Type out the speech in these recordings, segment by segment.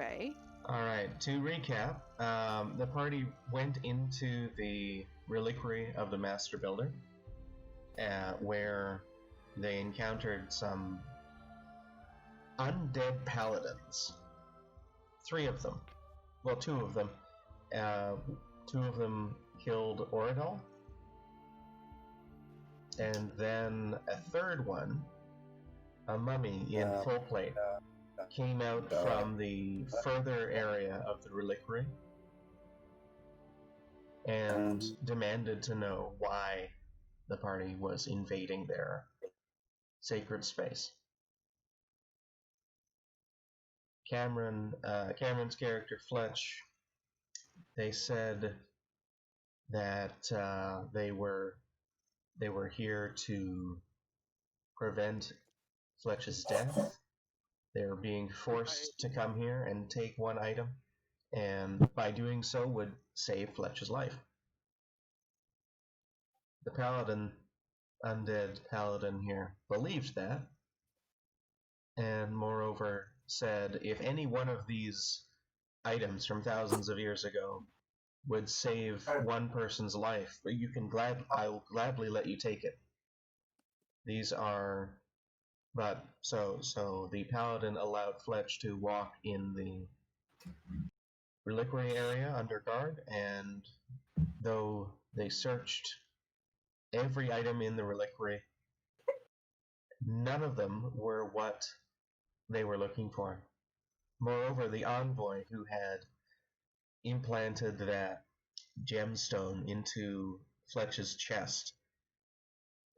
Okay. Alright, to recap, the party went into the reliquary of the Master Builder, where they encountered some undead paladins. 3 of them. Well, 2 of them. 2 of them killed Oradol. And then a third one, a mummy in full plate, came out from the further area of the reliquary and demanded to know why the party was invading their sacred space. Cameron's character Fletch, they said that they were here to prevent Fletch's death. They were being forced to come here and take one item, and by doing so would save Fletch's life. The paladin, undead paladin here, believed that, and moreover said if any one of these items from thousands of years ago would save one person's life, I will gladly let you take it. These are, but so the paladin allowed Fletch to walk in the reliquary area under guard, and though they searched every item in the reliquary, none of them were what they were looking for. Moreover, the envoy who had implanted that gemstone into Fletch's chest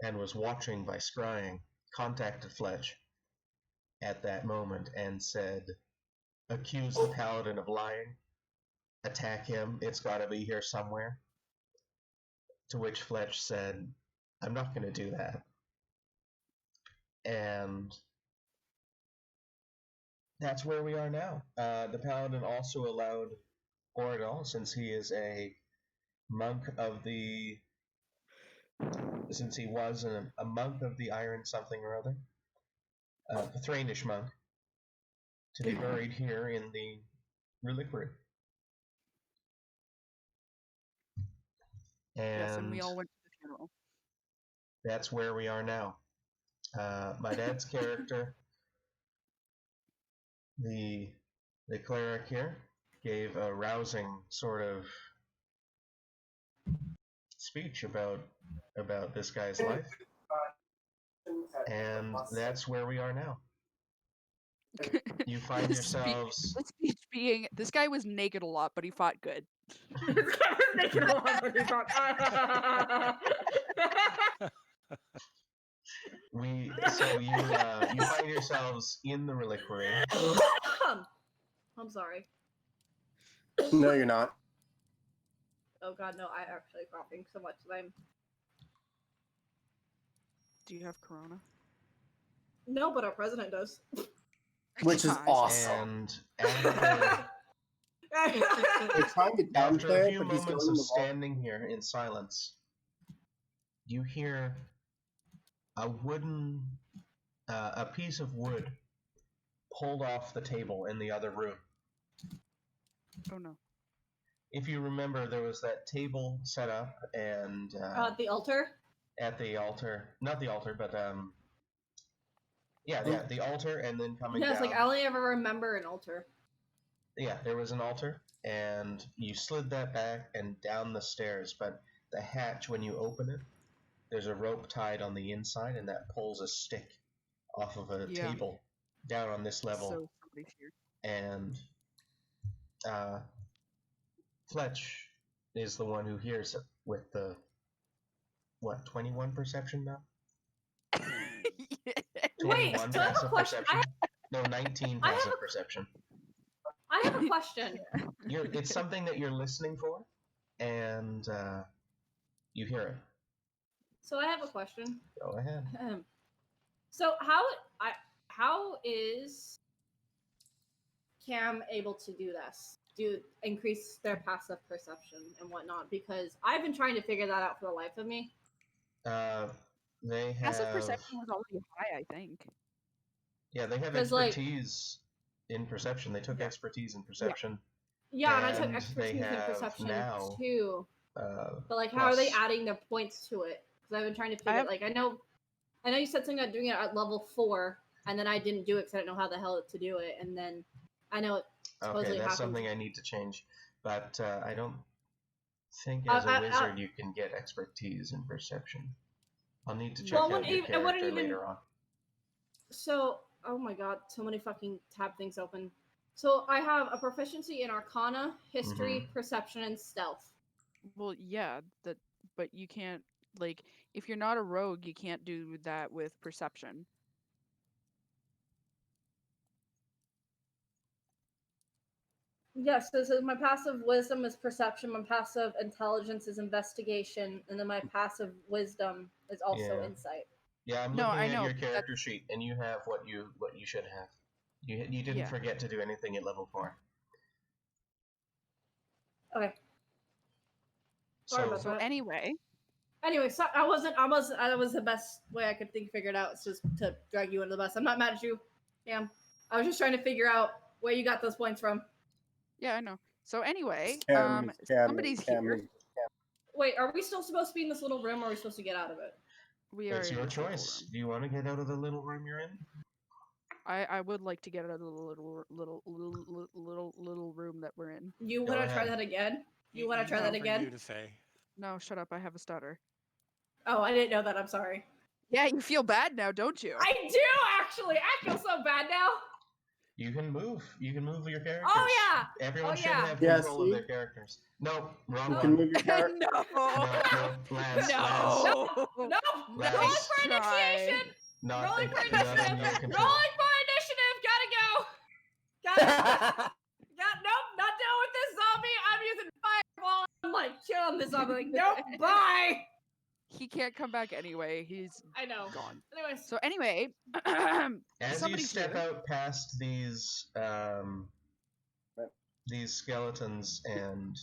and was watching by scrying contacted Fletch at that moment and said, accuse the paladin of lying, attack him, it's gotta be here somewhere. To which Fletch said, I'm not gonna do that. And that's where we are now. The paladin also allowed Oradol, since he is a monk of the... since he was a monk of the Iron something or other, a Thrainish monk, to be buried here in the reliquary. Yes, and we all went to the funeral. That's where we are now. My dad's character, the cleric here, gave a rousing sort of speech about this guy's life, and that's where we are now. You find yourselves... The speech being, this guy was naked a lot, but he fought good. This guy was naked a lot, but he fought... you find yourselves in the reliquary. I'm sorry. No, you're not. Oh god, no, I actually coughing so much that I'm... Do you have corona? No, but our president does. Which is awesome. And after a few moments of standing here in silence, you hear a piece of wood pulled off the table in the other room. Oh no. If you remember, there was that table set up and... the altar? At the altar. Not the altar, but... Yeah, the altar, and then coming down... Yeah, it's like, I only ever remember an altar. Yeah, there was an altar, and you slid that back and down the stairs, but the hatch, when you open it, there's a rope tied on the inside, and that pulls a stick off of a table down on this level. So somebody's here. And Fletch is the one who hears it with the, 21 perception now? Wait, so I have a question. No, 19 passive perception. I have a question. It's something that you're listening for, and you hear it. So I have a question. Go ahead. So how is Cam able to do this? Increase their passive perception and whatnot? Because I've been trying to figure that out for the life of me. They have... Passive perception was already high, I think. Yeah, they have expertise in perception. They took Yeah. expertise in perception. Yeah, and I took And expertise they in have perception now, too. Uh, But like, how are they plus- adding their points to it? Because I've been trying to figure. have- Like, I know you said something about doing it at level 4, and then I didn't do it because I didn't know how the hell to do it. And then I know it supposedly Okay, that's happens. something I need to change. But I don't think I- as a I- wizard you can get expertise in perception. I'll need to check Well, out wouldn't your even- it wouldn't character even- later on. So, oh my god, so many fucking tab things open. So I have a proficiency in Arcana, History, Mm-hmm. Perception, and Stealth. Well, yeah, but you can't, like, if you're not a rogue, you can't do that with perception. Yes, this is my passive wisdom is perception, my passive intelligence is investigation, and then my passive wisdom is also Yeah. insight. Yeah, I'm No, looking I at know, your but character sheet, and you have what you should have. You didn't Yeah. forget to do anything at level 4. Okay. Sorry about So that. anyway, Anyway, so that was the best way I could figure it out. It's just to drag you into the bus. I'm not mad at you. Damn. I was just trying to figure out where you got those points from. yeah, I know. So anyway, Cam, somebody's Cam, here. Wait, are we still supposed to be in this little room, or are we supposed to get out of it? We are It's in your this little choice. room. Do you want to get out of the little room you're in? I would like to get out of the little room that we're in. You Go want to try ahead. that again? You want to try that for again? You to say. No, shut up. I have a stutter. Oh, I didn't know that. I'm sorry. Yeah, you feel bad now, don't you? I do actually. I feel so bad now. You can move. You can move your characters. Oh yeah. Everyone Oh, should yeah. have Yeah, control of see? their characters. No, wrong You one. can move your character. no. No, Lance, Lance. No. No. Last Rolling for try. initiation. Not, Rolling for not under initiative. your control. Rolling for initiative. Gotta go. Gotta. Nope. Not dealing with this zombie. I'm using fireball. I'm like killing this zombie. Like, nope. Bye. He can't come back anyway. He's I know. gone. Anyways. So anyway, As you somebody's step here. out past these skeletons and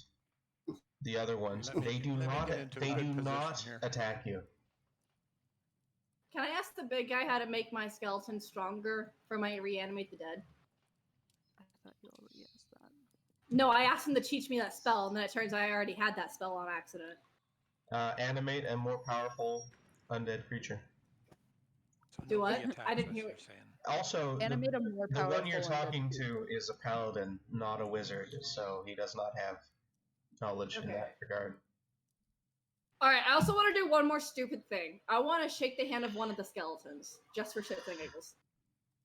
the other ones, Let me- they do let me not get into a good position here. attack you. Can I ask the big guy how to make my skeleton stronger for my reanimate the dead? I thought you already asked that. No, I asked him to teach me that spell, and then it turns out I already had that spell on accident. Animate a more powerful undead creature. So Do nobody what? attacks I didn't us, hear you're it. saying. Also, Animate a more the powerful. one you're undead talking creature. to is a paladin, not a wizard, so he does not have knowledge in Okay. that regard. All right. I also want to do one more stupid thing. I want to shake the hand of one of the skeletons, just for shits and giggles.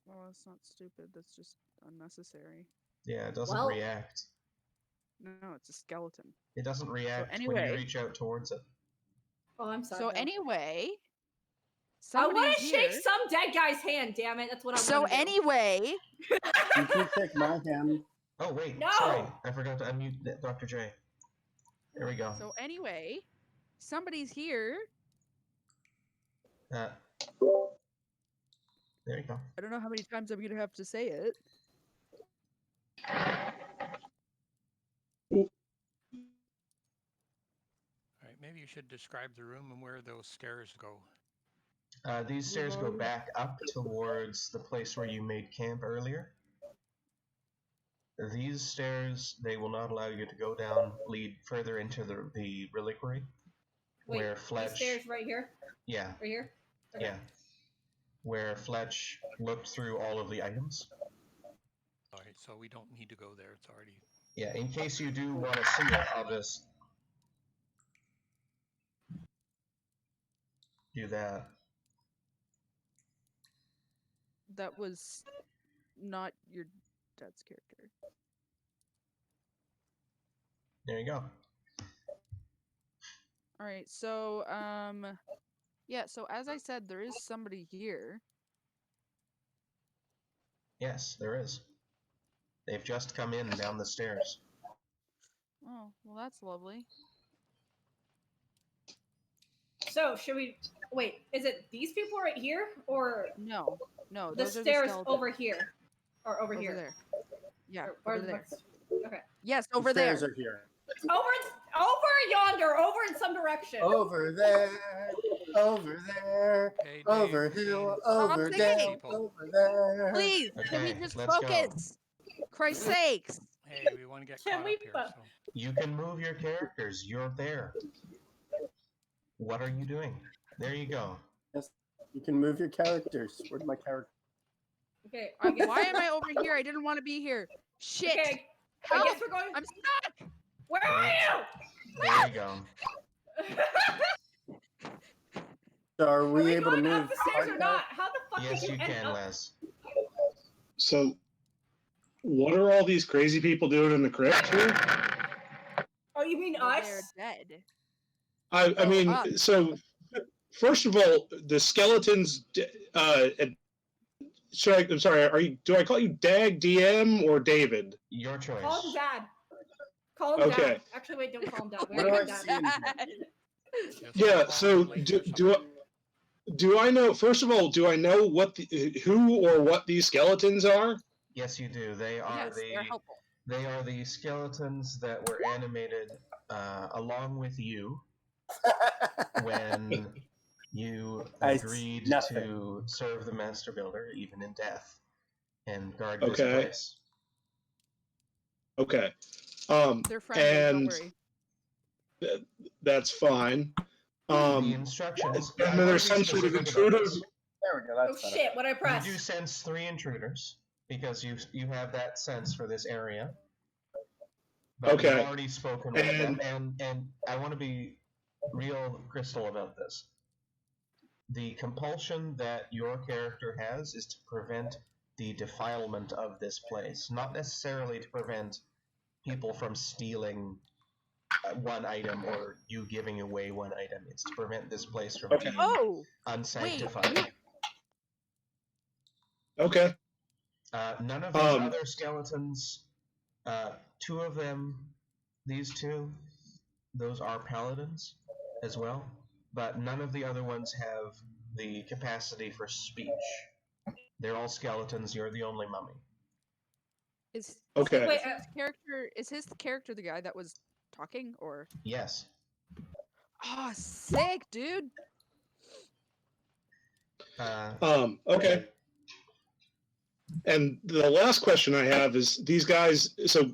Well, that's not stupid. That's just unnecessary. Yeah, it doesn't Well- react. No, it's a skeleton. It doesn't react when anyway- you reach out towards it. Oh, I'm sorry. So no. anyway, I want somebody's to shake here. some dead guy's hand. Damn it! That's what I want. So to do. anyway, You can take my hand. Oh wait, No! sorry, I forgot to unmute Dr. J. There we go. so anyway, somebody's here. There you go. I don't know how many times I'm gonna have to say it. All right, maybe you should describe the room and where those stairs go. These stairs go back up towards the place where you made camp earlier. These stairs, they will not allow you to go down, lead further into the reliquary. Wait, where these Fletch, stairs right here. yeah, Right here. Okay. yeah, where Fletch looked through all of the items. All right, so we don't need to go there. It's already. Yeah, in case you do want to see it, I'll just do that. That was not your dad's character. There you go. All right, so yeah, so as I said, there is somebody here. Yes, there is. They've just come in down the stairs. Oh, well, that's lovely. So should we wait? Is it these people right here, or No, no, the those are stairs skeletons. over here, or over here? there. Yeah, Or over there. what's- Okay. Yes, The over there. stairs are here. Over yonder, over in some direction. Over there, over there, Hey, Dave, over Dave, hill, Stop over singing. down, over there. Please, can we Okay, just let's go. focus? Christ's sakes! Hey, we want to get Can caught we up here. fu- So. You can move your characters. You're there. What are you doing? There you go. You can move your characters. Where'd my character? Okay, I guess Why am I over here? I didn't want to be here. Shit! Okay, I Help! guess we're going. I'm stuck! Where are you? There you go. So are Are we we able to going move? up the stairs or Arco? not? How the fuck Yes, did you you end can, up? Les. So, what are all these crazy people doing in the crypt here? Oh, you mean Well, us? they're dead. I Oh, mean, up. so first of all, the skeletons. I'm sorry. Do I call you Dag DM or David? Your choice. Call him Dad. Call him Okay. Dad. Actually, wait, don't call him Dad. We What do already I got see? Dad. Just Yeah. call So them late do or do I, something. do I know? First of all, do I know what who or what these skeletons are? Yes, you do. They are Yes, they're helpful. they are the skeletons that were animated along with you when you I see agreed nothing. to serve the Master Builder even in death and guard this Okay. place. Okay. They're friendly, don't and worry. that's fine. The instructions. and I then wanna there's be some sort of specific about intruder. this. There we go. Oh That's better. shit! What I press? You do sense 3 intruders because you have that sense for this area. But Okay. you've already spoken with them, And- and I want to be real crystal about this. The compulsion that your character has is to prevent the defilement of this place, not necessarily to prevent people from stealing one item or you giving away one item. It's to prevent this place from Okay. being Oh! unsanctified. Okay. None of these Um, other skeletons, 2 of them, these 2, those are paladins as well, but none of the other ones have the capacity for speech. They're all skeletons. You're the only mummy. Is Okay. Wait, is his character the guy that was talking, or? Yes. Oh, sick, dude! Okay. And the last question I have is these guys. So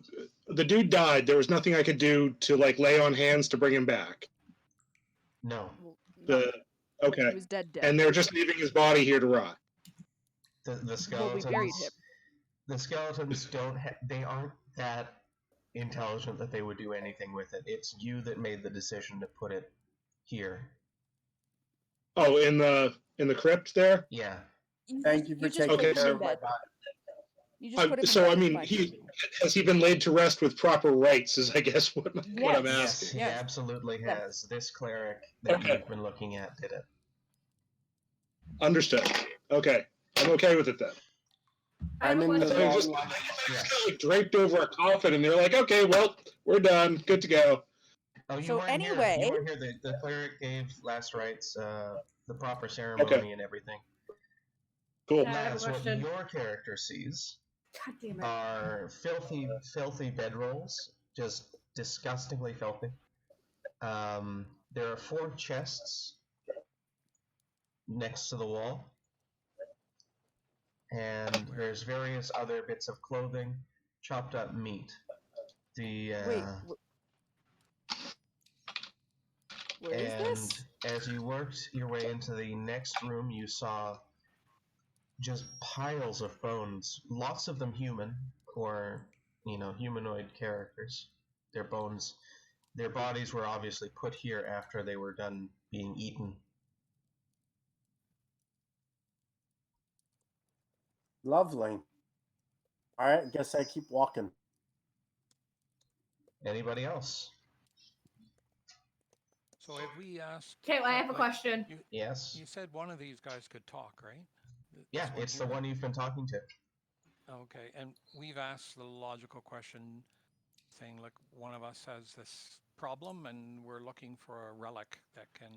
the dude died. There was nothing I could do to like lay on hands to bring him back. No. Well, no, The okay. he was dead. And they're just leaving his body here to rot. The Well, we skeletons. buried him. The skeletons don't. They aren't that intelligent that they would do anything with it. It's you that made the decision to put it here. Oh, in the crypt there. Yeah. Thank you for just taking Okay, put him care in of my bed. body. You just put him in So bed, I it's mean, fine. has he been laid to rest with proper rights? Is I guess what I'm Yes. Yes, asking. he Yes. absolutely Yes. has. This cleric that Okay. you've been looking at did it. Understood. Okay, I'm okay with it then. I have I'm a in the question. They just, wrong line. just like draped over a coffin, and they're like, "Okay, well, we're done, good to go." Oh, you So weren't here. anyway- You weren't here. The cleric gave last rites, the proper ceremony Okay. and everything. Cool. I have a Laz, what question. your character sees God damn it. are filthy, filthy bedrolls, just disgustingly filthy. There are 4 chests next to the wall, and there's various other bits of clothing, chopped up meat. The Wait, where is and this? as you worked your way into the next room, you saw just piles of bones, lots of them human or humanoid characters. Their bones, their bodies were obviously put here after they were done being eaten. Lovely. All right, guess I keep walking. Anybody else? So have we asked? Okay, well, I have a like, question. Yes. You said one of these guys could talk, right? Yeah, it's the here? one you've been talking to. Okay, and we've asked the logical question, saying, like, one of us has this problem, and we're looking for a relic that can.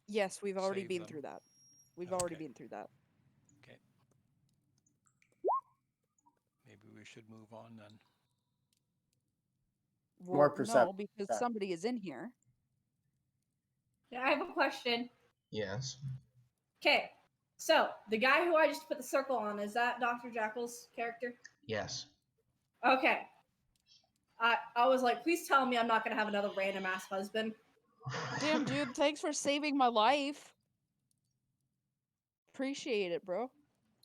Yes, we've already Save been them. through that. We've already Okay. been through that. Okay. Maybe we should move on then. More Well, perception. no, because Yeah. somebody is in here. Yeah, I have a question. Yes. Okay, so the guy who I just put the circle on, is that Dr. Jackal's character? Yes. Okay. I was like, please tell me I'm not gonna have another random ass husband. Damn, dude, thanks for saving my life. Appreciate it, bro.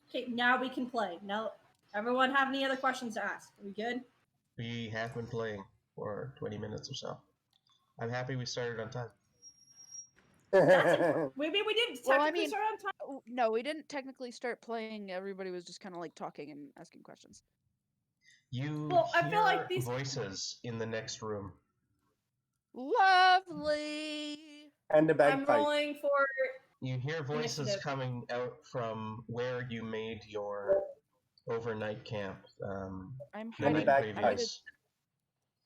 Okay, now we can play. Now, everyone have any other questions to ask? Are we good? We have been playing for 20 minutes or so. I'm happy we started on time. Maybe we didn't Well, I technically mean- start on time. Oh, no, we didn't technically start playing. Everybody was just kind of like talking and asking questions. You Well, I hear feel like these- voices in the next room. Lovely. And a I'm bagpipe. rolling for. You hear voices Initiative. coming out from where you made your overnight camp I'm the And hiding. night bagpipe. previous.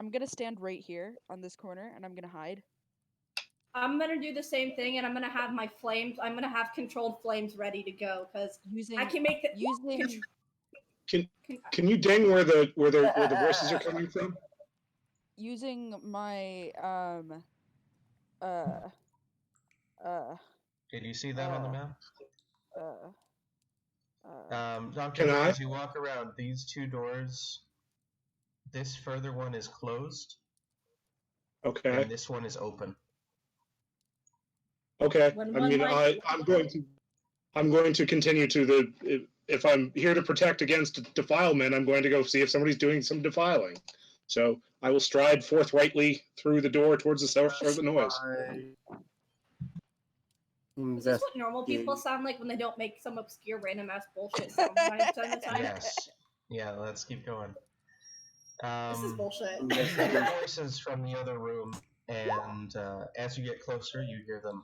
I'm gonna stand right here on this corner, and I'm gonna hide. I'm gonna do the same thing, and I'm gonna have my flames. I'm gonna have controlled flames ready to go because Using I can make the. using Can you ding where the voices are coming from? using my Did you see that on the map? Dr. Can I? As you walk around, these two doors, this further one is closed, Okay. and this one is open. Okay. When I one mean, might- I'm going to continue to if I'm here to protect against defilement, I'm going to go see if somebody's doing some defiling. So I will stride forthrightly through the door towards the source of the noise. Is this what normal people sound like when they don't make some obscure random ass bullshit sound 90% of the time? Yes. Yeah, let's keep going. This is bullshit. You hear voices from the other room, and as you get closer, you hear them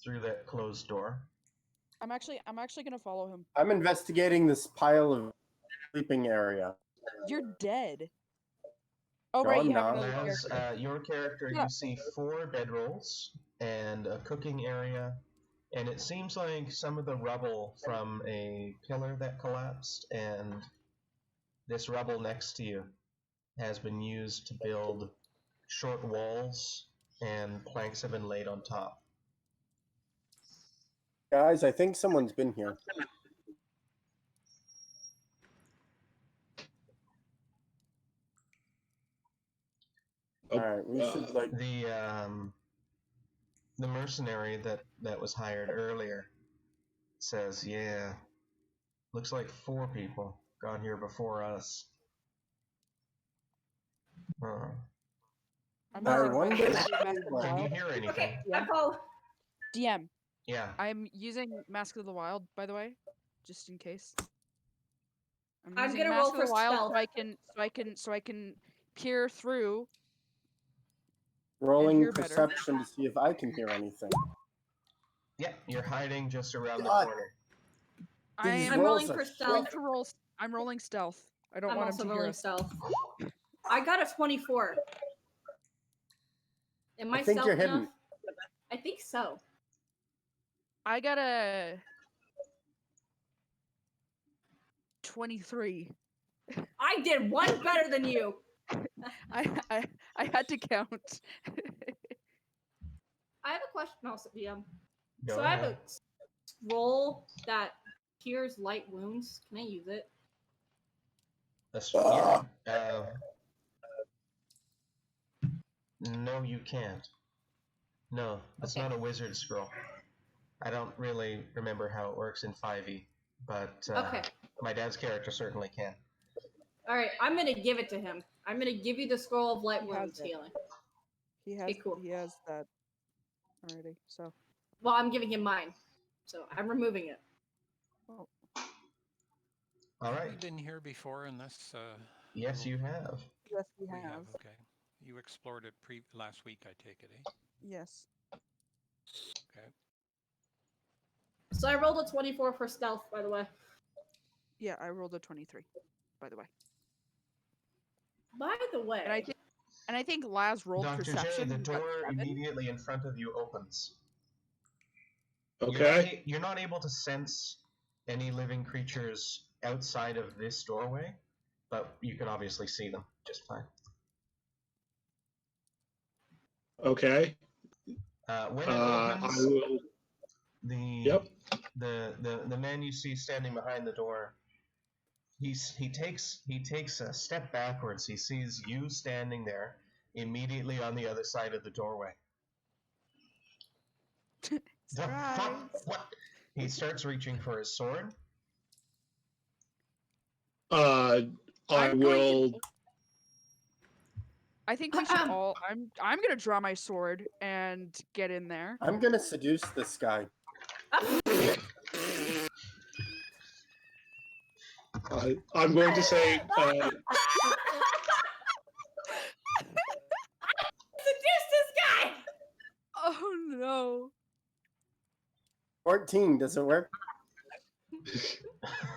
through that closed door. I'm actually gonna follow him. I'm investigating this pile of sleeping area. You're dead. Oh No, right, I'm you have not. another Laz, character. your character, Yeah. you see 4 bedrolls and a cooking area, and it seems like some of the rubble from a pillar that collapsed, and this rubble next to you has been used to build short walls, and planks have been laid on top. Guys, I think someone's been here. Oh, Alright, we should like The mercenary that was hired earlier says, yeah, looks like 4 people got here before us. Huh. I'm I using wonder Mask of the what- Can you Wild. hear anything? Okay, Yeah. I follow. DM. Yeah. I'm using Mask of the Wild, by the way, just in case. I'm using gonna Mask roll of the for Wild stealth. so I can peer through. rolling hear better. perception to see if I can hear anything. Yeah, you're hiding just around the God. corner. These I'm rolling rolls are for shit. stealth. I'm rolling stealth. I don't I'm want him also to hear rolling us. stealth. I got a 24. Am I I think stealth you're hidden. enough? I think so. I got a 23. I did one better than you. I had to count. I have a question also, DM. Go So I have ahead. a scroll that cures light wounds. Can I use it? No, you can't. No, it's Okay. not a wizard scroll. I don't really remember how it works in 5e, but Okay. my dad's character certainly can. All right, I'm gonna give it to him. I'm gonna give you the scroll of light He has wounds it. healing. He has Okay, cool. he has that already. So Well, I'm giving him mine, so I'm removing it. All Have right. we been here before in this? Yes, you have. yes, we We have. have. Okay. You explored it last week, I take it, eh? Yes. Okay. So I rolled a 24 for stealth, by the way. Yeah, I rolled a 23, by the way. By the way, And I think Laz rolled Dr. J, perception. the and got door 7. immediately in front of you opens. Okay. You're not able to sense any living creatures outside of this doorway, but you can obviously see them just fine. Okay. When it I opens, will. the Yep. the man you see standing behind the door he takes a step backwards. He sees you standing there immediately on the other side of the doorway. The Surprise. fuck? What? He starts reaching for his sword. I I'm going will. to- I think we should all. I'm gonna draw my sword and get in there. I'm gonna seduce this guy. I'm going to say. Seduce this guy. Oh no! 14, does it work?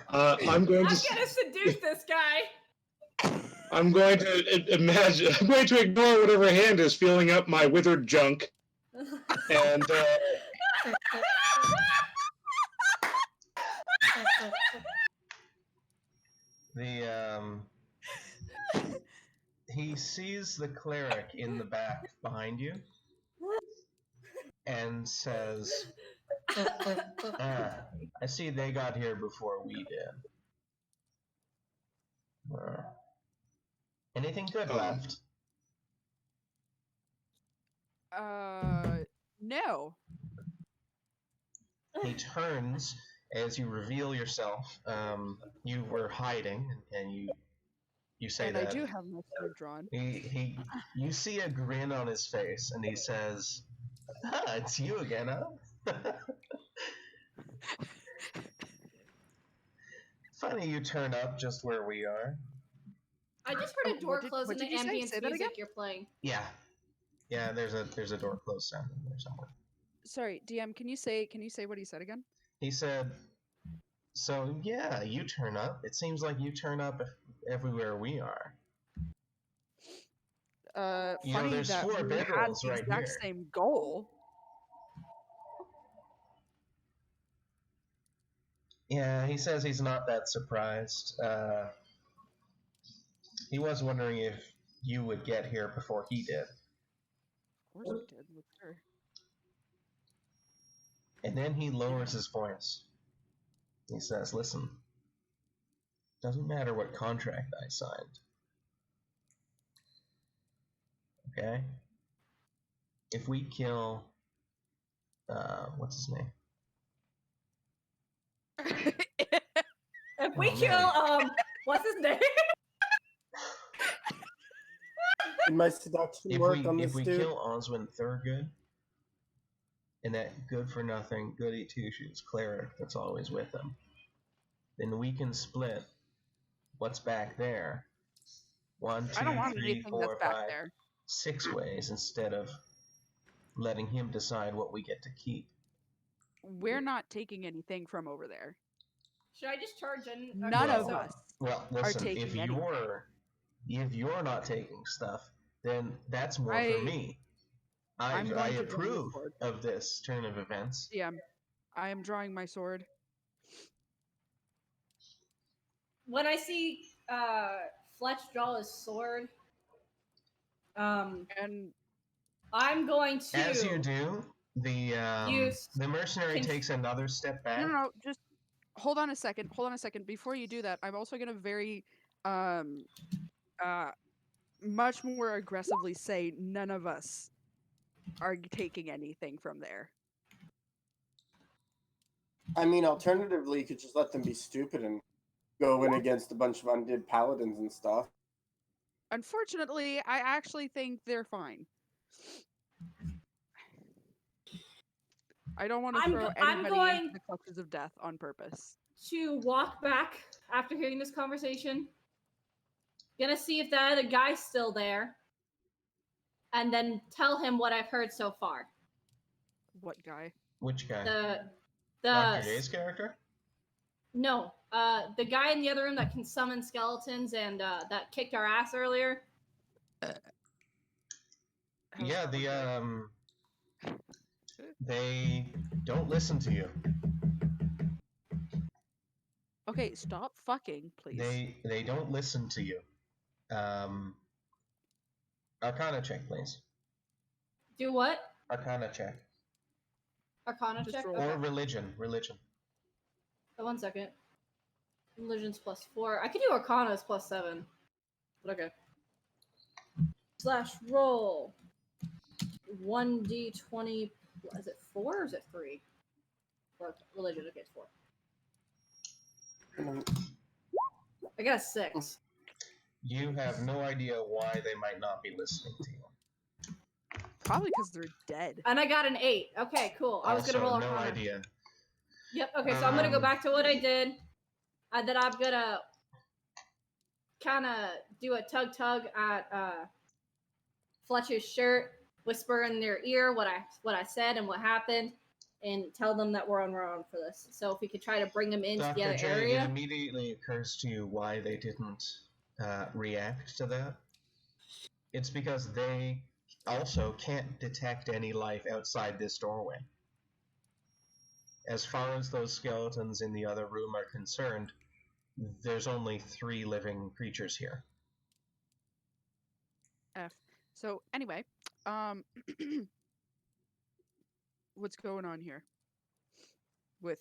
I'm going I'm to. gonna seduce this guy. I'm going to imagine. I'm going to ignore whatever hand is feeling up my withered junk, and He sees the cleric in the back behind you and says, I see they got here before we did. Anything good left? No. He turns as you reveal yourself. You were hiding, and you say And that. I do have my sword drawn. You see a grin on his face, and he says, it's you again, huh? Funny you turn up just where we are. I just heard a Oh, door what did- close what and the did you say? ambience Say that music again? you're playing. Yeah, there's a door closed sound in there somewhere. Sorry, DM. Can you say what he said again? He said, so yeah, you turn up. It seems like you turn up everywhere we are. You know, Funny there's that 4 we had bedrolls the right exact here. same goal. Yeah, he says he's not that surprised. He was wondering if you would get here before he did. Of course we did with her. And then he lowers his voice. He says, listen, doesn't matter what contract I signed. Okay? If we kill, what's his name? If we Oh, kill, man. what's his name? Did my seduction work on this if we dude? kill Oswin Thurgood, and that good-for-nothing, goody-two-shoes cleric that's always with him, then we can split what's back there 1, 2, I don't want 3, anything 4, that's back 5, there. 6 ways instead of letting him decide what we get to keep. We're not taking anything from over there. Should I just charge in? None Well, of us. Well, are listen, taking if anything. you're not taking stuff, then that's more for I- me. I'm I going to draw my approve sword. of this turn of events. DM. I am drawing my sword. When I see Fletch draw his sword, And I'm going to. As you do, Use the mercenary conf- takes another step back. no, just hold on a second. Hold on a second. Before you do that, I'm also gonna very much more aggressively say none of us are taking anything from there. I mean, alternatively, you could just let them be stupid and go in against a bunch of undead paladins and stuff. Unfortunately, I actually think they're fine. I don't want to I'm throw go- I'm anybody going- into the clutches of death on purpose. to walk back after hearing this conversation. Gonna see if that other guy's still there, and then tell him what I've heard so far. What guy? Which guy? The Dr. J's character? no, the guy in the other room that can summon skeletons and that kicked our ass earlier. How's Yeah, that one going? they don't listen to you. Okay, stop fucking, please. They don't listen to you. Arcana check, please. Do what? Arcana check. Arcana Just check. roll. Okay. Or religion. Religion. 1 second. Religion's +4. I could do Arcana's +7. But okay. Slash roll. 1d20. Is it 4 or is it 3? For religion, okay, it's 4. I got a 6. You have no idea why they might not be listening to you. Probably because they're dead. And I got an 8. Okay, cool. I was Also, gonna roll no Arcana. idea. Yep, okay, so I'm gonna go Um, back to what I did. And then I'm gonna kind of do a tug at Fletcher's shirt, whisper in their ear what I said and what happened, and tell them that we're on our own for this. So if we could try to bring them into the Dr. other J, it area. immediately occurs to you why they didn't react to that. It's because they also can't detect any life outside this doorway. As far as those skeletons in the other room are concerned, there's only 3 living creatures here. F. So anyway, what's going on here? With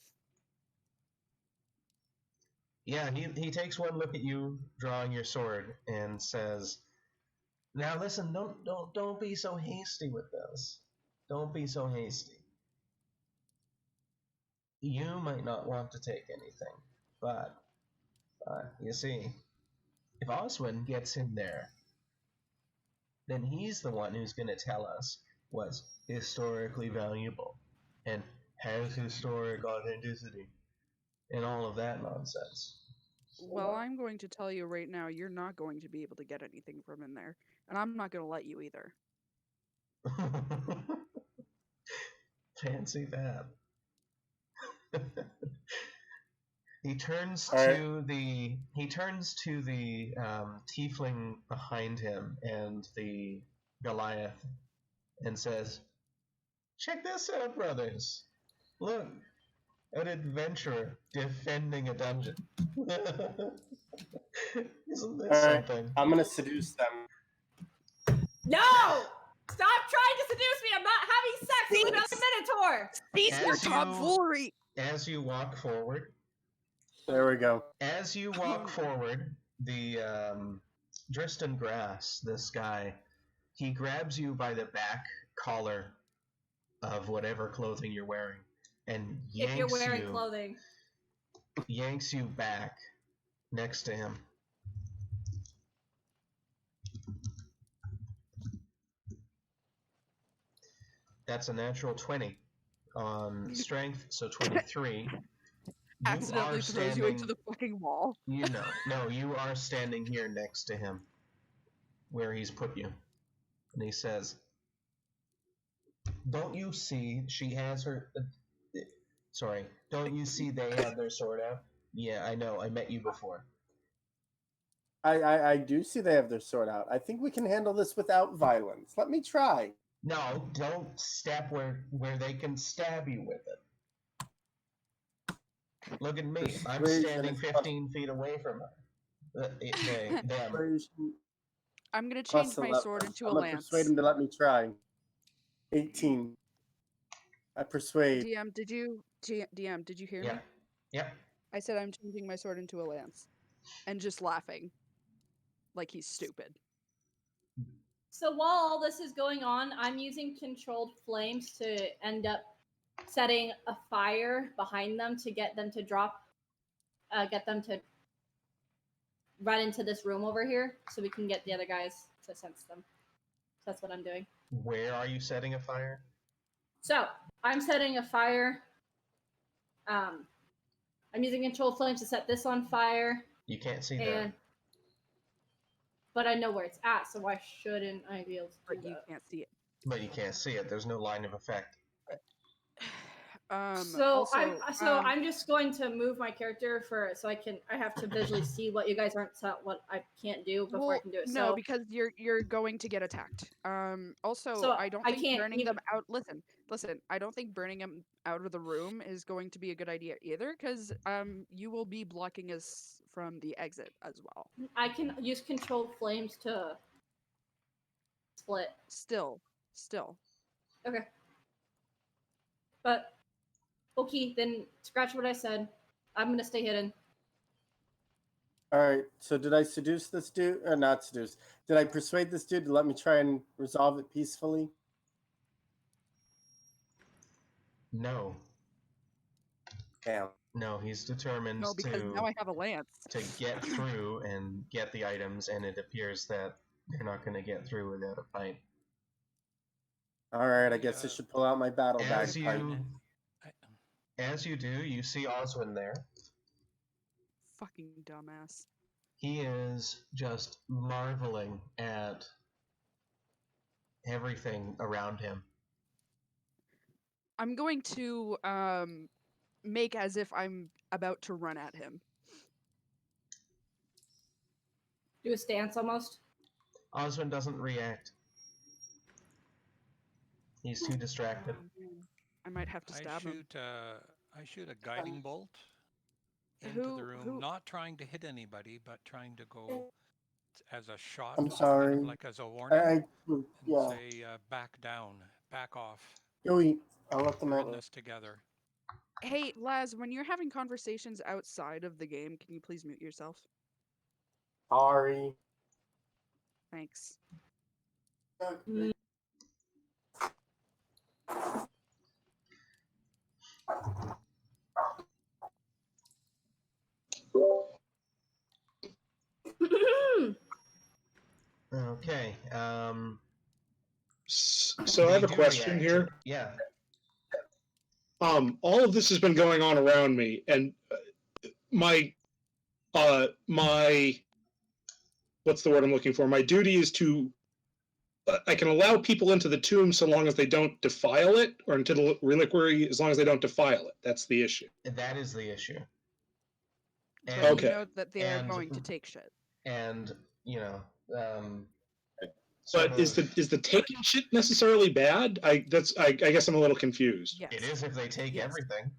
Yeah, he takes one look at you drawing your sword and says, "Now listen, don't be so hasty with this. Don't be so hasty. You might not want to take anything, but you see, if Oswin gets in there, then he's the one who's going to tell us what's historically valuable and has historic authenticity and all of that nonsense." well, I'm going to tell you right now, you're not going to be able to get anything from in there, and I'm not going to let you either. Fancy that. He turns All right. to the tiefling behind him and the Goliath and says, "Check this out, brothers. Look, an adventurer defending a dungeon. Isn't this All right. something?" I'm gonna seduce them. No! Stop trying to seduce me! I'm not having sex with another Minotaur! Cease your As you- tomfoolery! As you walk forward, There we go. The Driston Grass, this guy, he grabs you by the back collar of whatever clothing you're wearing and If you're wearing clothing. yanks you back next to him. That's a natural 20 on strength, so 23. Accidentally throws you into the fucking wall. You are standing here next to him, where he's put you. And he says, "Don't you see she has her... don't you see they have their sword out? Yeah, I know, I met you before." I do see they have their sword out. I think we can handle this without violence. Let me try. No, don't step where they can stab you with it. Look at me, I'm Persuasion standing is 15 feet away from her. Them. Persuasion I'm gonna plus change my 11. sword into a I'm gonna lance. persuade him to let me try. 18. I persuade. DM, did you hear me? Yeah. Yep. I said I'm changing my sword into a lance. And just laughing. Like he's stupid. So while all this is going on, I'm using controlled flames to end up setting a fire behind them to get them to get them to run into this room over here so we can get the other guys to sense them. So that's what I'm doing. Where are you setting a fire? So I'm setting a fire. I'm using controlled flames to set this on fire. You can't see that. But I know where it's at, so why shouldn't I be able to But do you that? can't see it. But you can't see it. There's no line of effect. I'm just going to move my character so I have to visually see what you guys what I can't do before I can do it. No, because you're going to get attacked. Also, So I don't I think can't burning even- them out. Listen. I don't think burning them out of the room is going to be a good idea either, because you will be blocking us from the exit as well. I can use controlled flames to split. Still. Okay. But okay, then scratch what I said. I'm gonna stay hidden. All right. So did I seduce this dude or not seduce? Did I persuade this dude to let me try and resolve it peacefully? No, Damn. no, he's determined No, because now I have a lance. to get through and get the items, and it appears that they're not going to get through without a fight. All right. I guess I should pull out my battle As bagpipe. As you do, you see Oswin there. Fucking dumbass. He is just marveling at everything around him. I'm going to make as if I'm about to run at him. Do a stance almost. Oswin doesn't react. He's too distracted. I might have to stab him. I shoot a guiding bolt into Who- the room, who- not trying to hit anybody, but trying to go as a shot. I'm kind of sorry. like as a warning. I and yeah. say, back down, back off. Go eat. I'll let them We're in out. this together. Hey, Laz, when you're having conversations outside of the game, can you please mute yourself? Sorry. Thanks. Mm. Okay. So I have they a do question react. here. Yeah. All of this has been going on around me, and my what's the word I'm looking for? My duty is to I can allow people into the tomb so long as they don't defile it, or into the reliquary as long as they don't defile it. That's the issue. That is the issue. But And, you know that they are and- going to take shit. and you know, But is the taking shit necessarily bad? I guess I'm a little confused. Yes. it is if they take Yes. everything.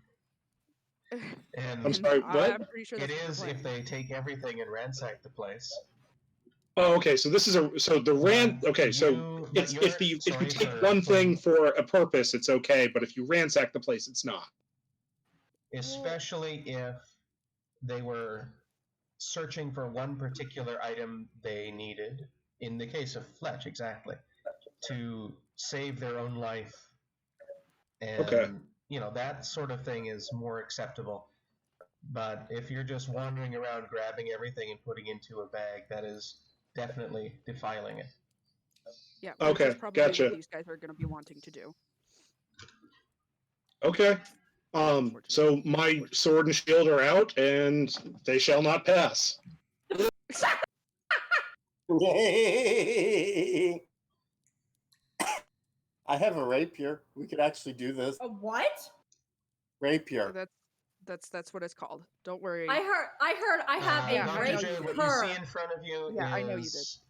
And I'm sorry, what? I'm pretty sure it that's is the if they take everything and ransack the place. Oh, okay. So this is Okay, so But it's you're- if you sorry take for one thing putting- for a purpose, it's okay. But if you ransack the place, it's not. especially if they were searching for one particular item they needed, in the case of Fletch, exactly, to save their own life. And, Okay. you know, that sort of thing is more acceptable. But if you're just wandering around grabbing everything and putting into a bag, that is definitely defiling it. Yeah, which Okay, is probably gotcha. what these guys are going to be wanting to do. Okay. So my sword and shield are out, and they shall not pass. I have a rapier. We could actually do this. A what? Rapier. That's what it's called. Don't worry. I heard I have Yeah, a I know Dr. J, you what did. you see in front of you Yeah, is I know you did. this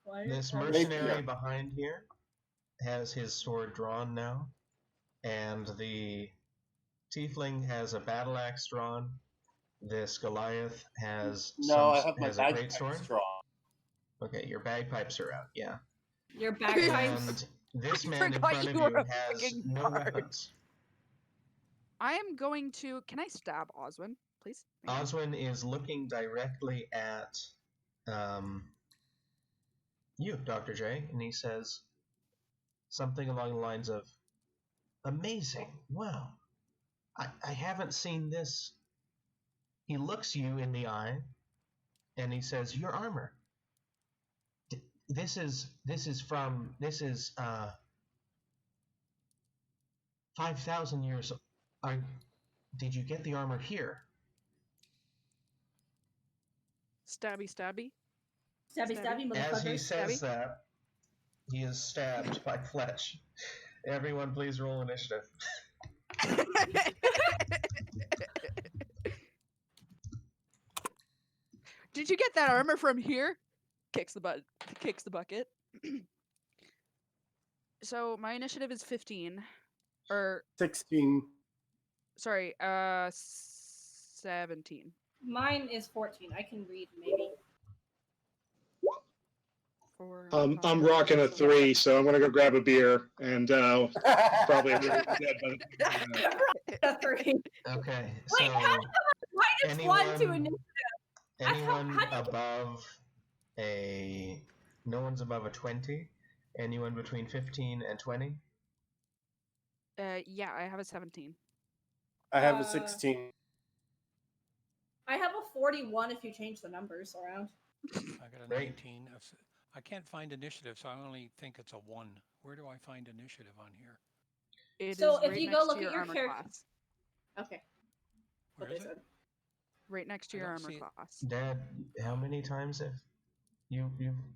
What? mercenary Rapier. behind here has his sword drawn now, and the tiefling has a battle axe drawn. This Goliath has No, I some, have my has a great sword. bagpipe straw. Okay, your bagpipes are out. Yeah. Your bagpipes. And this I man in forgot front you of were you a has fucking no bard. weapons. I am going to. Can I stab Oswin, please? Thank you. Oswin is looking directly at you, Dr. J, and he says something along the lines of, "Amazing! Wow, I haven't seen this." He looks you in the eye, and he says, "Your armor. This is 5,000 years. Did you get the armor here?" Stabby, stabby. Stabby, stabby, As he motherfuckers. says Stabby? that, he is stabbed by Fletch. Everyone, please roll initiative. Did you get that armor from here? Kicks the bucket. So my initiative is 15, or 16. sorry, 17. Mine is 14. I can read maybe. I'm 5, rocking a 7. 3, so I'm gonna go grab a beer, and probably I'm gonna be dead by the time A 3. Okay, Wait, so minus 1 to anyone- initiative. anyone how do you- above a... No one's above a 20? Anyone between 15 and 20? Yeah, I have a 17. I have a Uh, 16. I have a 41 if you change the numbers around. I got a Right. 19. I can't find initiative, so I only think it's a 1. Where do I find initiative on here? It is So if right you next go look to at your your armor character- class. Okay. Where What is they it? said. Right next to I your don't armor see it. class. Dad, how many times have you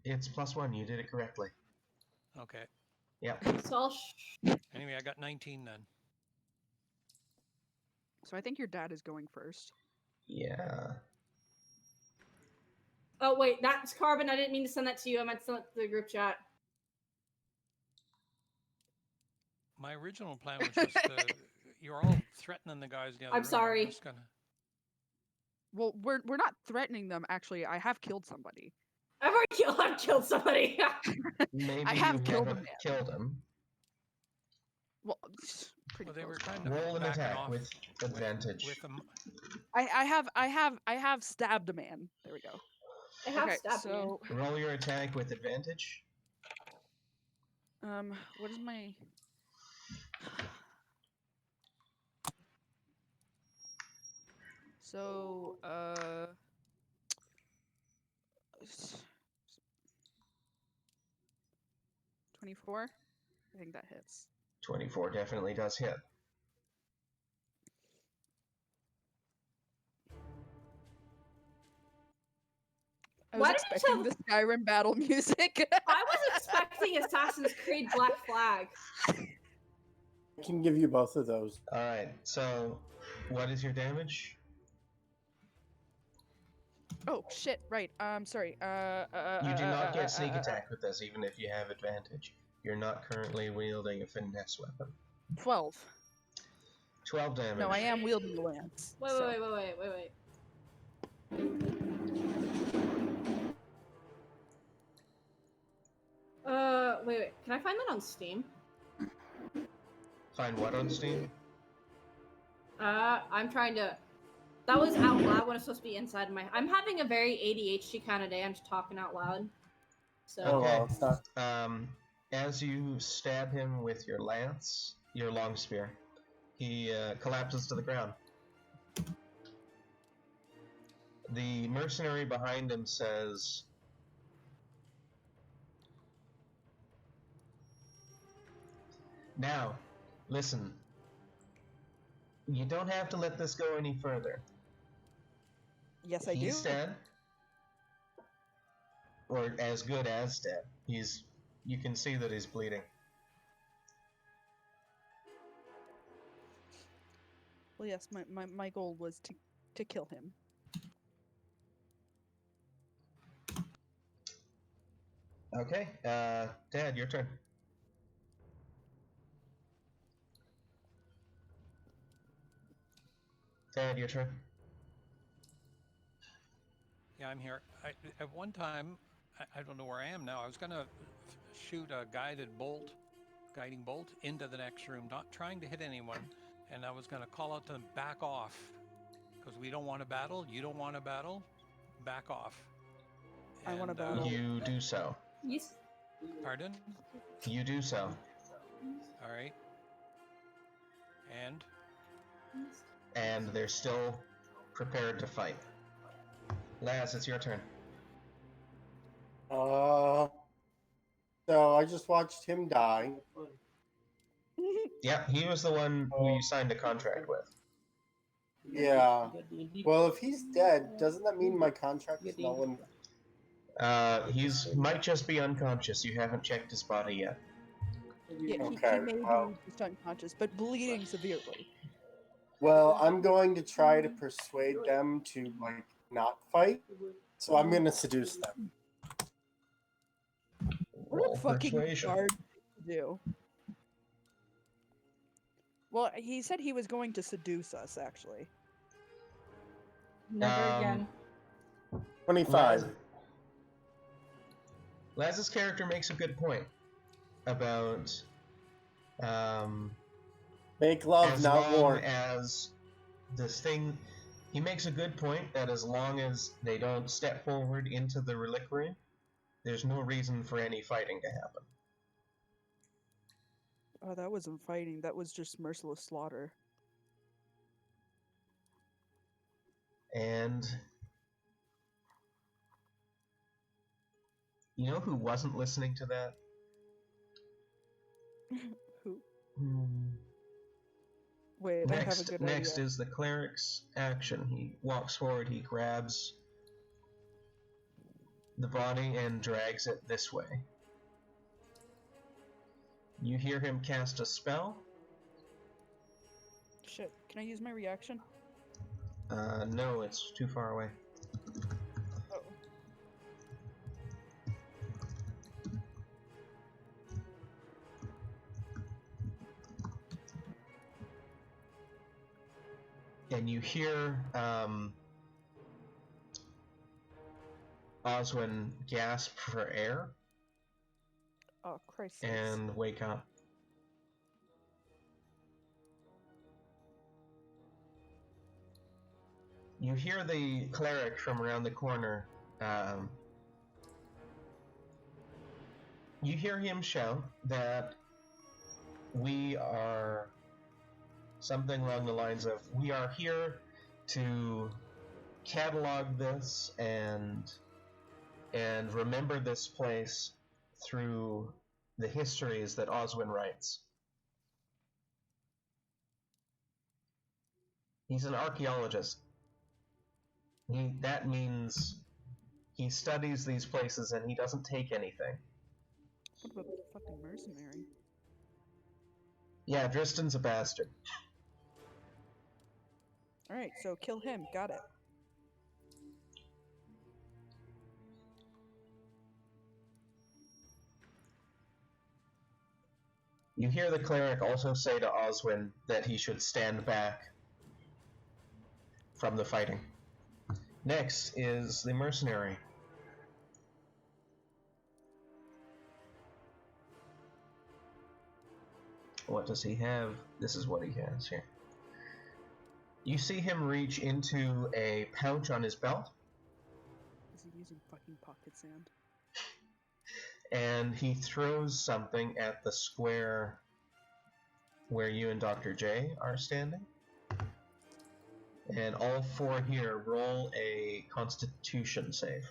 it's +1, you did it correctly. Okay. Yep. So I'll Anyway, I got 19 then. So I think your dad is going first. Yeah. Oh wait, that's Carbon. I didn't mean to send that to you. I meant to send it to the group chat. My original plan was just you're all threatening the guys in the other I'm room. sorry. Just gonna... Well, we're not threatening them. Actually, I have killed somebody. I've killed somebody. Maybe I have you killed a haven't man. killed him. Well, pretty Well, they were close. kind of Roll an backing attack off with advantage. with them. I have stabbed a man. There we go. I have Okay, stabbed me. so Roll your attack with advantage. what is my? So 24. I think that hits. 24 definitely does hit. I Why was did you expecting tell- the Skyrim battle music. I was expecting Assassin's Creed Black Flag. I can give you both of those. Alright, so what is your damage? Oh shit! Right. Sorry. You do not get sneak attack with this, even if you have advantage. You're not currently wielding a finesse weapon. 12. 12 damage. No, I am wielding the lance. Wait, so- wait. Wait. Can I find that on Steam? Find what on Steam? I'm trying to. That was out loud when it's supposed to be inside my. I'm having a very ADHD kind of day. I'm just talking out loud. So. Oh, Okay. well, it's not. As you stab him with your lance, your long spear, he collapses to the ground. The mercenary behind him says, "Now, listen. You don't have to let this go any further. Yes, I He's do. dead, or as good as dead. He's. You can see that he's bleeding. Well, yes, my goal was to kill him. Okay, Dad, your turn. Dad, your turn. Yeah, I'm here. At one time, I don't know where I am now. I was gonna shoot a guiding bolt into the next room, not trying to hit anyone, and I was gonna call out to them, back off, because we don't want to battle. You don't want to battle. Back off. I wanna And, battle. You do so. Yes. Pardon? You do so. All right. And And they're still prepared to fight. Laz, it's your turn. So I just watched him die. Yeah, he was the one who you signed a contract with. Yeah. Well, if he's dead, doesn't that mean my contract is null and He's might just be unconscious. You haven't checked his body yet. Yeah, he Okay, may well. be just unconscious, but bleeding severely. Well, I'm going to try to persuade them to like not fight. So I'm going to seduce them. What Roll a fucking persuasion. guard to do. Well, he said he was going to seduce us, actually. Never Um, again. 25. Laz's character makes a good point about Make love, as not long war. as this thing, He makes a good point that as long as they don't step forward into the reliquary, there's no reason for any fighting to happen. Oh, that wasn't fighting. That was just merciless slaughter. And you know who wasn't listening to that? Who? Hmm. Wait, I have a good Next idea. is the cleric's action. He walks forward, he grabs the body and drags it this way. You hear him cast a spell. Shit, can I use my reaction? No, it's too far away. Oh. And you hear Oswin gasp for air Oh, Christ. and wake up. You hear the cleric from around the corner. You hear him shout that we are something along the lines of, we are here to catalog this and remember this place through the histories that Oswin writes. He's an archaeologist. That means he studies these places and he doesn't take anything. What about the fucking mercenary? Yeah, Dristan's a bastard. Alright, so kill him. Got it. You hear the cleric also say to Oswin that he should stand back from the fighting. Next is the mercenary. What does he have? This is what he has here. You see him reach into a pouch on his belt, Is he using fucking pocket sand? and he throws something at the square where you and Dr. J are standing. And all four here roll a Constitution save.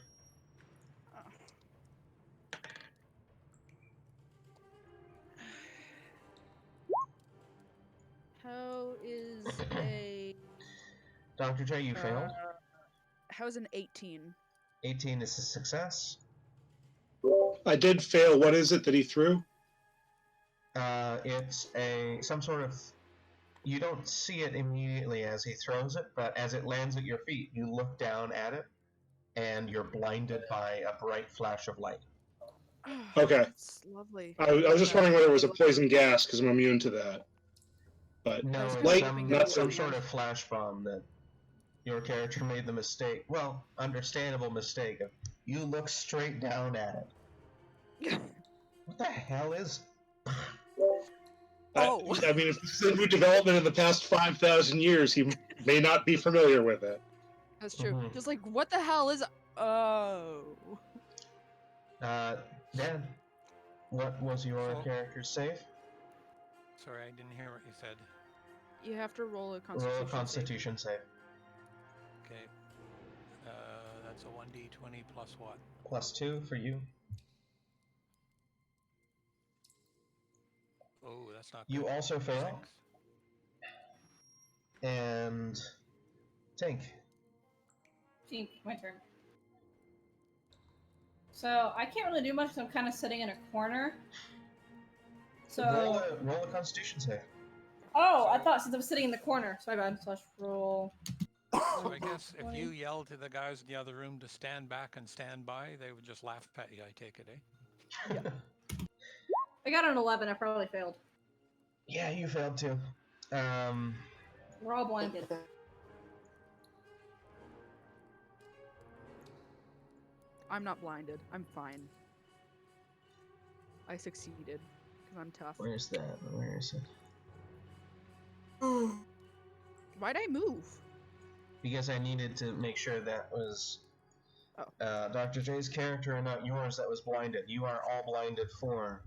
How is a Dr. J, you failed. how's an 18? 18 is a success. I did fail. What is it that he threw? It's some sort of. You don't see it immediately as he throws it, but as it lands at your feet, you look down at it, and you're blinded by a bright flash of light. Okay. It's lovely. I was just wondering whether it was a poison gas because I'm immune to that. But No, was it's light, hoping not it so. would some sort of flash bomb that your character made the mistake. Well, understandable mistake of you look straight down at it. What the hell is? Oh. I mean, if this is a new development in the past 5,000 years, he may not be familiar with it. That's true. Mhm. Just like, what the hell is? Oh. Dan, what was your So- character's save? Sorry, I didn't hear what you said. You have to roll a Constitution. Roll a save. Constitution save. Okay. That's a 1d20 plus what? +2 for you. Oh, that's not You good. also fail. 6. And Tink. My turn. So I can't really do much because I'm kind of sitting in a corner. So Roll a Constitution save. I thought since I was sitting in the corner, so I bad. Slash roll. So I guess if 20. you yell to the guys in the other room to stand back and stand by, they would just laugh at you, I take it, eh? I got an 11. I probably failed. Yeah, you failed too. We're all blinded. I'm not blinded. I'm fine. I succeeded because I'm tough. Where's that? Where is it? Why'd I move? because I needed to make sure that was Oh. Dr. J's character and not yours that was blinded. You are all blinded for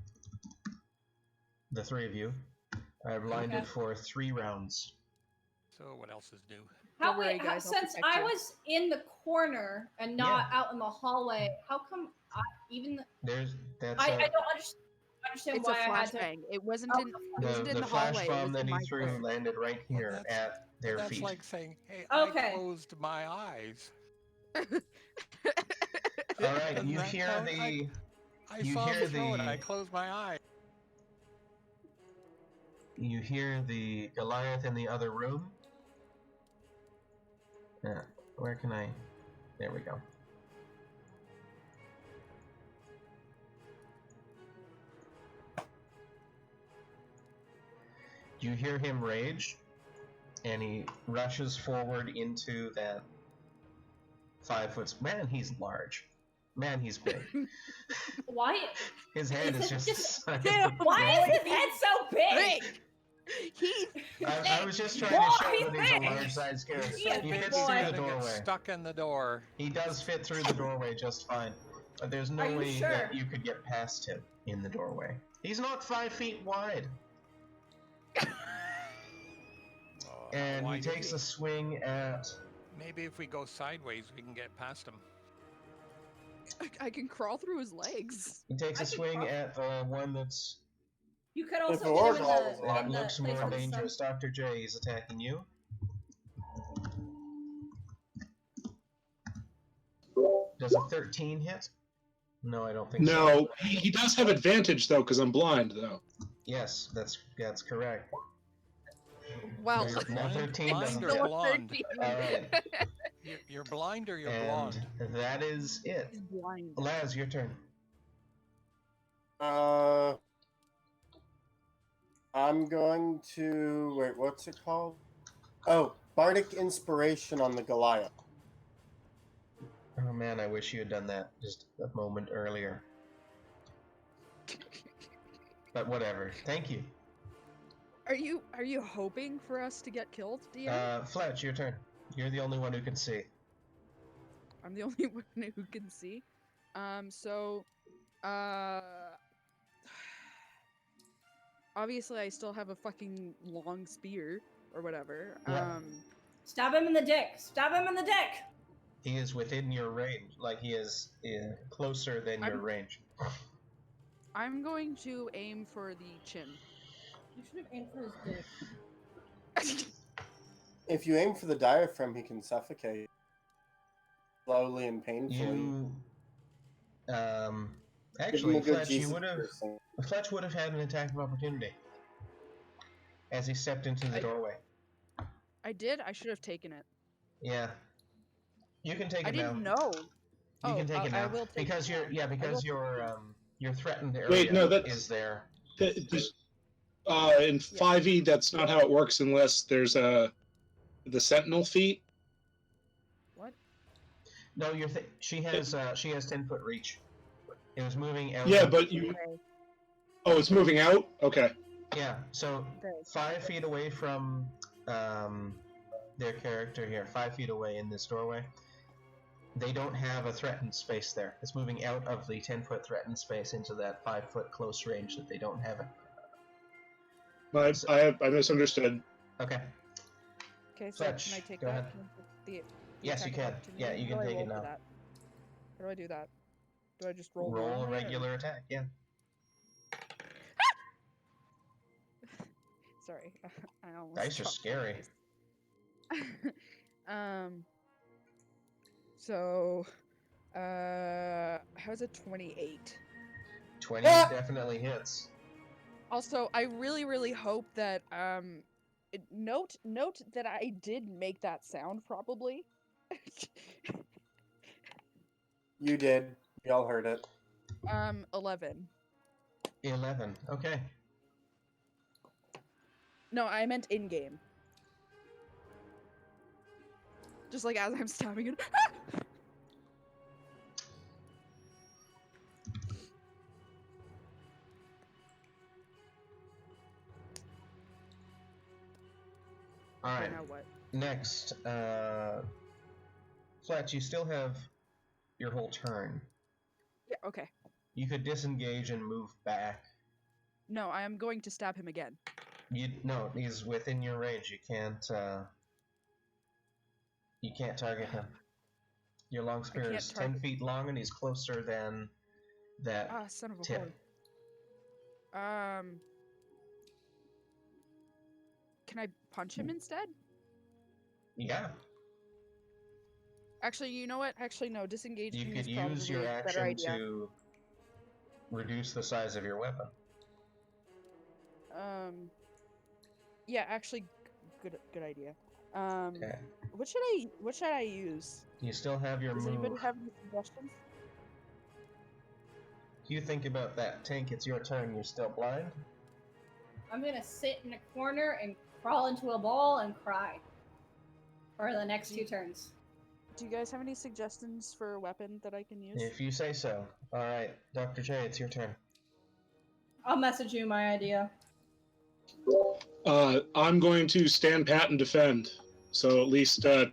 the three of you are blinded Okay. for 3 rounds. So what else is new? Don't worry, wait, guys, I'll since protect I you. was in the corner and not out in the hallway, how come That's I don't understand It's a why I had to. flashbang. It wasn't Oh, in. It wasn't in the the flash hallway. It bomb was that in he my threw court. landed right Well, here at their That's feet. like saying, hey, Okay. I closed my eyes. All right, Doesn't you that hear count? the I you saw hear him throw it. the- I closed my eyes. you hear the Goliath in the other room. Yeah, where can I? There we go. You hear him rage, and he rushes forward into that 5 foot. Man, he's large. Man, he's big. Why? His head is Is it just. just- Damn. Why is his head so big? Big. He's I was just trying Boy, to show he's that he's a big. large-sized character. He's He is so He big, fits he's boy. through gonna the get doorway. stuck in the door. He does fit through the doorway just fine, but there's no Are you way sure? that you could get past him in the doorway. He's not 5 feet wide, Oh, and why he did takes a swing at. Maybe if we go sideways, we can get past him. I can crawl through his legs. He takes I a think swing prob- at the one that's You could If also the hit him Wargol in was the, that in the looks place more where the sun- dangerous. Dr. J is attacking you. Does a 13 hit? No, I don't think so. No, he does have advantage though, because I'm blind though. Yes, that's correct. Well, No, Blind- 13 blind doesn't or hit. still a blonde? 13. All right, You're blind or you're and blonde? that is it. He's blind. Laz, your turn. I'm going to wait. What's it called? Oh, Bardic Inspiration on the Goliath. Oh man, I wish you had done that just a moment earlier. But whatever. Thank you. Are you hoping for us to get killed, DM? Fletch, your turn. You're the only one who can see. I'm the only one who can see. So, obviously I still have a fucking long spear or whatever. Yeah. Stab him in the dick. Stab him in the dick. He is within your range. Like he is closer than your range. I'm going to aim for the chin. You should have aimed for his dick. If you aim for the diaphragm, he can suffocate slowly and painfully. You, Give him actually, a good Fletch, you Jesus would have. piercing. Fletch would have had an attack of opportunity as he stepped into the doorway. I did. I should have taken it. Yeah, you can take I it now. didn't know. You can take it I now will take because it you're now. because your threatened area Wait, no, that's- is there. In 5e, that's not how it works unless there's the Sentinel feat. What? No, she has 10-foot reach. It was moving out. Yeah, but you. Okay. Oh, it's moving out. Okay. Yeah, so Okay. 5 feet away from their character here, 5 feet away in this doorway. They don't have a threatened space there. It's moving out of the 10-foot threatened space into that 5-foot close range that they don't have it. I misunderstood. Okay. Okay, so Fletch, can I take go that? ahead. Can I take the Yes, you attack of can. opportunity? Yeah, you can How do I take it roll for now. that? How do I do that? Do I just roll Roll a normally, or- regular attack, yeah. Sorry, I almost. Dice are dropped scary. my dice. So, how's a 28? 20 Ah! definitely hits. Also, I really hope that note that I did make that sound probably. You did. We all heard it. 11. 11, okay. No, I meant in game. Just like as I'm stabbing it. All Okay, right. now what? Next, Fletch, you still have your whole turn. Yeah, okay. You could disengage and move back. No, I am going to stab him again. No, he's within your range. You can't target him. Your long spear can't is 10 target- feet long, and he's closer than that Ah, son of a tip. whore. Can I punch him instead? Yeah, Actually, you know what? Actually, no. Disengaging you is could probably use your a better action idea. to reduce the size of your weapon. Yeah, actually, good idea. Okay. What should I use? You still have your Does move. anybody have any suggestions? You think about that. Tank, it's your turn. You're still blind? I'm gonna sit in a corner and crawl into a ball and cry for the next 2 turns. Do you guys have any suggestions for a weapon that I can use? If you say so. Alright, Dr. J, it's your turn. I'll message you my idea. I'm going to stand pat and defend. So at least I'm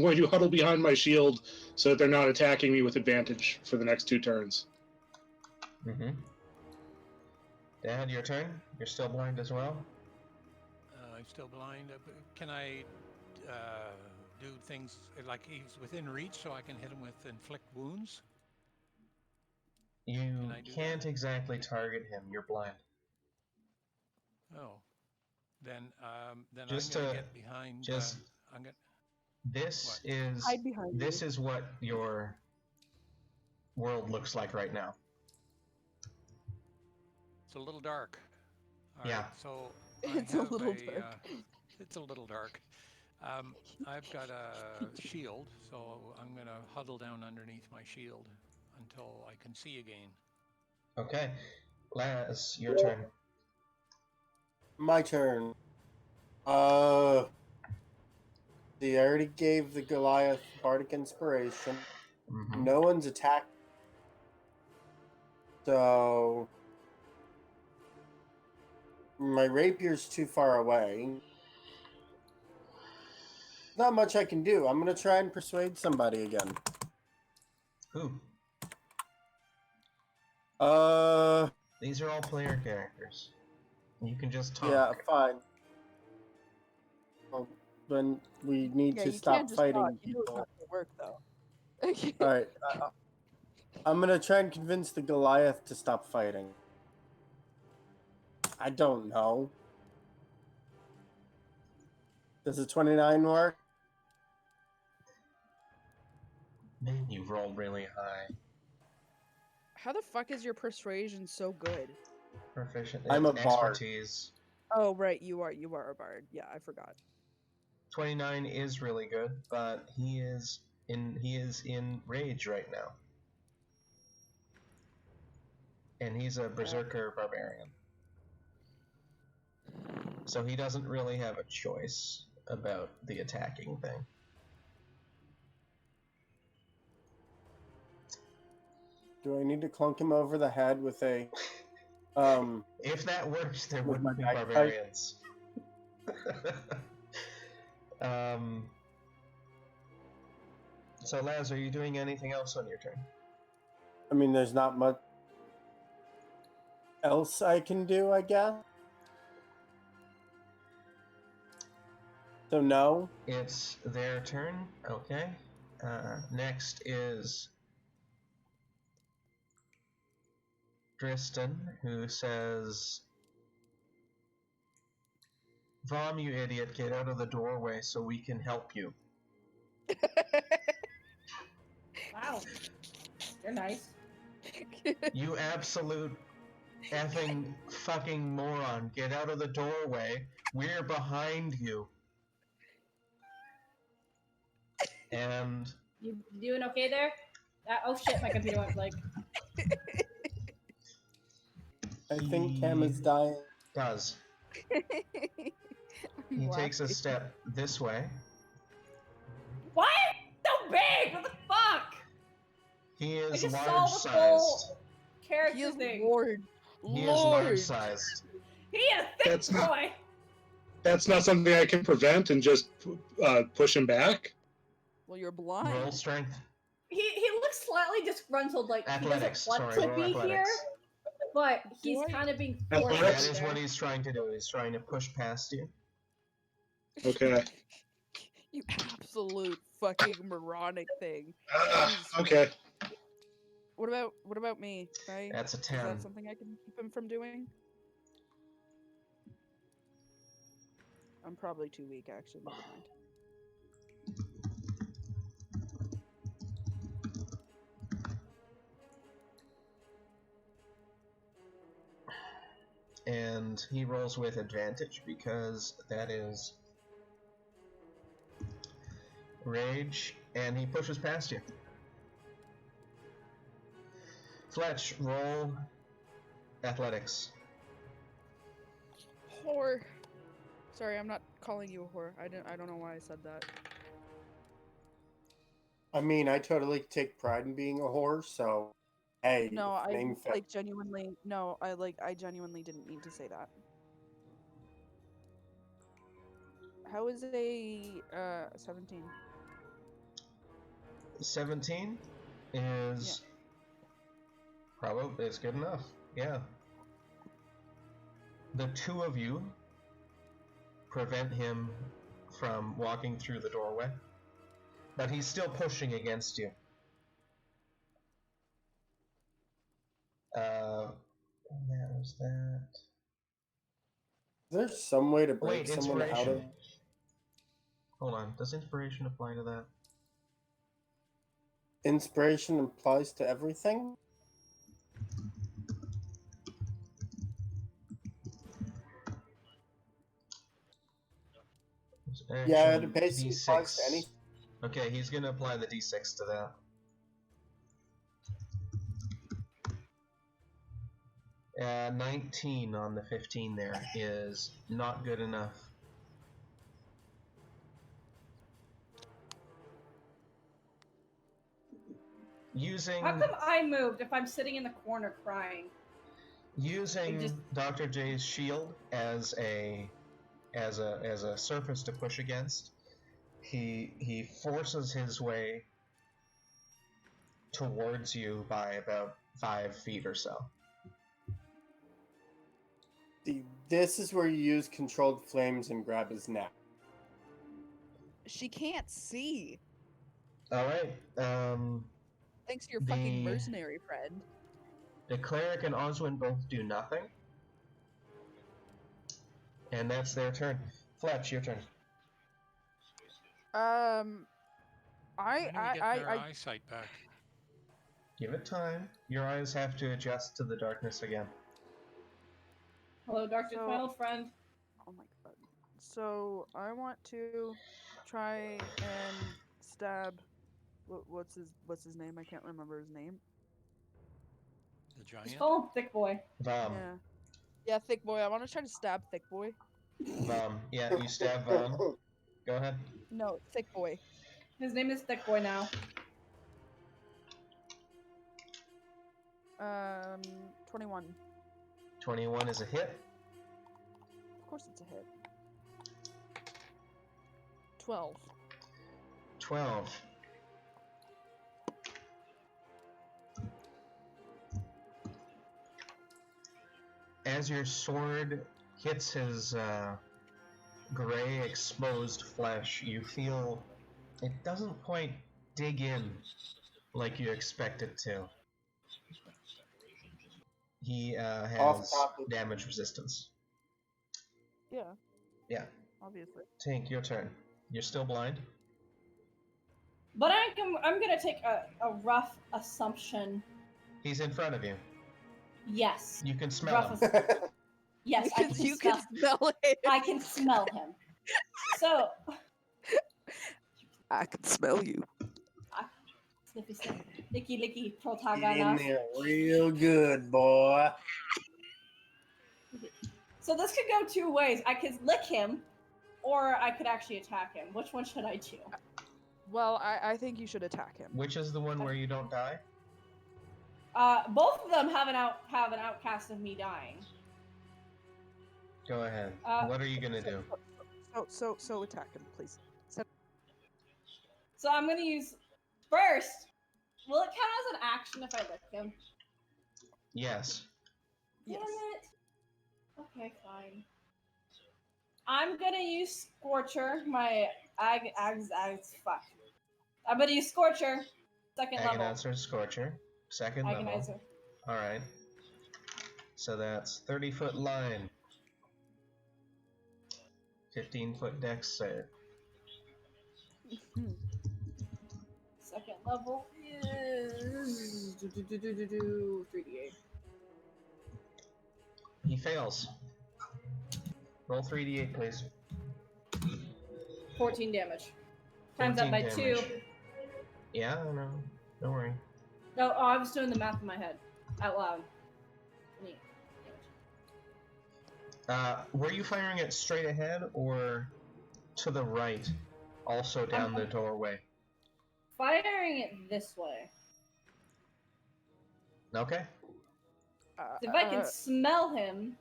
going to huddle behind my shield so that they're not attacking me with advantage for the next 2 turns. Mm-hmm. Dad, your turn. You're still blind as well? I'm still blind. Can I do things like he's within reach so I can hit him with inflict wounds? You Can I do can't exactly target him. You're blind. Oh, then Just I'm gonna to- get behind. just- I'm gonna. This What? is Hide behind this you. is what your world looks like right now. It's a little dark. All Yeah. right, so It's a little dark. It's a little dark. I've got a shield, so I'm gonna huddle down underneath my shield until I can see again. Okay. Laz, your turn. My turn. See, I already gave the Goliath Bardic Inspiration. Mm-hmm. No one's attacked. So my rapier's too far away. Not much I can do. I'm gonna try and persuade somebody again. Who? These are all player characters. You can just talk. Yeah, fine. Well, then we need Yeah, to you stop can't just fighting talk. You know it's people. not gonna work though. All right, I'm gonna try and convince the Goliath to stop fighting. I don't know. Does a 29 work? Man, you've rolled really high. How the fuck is your persuasion so good? Proficient. I'm a It's bard. expertise. Oh right, you are a bard. Yeah, I forgot. 29 is really good, but he is in rage right now. And he's a berserker barbarian. So he doesn't really have a choice about the attacking thing. Do I need to clunk him over the head with a If that works, there With wouldn't be my bagpipe? barbarians. So Laz, are you doing anything else on your turn? I mean, there's not much else I can do, I guess. So no. It's their turn. Okay. Next is Dristan, who says, Vom, you idiot, get out of the doorway so we can help you. Wow. You're nice. You absolute effing fucking moron. Get out of the doorway. We're behind you. And You doing okay there? Oh shit, my computer went blank. I think Cam is dying. does. He takes a step this way. What? So big! What the fuck? He I is just saw large the sized. whole character He is thing. Lord. He is large Lord. sized. He is a thick That's not- boy. that's not something I can prevent and just push him back. Well, you're Roll blind. strength. He looks slightly disgruntled, like Athletics. he doesn't want Sorry, to roll be here, athletics. but Do he's I- kind of being Athletics? forced That to be is there. what he's trying to do. He's trying to push past you. Okay. You absolute fucking moronic thing. Okay. What about me? Right? That's a Is 10. that something I can keep him from doing? I'm probably too weak, actually. Never mind. And he rolls with advantage because that is rage, and he pushes past you. Fletch, roll athletics. Whore. Sorry, I'm not calling you a whore. I don't know why I said that. I mean, I totally take pride in being a whore, so hey, No, I name fit. like genuinely. No, I genuinely didn't mean to say that. How is a 17? 17 is probably is good enough. Yeah. The two of you prevent him from walking through the doorway, but he's still pushing against you. That was that. Is there some way to break Wait, someone out of? inspiration. Hold on. Does inspiration apply to that? Inspiration applies to everything. Yeah, it basically applies to D6. anything. Okay, he's gonna apply the D6 to that. 19 on the 15 there is not good enough. Using How come I moved if I'm sitting in the corner crying? using just- Dr. J's shield as a surface to push against, he forces his way towards you by about 5 feet or so. See, this is where you use controlled flames and grab his neck. She can't see. All right. Thanks to your fucking The- mercenary friend. The cleric and Oswin both do nothing, and that's their turn. Fletch, your turn. How do we get their I eyesight back? Give it time. Your eyes have to adjust to the darkness again. Hello, Dr. So- Final Friend. oh my god. So I want to try and stab. What's his name? I can't remember his name. The Just giant? call him Thick Boy. Vam. Yeah, Thick Boy. I want to try to stab Thick Boy. Vam. Yeah, you stab Vam. Go ahead. No, Thick Boy. His name is Thick Boy now. 21. 21 is a hit. Of course it's a hit. 12. 12. As your sword hits his gray exposed flesh, you feel it doesn't quite dig in like you expect it to. He Off has topic. damage resistance. Yeah. Yeah. Obviously. Tink, your turn. You're still blind? But I'm gonna take a rough assumption. He's in front of you. Yes. You can smell Rough him. Yes, I can you smell. can smell it. I can smell him. So, I can smell you. sniffy sniff, licky licky, Get in protagonist. there real good, boy. So this could go two ways. I could lick him, or I could actually attack him. Which one should I do? Well, I think you should attack him. Which is the one where you don't die? Both of them have an outcast of me dying. Go ahead. Uh, What are you gonna do? So attack him, please. So I'm gonna use first. Will it count as an action if I lick him? Yes. Yes. Damn it. Okay, fine. I'm gonna use Scorcher. My fuck. I'm gonna use Scorcher. Second level. Agonizer, Scorcher. Second level. Agonizer. Alright. So that's 30-foot line. 15-foot dex save. Second level is 3d8. He fails. Roll 3d8, please. 14 damage. Times that 14 by damage. 2. Yeah, no. Don't worry. No, I was doing the math in my head. Out loud. Neat. Were you firing it straight ahead or to the right? Also down the doorway. Firing it this way. Okay. If I can smell him.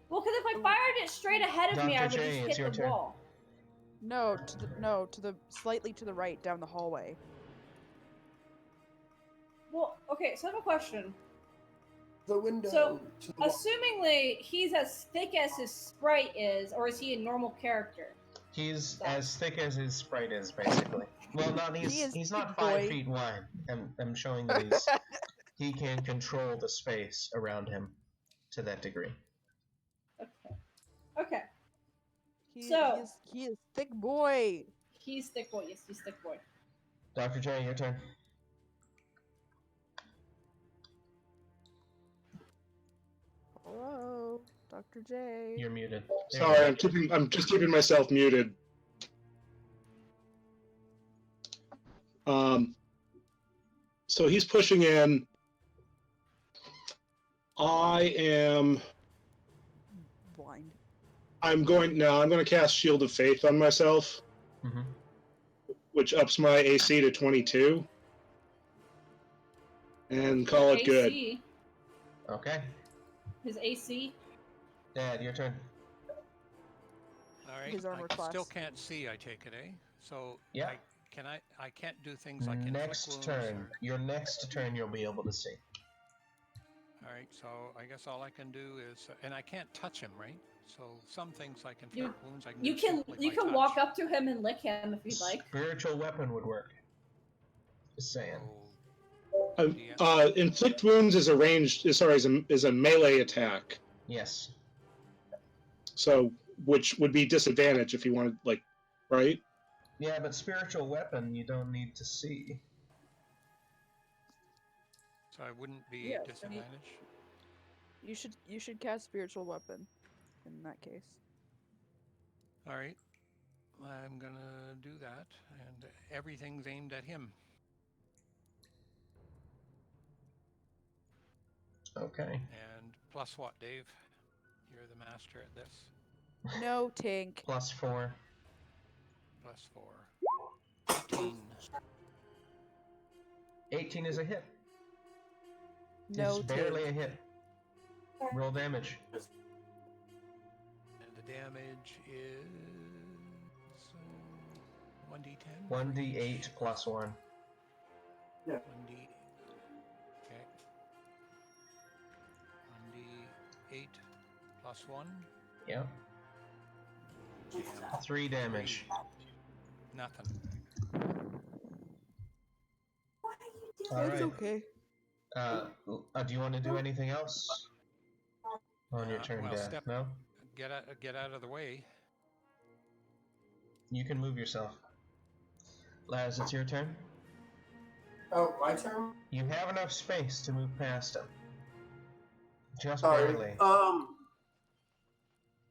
Well, because if I fired it straight ahead of me, I would Dr. J, just it's hit your the turn. wall. No, to the slightly to the right down the hallway. Well, okay, so I have a question. The window. So, to the wall. assumingly he's as thick as his sprite is, or is he a normal character? He's as thick as his sprite is, basically. Well, he's not 5 boy. feet wide. I'm showing that he can control the space around him to that degree. Okay. Okay. He is thick boy. He's thick boy. Yes, he's thick boy. Dr. J, your turn. Hello, Dr. J. You're muted. There Sorry, you go. I'm just keeping myself muted. So he's pushing in. I'm Blind. going to cast Shield of Faith on myself, Mhm. which ups my AC to 22. And call it good. AC. Okay. His AC. Dad, your turn. All right. His armor I class. still can't see, I take it, eh? So Yeah. I can't do things like inflict Next wounds turn. or- Your next turn you'll be able to see. All right, so I guess all I can do is, and I can't touch him, right? So some things like You- inflict wounds, I can. You do can simply by you can walk touch. up to him and lick him if you'd like. Spiritual weapon would work. Just saying. So, Inflict wounds is is a melee attack. Yes. So, which would be disadvantage if you wanted, like, right? Yeah, but spiritual weapon you don't need to see. so I wouldn't be Yes, I mean- disadvantaged. You should cast spiritual weapon in that case. All right, I'm gonna do that, and everything's aimed at him. Okay. And plus what, Dave? You're the master at this. No, Tink. +4. Plus 4. 18. 18 is a hit. No, It's barely Tink. a hit. Roll damage. And the damage is 1d10. 1d8 plus 1. 1d. Okay. 1d8 plus 1. Yep. 3 damage. Nothing. It's Alright. okay. Do you want to do anything else on your turn, well, Dad? No? Get out of the way. You can move yourself. Laz, it's your turn. Oh, my turn? You have enough space to move past him. Just Sorry. barely.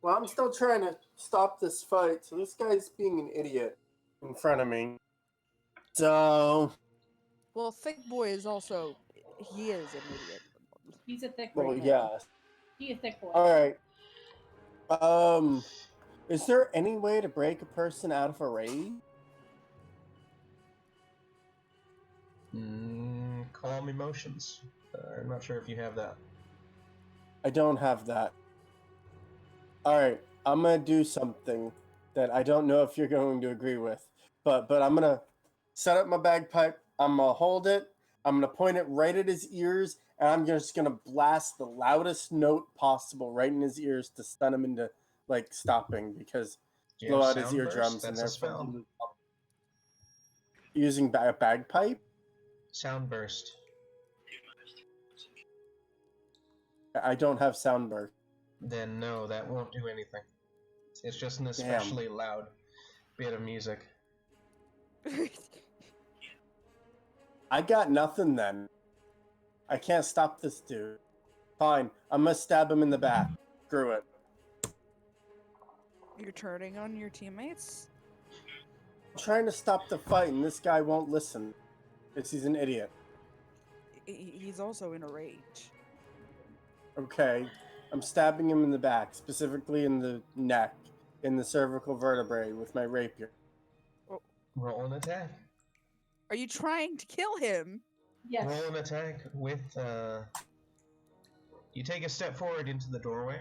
Well, I'm still trying to stop this fight, so this guy's being an idiot in front of me. So, Well, thick boy is also he is an idiot. He's a thick boy. well, yeah. He's a thick boy. All right. Is there any way to break a person out of a raid? Calm emotions. I'm not sure if you have that. I don't have that. All right. I'm gonna do something that I don't know if you're going to agree with, but I'm gonna set up my bagpipe. I'm gonna hold it. I'm gonna point it right at his ears, and I'm just gonna blast the loudest note possible right in his ears to stun him into like stopping, because Do you blow have out his sound burst? eardrums and That's a therefore spell. he loses up. Using a bagpipe. Sound burst. I don't have sound burst. Then no, that won't do anything. It's just an Damn. especially loud bit of music. I got nothing then. I can't stop this dude. Fine, I'm gonna stab him in the back. Screw it. You're turning on your teammates? I'm trying to stop the fight, and this guy won't listen. Because he's an idiot. He's also in a rage. Okay, I'm stabbing him in the back, specifically in the neck, in the cervical vertebrae with my rapier. Roll an attack. Are you trying to kill him? Yes. Roll an attack with, You take a step forward into the doorway.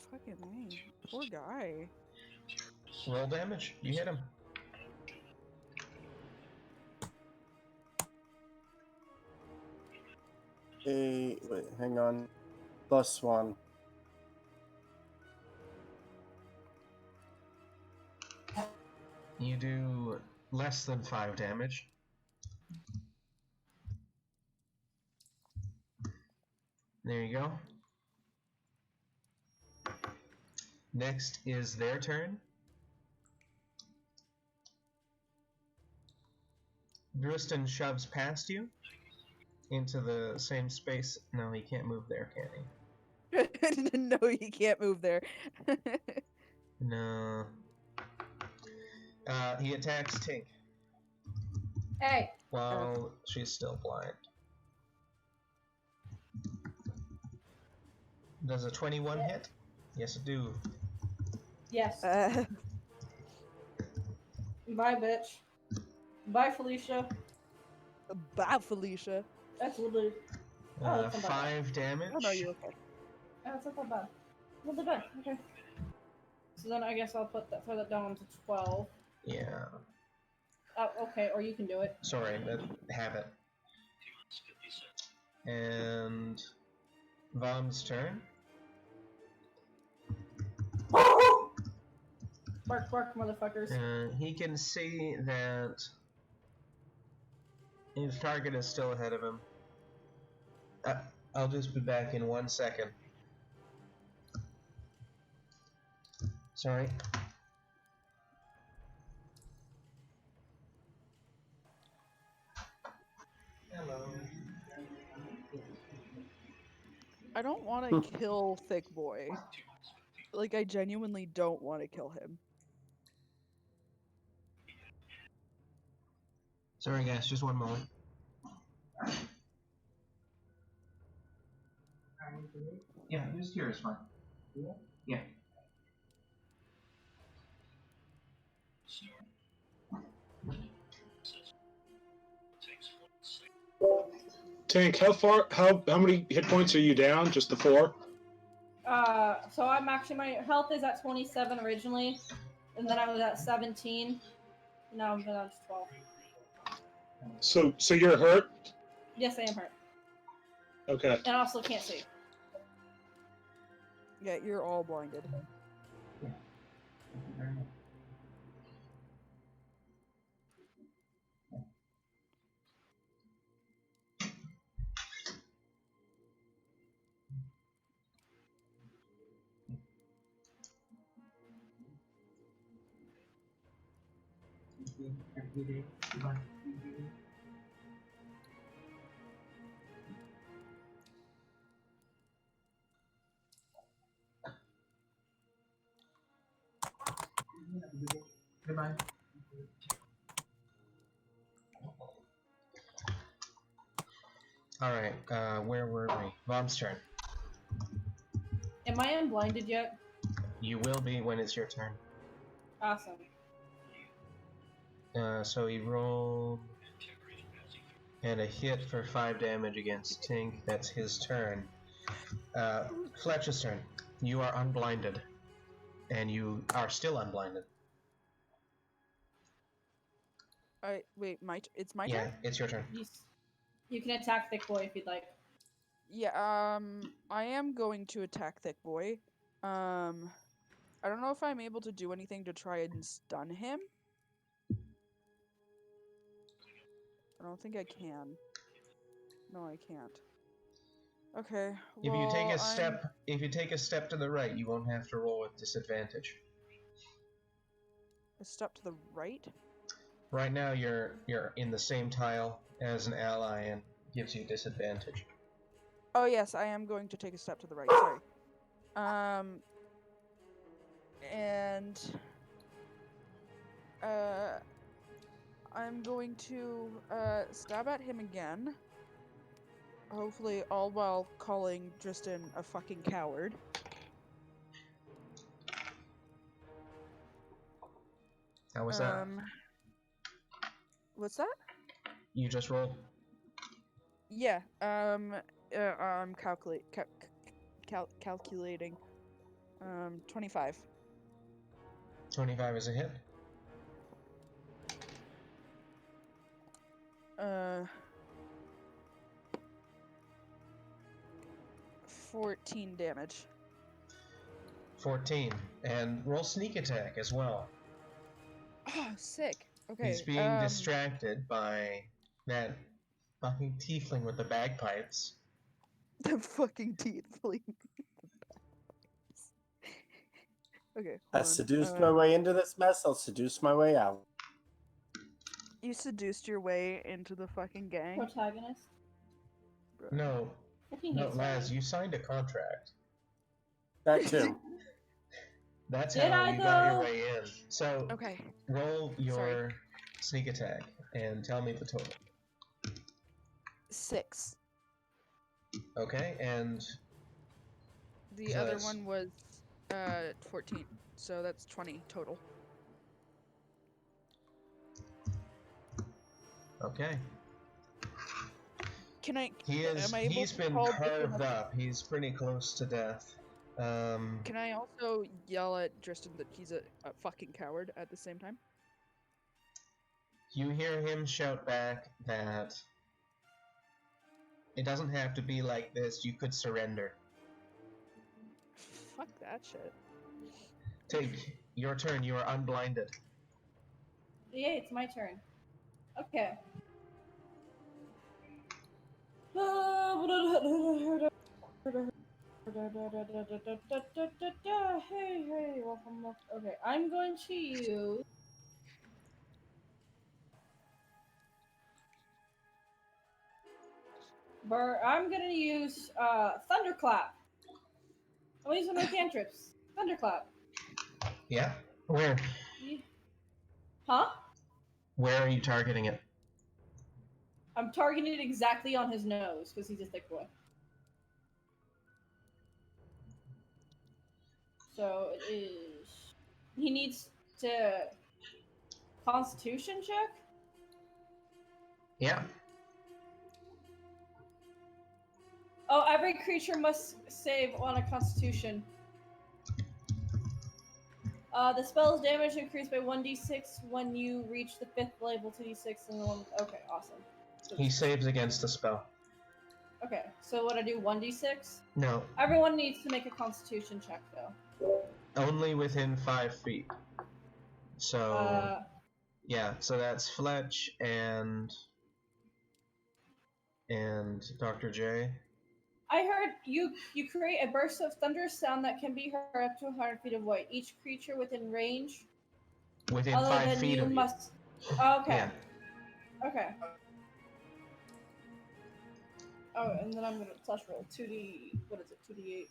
Fucking me. Poor guy. Roll damage. You hit him. Wait, hang on. +1. You do less than 5 damage. There you go. Next is their turn. Dristan shoves past you into the same space. No, he can't move there, can he? No, he can't move there. No. He attacks Tink Hey. while she's still blind. Does a 21 hit? Yes, it do. Yes. Uh, Bye, bitch. Bye, Felicia. bye, Felicia. That's lovely. Oh, that's not bad. 5 damage. Oh no, you're okay. Oh, it's not that bad. Not that bad. Okay. So then I guess I'll throw that down to 12. Yeah. Oh, okay. Or you can do it. Sorry, that habit. And Von's turn. Bark, bark, motherfuckers. He can see that his target is still ahead of him. I'll just be back in 1 second. Sorry. Hello. I don't want to kill Thick Boy. Like, I genuinely don't want to kill him. Sorry, guys, just 1 moment. Yeah, just here is fine. Yeah. Tank, how many hit points are you down? Just the 4? So I'm actually, my health is at 27 originally, and then I was at 17. Now I'm down to 12. So you're hurt? Yes, I am hurt. Okay. And I also can't see. Yeah, you're all blinded. Goodbye. Alright, where were we? Von's turn. Am I unblinded yet? You will be when it's your turn. Awesome. So he rolled and a hit for 5 damage against Tink. That's his turn. Fletch's turn. You are unblinded. and you are still unblinded. Wait, it's my Yeah, turn? it's your turn. You can attack Thick Boy if you'd like. Yeah, I am going to attack Thick Boy. I don't know if I'm able to do anything to try and stun him. I don't think I can. No, I can't. Okay. If you take well, a step to the right, you won't have to roll with disadvantage. A step to the right? Right now, you're in the same tile as an ally and gives you disadvantage. Oh yes, I am going to take a step to the right. Sorry. And I'm going to stab at him again. Hopefully, all while calling Tristan a fucking coward. How was that? What's that? You just rolled? Yeah. I'm calculating. 25. 25 is a hit. 14 damage. 14. And roll sneak attack as well. Oh, sick. Okay. He's being distracted by that fucking tiefling with the bagpipes. The fucking tiefling. Okay. I hold on. seduced my way into this mess. I'll seduce my way out. You seduced your way into the fucking gang? Protagonist. No, I think no, he's Laz, fine. you signed a contract. That too. That's Did how I, you got your though? way in. So, Okay. roll your Sorry. sneak attack and tell me the total. 6. Okay, and The So other that's- one was 14. So that's 20 total. okay. Can I? He's am I able to been call Tristan carved up. He's pretty close to death. Can I also yell at Tristan that he's a fucking coward at the same time? You hear him shout back that it doesn't have to be like this. You could surrender. Fuck that shit. Take your turn. You are unblinded. Yay, it's my turn. Okay. Hey, welcome. Okay, I'm going to use. I'm gonna use Thunderclap. I'm gonna use one of my cantrips. Thunderclap. Yeah. Where? Huh? Where are you targeting it? I'm targeting it exactly on his nose because he's a thick boy. So it is. He needs to Constitution check. Yeah. Oh, every creature must save on a Constitution. The spell's damage increased by 1d6 when you reach the 5th level 2d6 and the one. Okay, awesome. So He saves against the spell. okay, so what I do 1d6? No, Everyone needs to make a Constitution check though. only within 5 feet. So yeah, so that's Fletch and Dr. J. I heard you create a burst of thunderous sound that can be heard up to 100 feet away. Each creature within range, Within other 5 than feet you, of you. must. Oh, okay. Yeah. Okay. Oh, and then I'm gonna plus roll 2d. What is it? 2d8.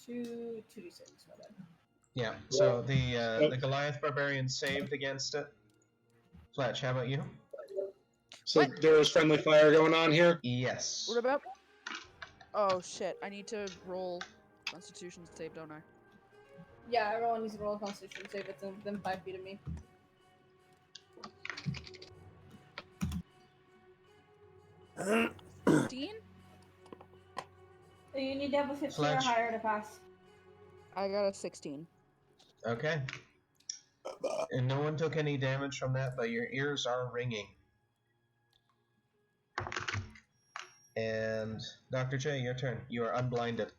2d6. My bad. Yeah. So the Goliath barbarian saved against it. Fletch, how about you? So What? there was friendly fire going on here. Yes. What about? Oh shit! I need to roll Constitution save, don't I? Yeah, everyone needs to roll a Constitution save. It's within 5 feet of me. Dean? So you need to have a 15 or Fletch. higher to pass. I got a 16. Okay. And no one took any damage from that, but your ears are ringing. And Dr. J, your turn. You are unblinded.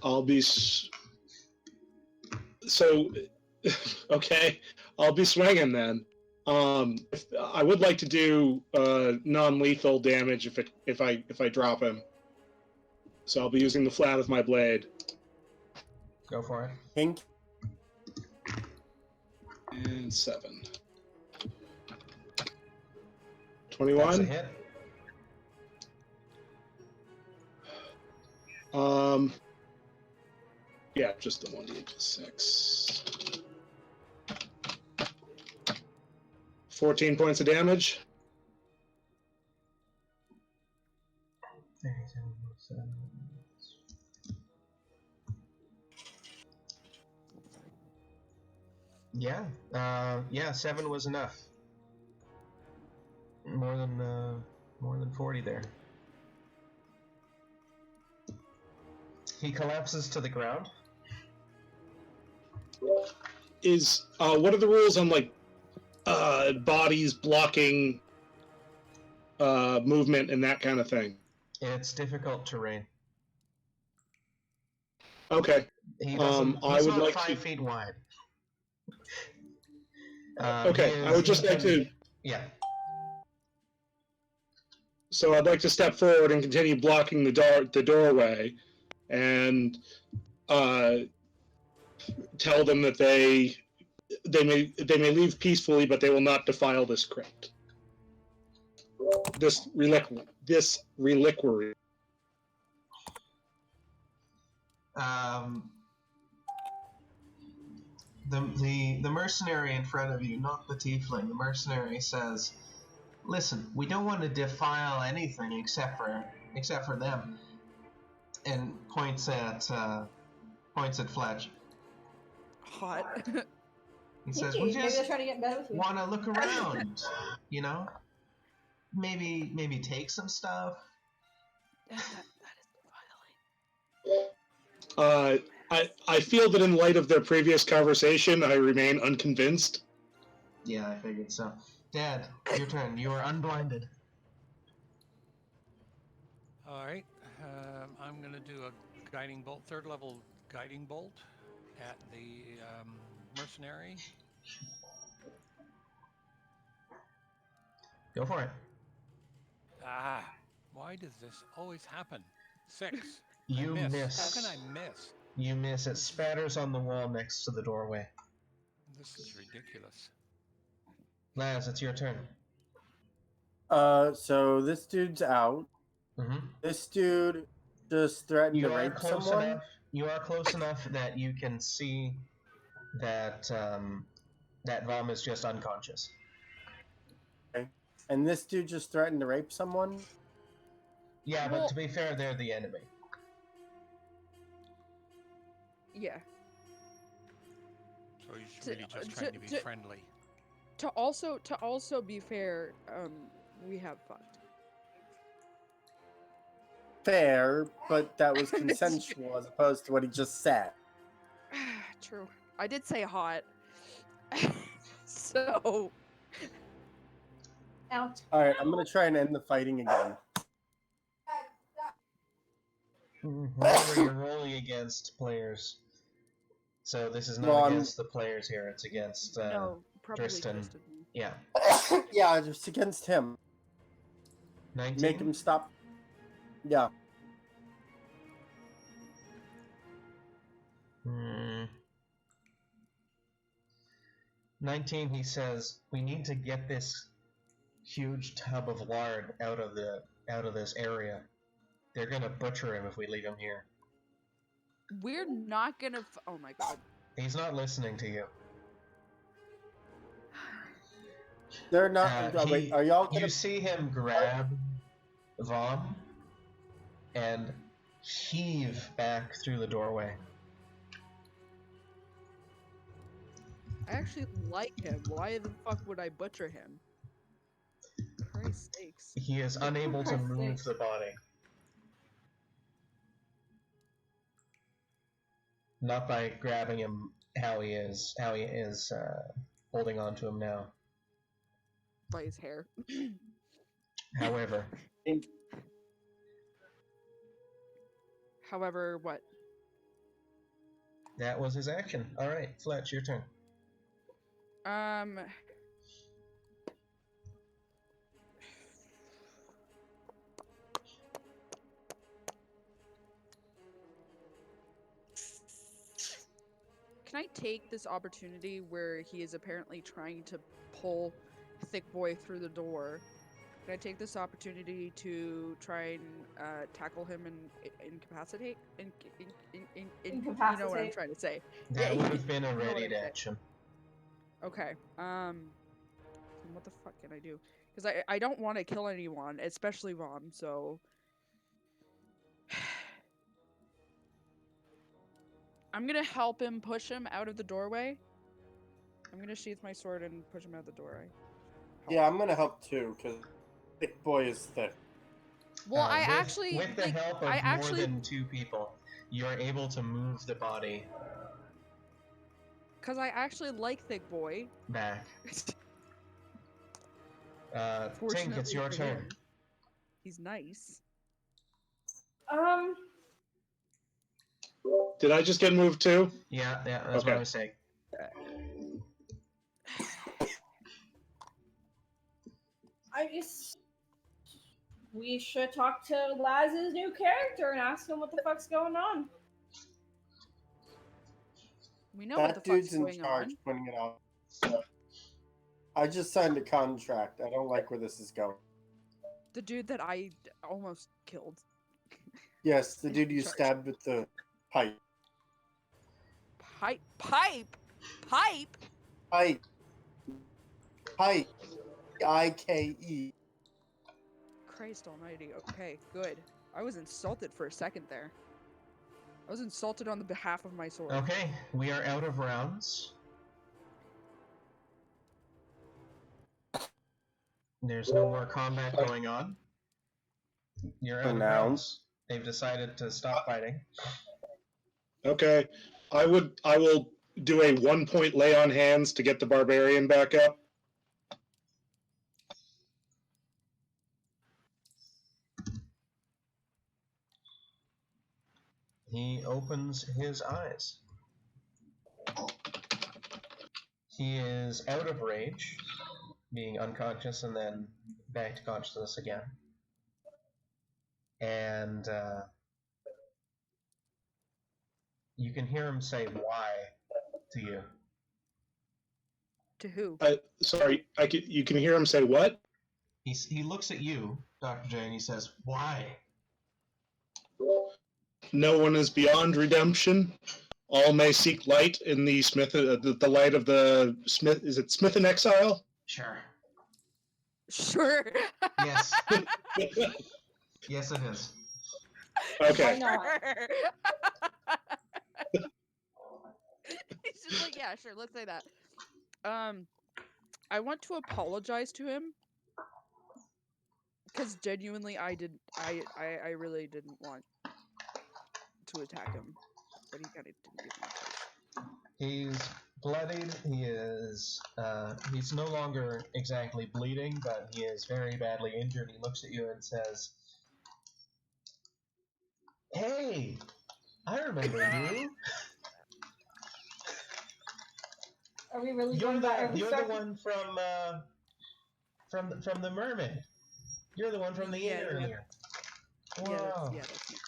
I'll be so okay. I'll be swinging then. I would like to do non-lethal damage if I drop him. So I'll be using the flat of my blade. Go for it. Pink. And 7. That's a 21. hit. Yeah, just the 1d8 plus 6. 14 points of damage. Yeah, 7 was enough. More than 40 there. He collapses to the ground. Is what are the rules on like bodies blocking movement and that kind of thing? It's difficult terrain. Okay. He doesn't. I He's would not like 5 to. feet wide. Okay, he I would just he like can- to. Yeah. So I'd like to step forward and continue blocking the doorway, and tell them that they may leave peacefully, but they will not defile this crate. This reliquary. The mercenary in front of you, not the tiefling, the mercenary says, "Listen, we don't want to defile anything except for them," and points at Fletch. Hot. He says, Thank "We you. Maybe just they're trying to get better with you. want to look around, you know? Maybe take some stuff." that is defiling. I feel that in light of their previous conversation, I remain unconvinced. Yeah, I figured so. Dad, your turn. You are unblinded. All right. I'm going to do a guiding bolt, 3rd level guiding bolt at the mercenary. Go for it. Ah, why does this always happen? 6. You I miss. How can I miss? You miss. It spatters on the wall next to the doorway. This is ridiculous. Laz, it's your turn. So this dude's out. Mm-hmm. This dude just threatened You to are rape close someone. enough. You are close enough that you can see that that Vom is just unconscious. And this dude just threatened to rape someone. Yeah, Well- but to be fair, they're the enemy. Yeah. So he's To- really just to- trying to be to- friendly. To also be fair, we have fucked. Fair, but that was consensual as opposed to what he just said. True. I did say hot. So Out. All right, I'm gonna try and end the fighting again. Remember, you're rolling against players. So this is not Well, against the players here. It's against no, probably Tristan. Tristan. yeah. Yeah, just against him. 19. Make him stop. Yeah. Hmm. 19. He says, "We need to get this huge tub of lard out of this area. They're gonna butcher him if we leave him here." We're not gonna. Oh my god. He's not listening to you. They're not. Wait, are y'all gonna? You see him grab Vom and heave back through the doorway. I actually like him. Why the fuck would I butcher him? Christ sakes. He is unable to Christ's move sakes. the body. Not by grabbing him how he is holding on to him now. By his hair. However, However, what? that was his action. All right, Fletch, your turn. Can I take this opportunity where he is apparently trying to pull Thick Boy through the door? Can I take this opportunity to try and tackle him and incapacitate? You know what I'm Incapacitate. trying to say. That would have been a You know what ready I'm saying. action. Okay. What the fuck can I do? Because I don't want to kill anyone, especially Vaughn. So I'm gonna help him push him out of the doorway. I'm gonna sheath my sword and push him out the doorway. Yeah, I'm gonna help too, because Thick Boy is thick. Well, I with, actually with the like, help of I actually more than 2 people, you are able to move the body because I actually like Thick Boy. back. Tink, it's Fortunately your for turn. him, he's nice. Did I just get moved too? Yeah, that's what Okay. I was saying. I guess we should talk to Laz's new character and ask him what the fuck's going on. We know what the That fuck's dude's in going charge on. putting it out. I just signed a contract. I don't like where this is going. The dude that I almost killed. Yes, the dude you Charge. stabbed with the pipe. Pipe. Pipe. IKE. Christ almighty. Okay, good. I was insulted for a second there. I was insulted on the behalf of my sword. Okay, we are out of rounds. There's no more combat going on. You're For out of now. rounds. They've decided to stop fighting. Okay. I will do a 1 point lay on hands to get the barbarian back up. He opens his eyes. He is out of rage, being unconscious and then back to consciousness again. And you can hear him say "why" to you. To who? Sorry, you can hear him say what? He looks at you, Dr. J, and he says, "Why?" No one is beyond redemption. All may seek light in the Smith, the light of the Smith. Is it Smith in Exile? Sure. Sure. Yes. Yes, it is. Okay. Why not? He's just like, yeah, sure, let's say that. I want to apologize to him because genuinely, I really didn't want to attack him, but he kind of didn't give me a choice. He's bloodied. He is. He's no longer exactly bleeding, but he is very badly injured. He looks at you and says, "Hey, I remember you. Are we really You're going back? Are we the starting? one from the mermaid. You're the one from the inn earlier." Wow. Yeah, that's me.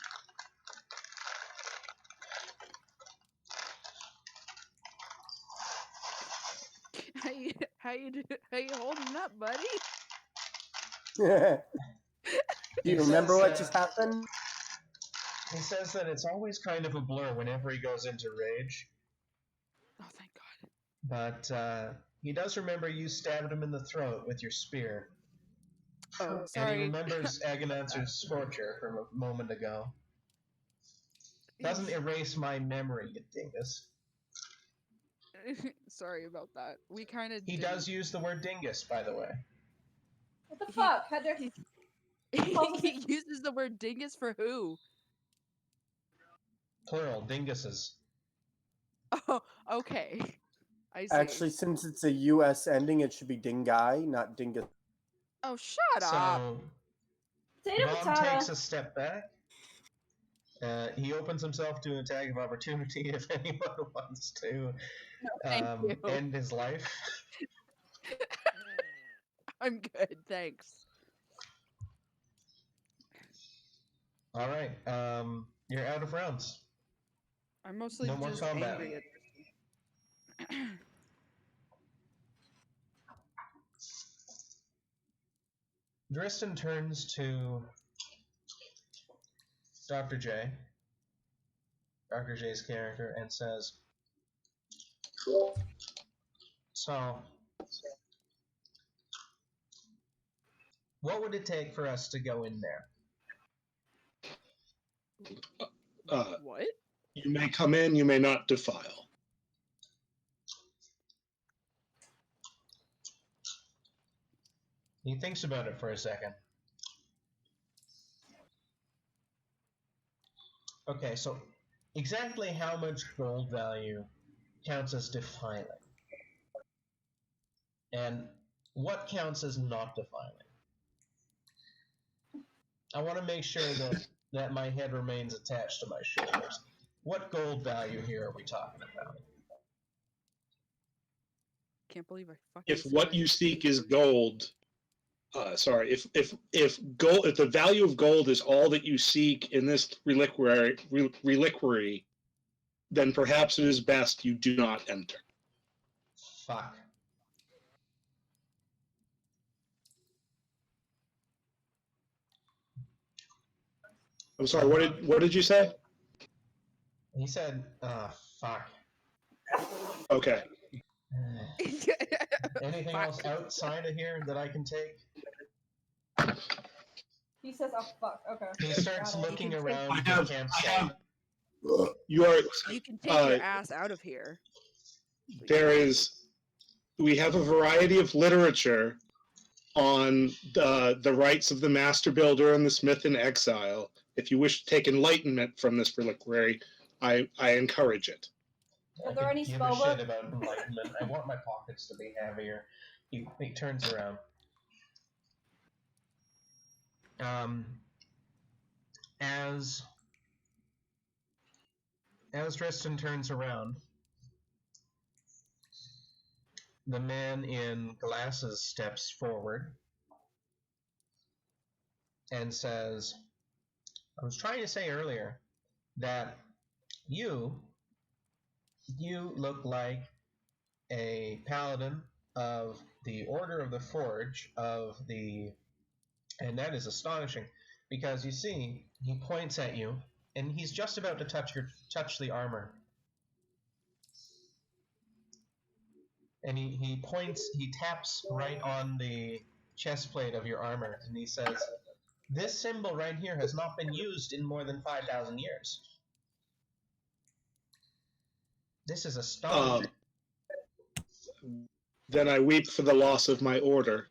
How you holding up, buddy? Do He you remember says, what just happened? He says that it's always kind of a blur whenever he goes into rage, Oh, thank God. but he does remember you stabbed him in the throat with your spear. Oh, And he sorry. remembers Agonancer's scorcher from a moment ago. Doesn't erase my memory, you dingus. Sorry about that. We kind of He does use the word dingus, by the way. What the He- fuck? Heather? calls He uses the word dingus for who? Plural, dinguses. Oh, okay. I see. Actually, since it's a U.S. ending, it should be dingai, not dingus. Oh, shut up. So, Potato, Mom potato. takes a step back. He opens himself to an attack of opportunity if anyone wants to thank you. end his life. I'm good, thanks. All right, you're out of rounds. I'm mostly No more just combat. angry at Dristan turns to Dr. J, Dr. J's character, and says, so, what would it take for us to go in there? what? You may come in, you may not defile. He thinks about it for a second. Okay, so exactly how much gold value counts as defiling? And what counts as not defiling? I want to make sure that my head remains attached to my shoulders. What gold value here are we talking about? Can't believe I fucking If said what that. you seek is gold, if gold, if the value of gold is all that you seek in this reliquary, then perhaps it is best you do not enter. Fuck. I'm sorry. What did you say? He said, fuck. Okay. Anything Fuck. else outside of here that I can take? He says, "Oh fuck." Okay. He starts Got it. looking can take- around I the have- campsite. You are. You can take your Uh, ass out of here. We have a variety of literature on the rights of the master builder and the smith in exile. If you wish to take enlightenment from this reliquary, I encourage it. Are I there could any give spell a shit books? about enlightenment. I want my pockets to be heavier. He turns around. As Tristan turns around, the man in glasses steps forward and says, I was trying to say earlier that you look like a paladin of the Order of the Forge and that is astonishing because you see, he points at you and he's just about to touch the armor. And he taps right on the chest plate of your armor and he says, this symbol right here has not been used in more than 5,000 years. This is astonishing. Then I weep for the loss of my order.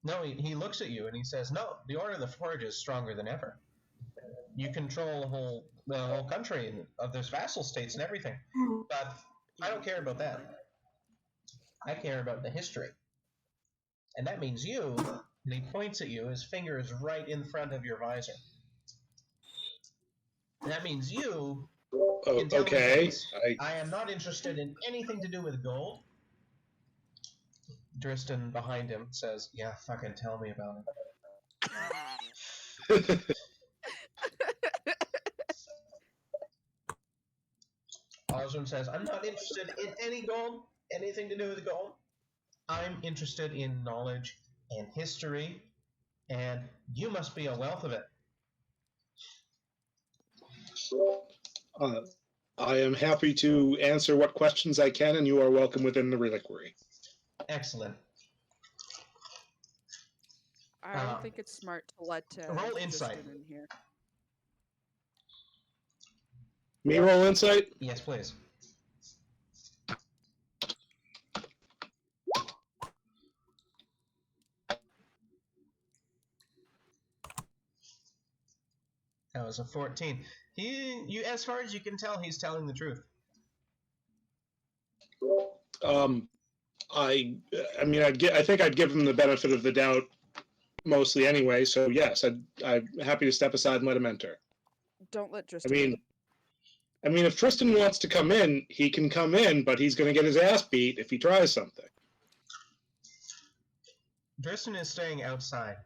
No, he looks at you and he says, no, the Order of the Forge is stronger than ever. You control the whole country and there's vassal states and everything. But I don't care about that. I care about the history. And that means you, and he points at you, his finger is right in front of your visor. And that means you can tell me Okay. things. I am not interested in anything to do with gold. Dristan behind him says, yeah, fucking tell me about it. Osram says, I'm not interested in any gold, anything to do with gold. I'm interested in knowledge and history, and you must be a wealth of it. I am happy to answer what questions I can, and you are welcome within the reliquary. Excellent. I don't think it's smart to let roll insight. Tristan in here. Me roll insight? Yes, please. was a 14. As far as you can tell, he's telling the truth. I mean, I think I'd give him the benefit of the doubt mostly anyway. So yes, I'm happy to step aside and let him enter. Don't let I Tristan. mean, if Tristan wants to come in, he can come in, but he's going to get his ass beat if he tries something. Tristan is staying outside.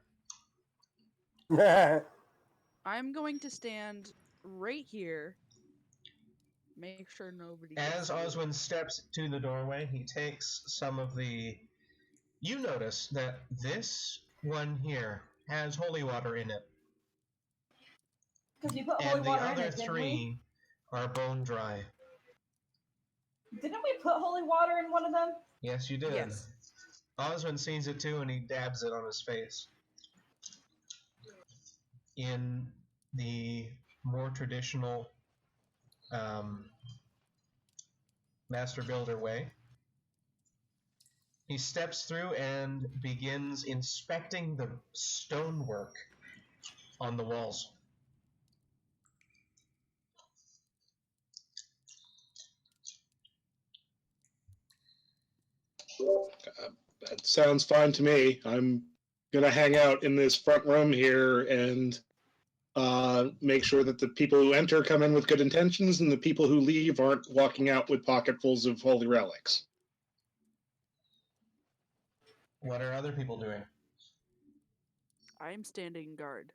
I'm going to stand right here. Make sure nobody. As gets through. Oswin steps to the doorway, he takes some of the... You notice that this one here has holy water in it. Because you put holy And the water in other it, didn't we? three are bone dry. Didn't we put holy water in one of them? Yes, you did. Yes. Oswin sees it too, and he dabs it on his face. In the more traditional master builder way, he steps through and begins inspecting the stonework on the walls. That sounds fine to me. I'm going to hang out in this front room here and make sure that the people who enter come in with good intentions and the people who leave aren't walking out with pocketfuls of holy relics. What are other people doing? I'm standing guard.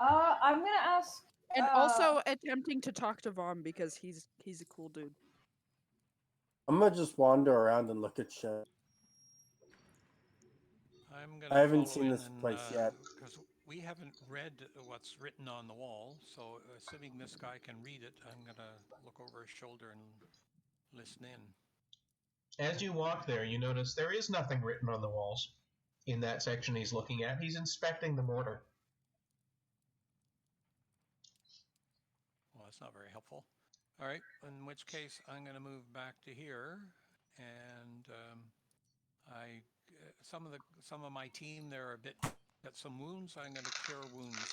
I'm gonna ask. And also attempting to talk to Vom because he's a cool dude. I'm gonna just wander around and look at shit. I haven't seen this place yet. Because we haven't read what's written on the wall, so assuming this guy can read it, I'm going to look over his shoulder and listen in. As you walk there, you notice there is nothing written on the walls in that section he's looking at. He's inspecting the mortar. Well, that's not very helpful. All right, in which case I'm going to move back to here, and some of my team, they're a bit got some wounds. I'm going to cure wounds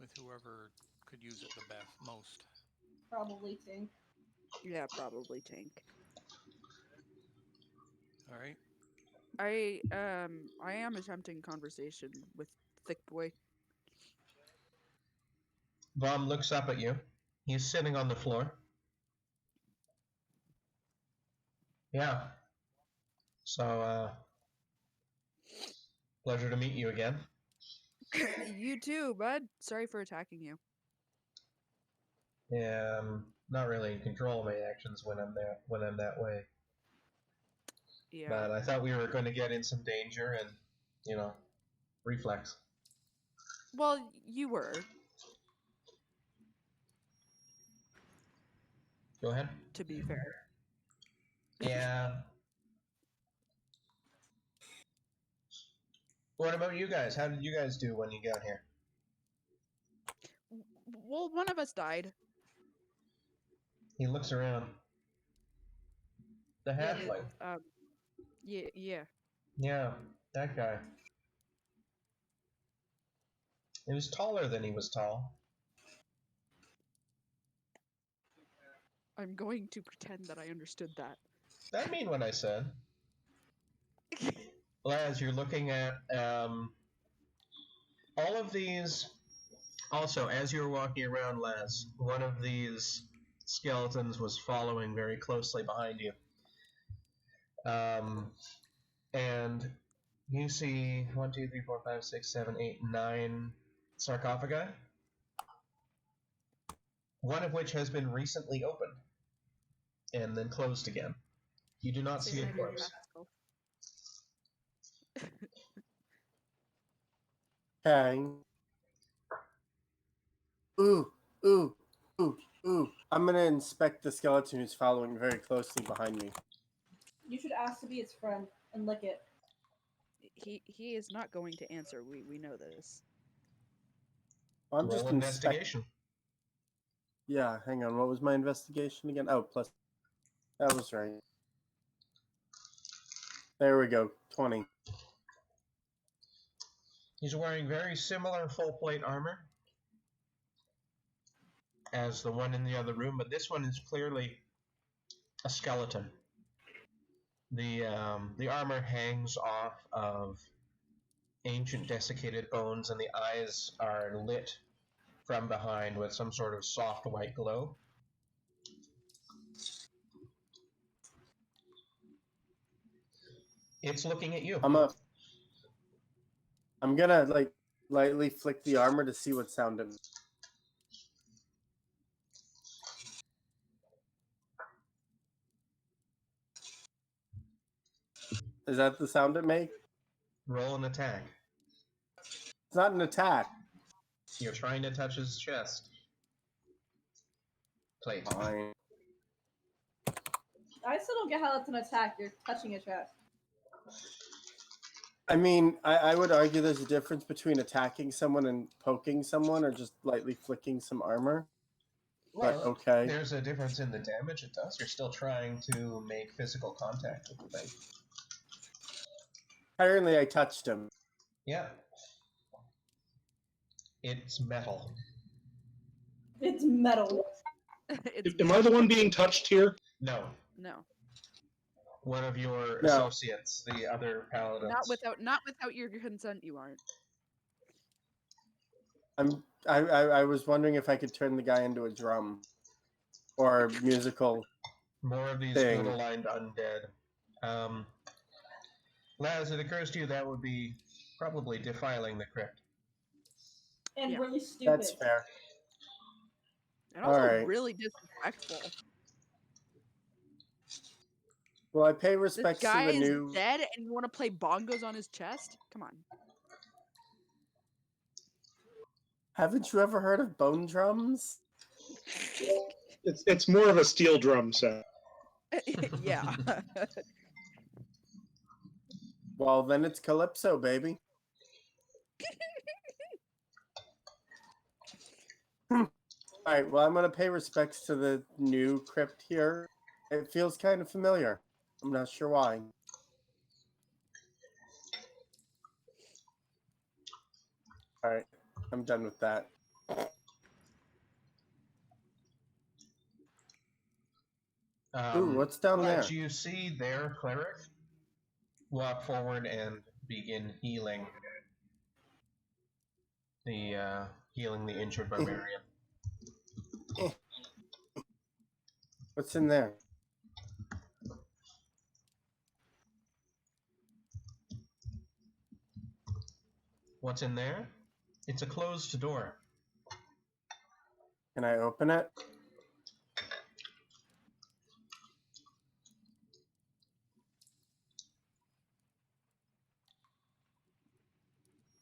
with whoever could use it the most. Probably Tink. Yeah, probably Tank. All right. I am attempting conversation with Thick Boy. Vom looks up at you. He's sitting on the floor. Yeah. So, pleasure to meet you again. You too, bud. Sorry for attacking you. Yeah, I'm not really in control of my actions when I'm that way. Yeah. But I thought we were going to get in some danger and, reflex. Well, you were, Go ahead. to be fair. Yeah. What about you guys? How did you guys do when you got here? Well, one of us died. He looks around. The halfling. Yeah. Yeah, that guy. He was taller than he was tall. I'm going to pretend that I understood that. I mean what I said. Laz, you're looking at all of these. Also, as you were walking around, Laz, one of these skeletons was following very closely behind you. And you see 1, 2, 3, 4, 5, 6, 7, 8, 9 sarcophagi, one of which has been recently opened and then closed again. You do not see a corpse. Okay. Ooh. I'm gonna inspect the skeleton who's following very closely behind me. You should ask to be its friend and lick it. He is not going to answer. We know this. I'm Roll just investigation. Yeah, hang on. What was my investigation again? Oh, plus. That was right. There we go. 20. He's wearing very similar full plate armor as the one in the other room, but this one is clearly a skeleton. The armor hangs off of ancient desiccated bones, and the eyes are lit from behind with some sort of soft white glow. It's looking at you. I'm gonna like lightly flick the armor to see what sound it. Is that the sound it makes? Roll an attack. It's not an attack. You're trying to touch his chest. Plate. Fine. I still don't get how that's an attack. You're touching a chest. I mean, I would argue there's a difference between attacking someone and poking someone, or just lightly flicking some armor. But Well, okay. there's a difference in the damage it does. You're still trying to make physical contact with the thing. Apparently, I touched him. Yeah. It's metal. It's metal. It's Am I the one being touched here? No. no, One of your No. associates, the other paladins. not without your consent. You aren't. I was wondering if I could turn the guy into a drum or musical. More of these thing. good-aligned undead. Laz, it occurs to you that would be probably defiling the crypt. And Yeah. really stupid. That's fair. And also Alright. really disrespectful. Well, I pay This respects to guy the is new. dead, and you want to play bongos on his chest? Come on. Haven't you ever heard of bone drums? It's more of a steel drum set. Yeah. Well, then it's Calypso, baby. All right. Well, I'm gonna pay respects to the new crypt here. It feels kind of familiar. I'm not sure why. All right. I'm done with that. Ooh, what's down there? Laz, you see their cleric walk forward and begin healing the injured barbarian. What's in there? What's in there? It's a closed door. Can I open it?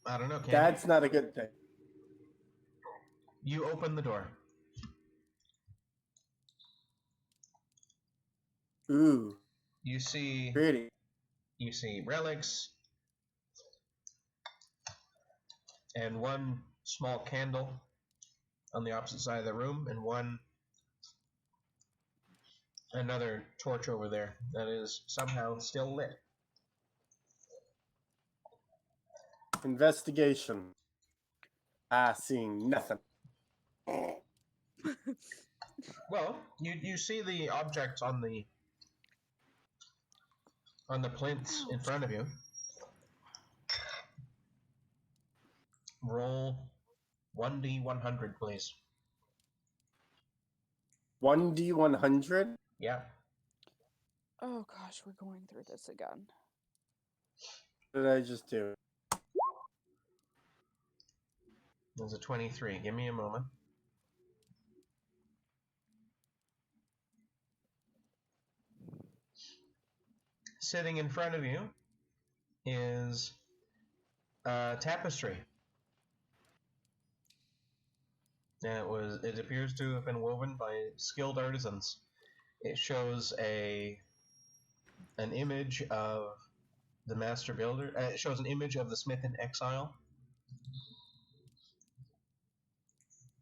I don't know, can That's not a good thing. you open the door? Ooh, You see pretty. relics and one small candle on the opposite side of the room, and another torch over there that is somehow still lit. Investigation. Seeing nothing. Well, you see the objects on the plinths in front of you. Roll 1d100, please. 1d100? Yeah. Oh gosh, we're going through this again. What did I just do? There's a 23. Give me a moment. Sitting in front of you is a tapestry. It appears to have been woven by skilled artisans. It shows an image of the master builder. It shows an image of the smith in exile.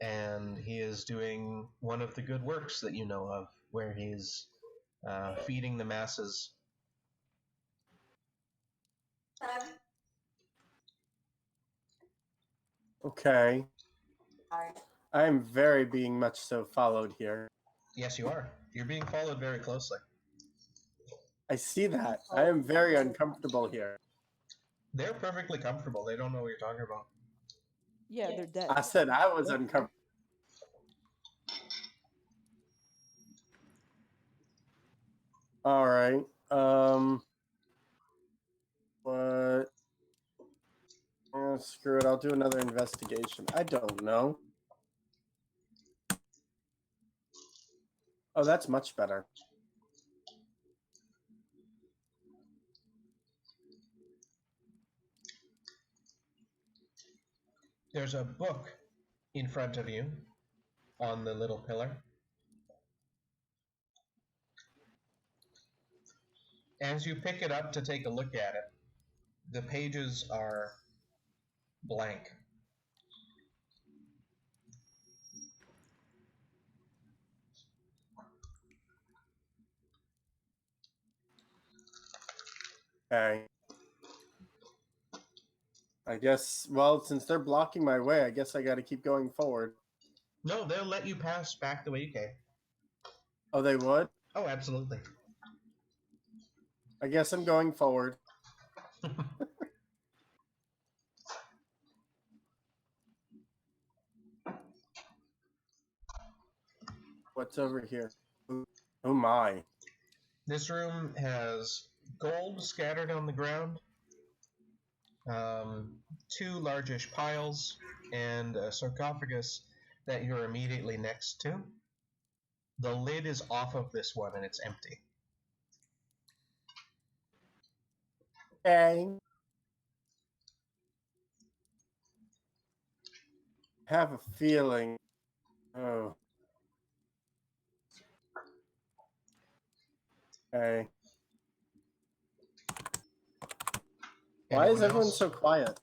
And he is doing one of the good works that you know of, where he's feeding the masses. Okay. I am very being much so followed here. Yes, you are. You're being followed very closely. I see that. I am very uncomfortable here. They're perfectly comfortable. They don't know what you're talking about. Yeah, they're dead. I said I was uncomfortable. All right. What? Screw it. I'll do another investigation. I don't know. Oh, that's much better. There's a book in front of you on the little pillar. As you pick it up to take a look at it, the pages are blank. Okay. I guess, well, since they're blocking my way, I guess I got to keep going forward. No, they'll let you pass back the way you came. Oh, they would? Oh, absolutely. I guess I'm going forward. What's over here? Oh my. This room has gold scattered on the ground, two largish piles, and a sarcophagus that you're immediately next to. The lid is off of this one and it's empty. Okay. I have a feeling. Oh. Okay. Why is Anyone everyone else? so quiet?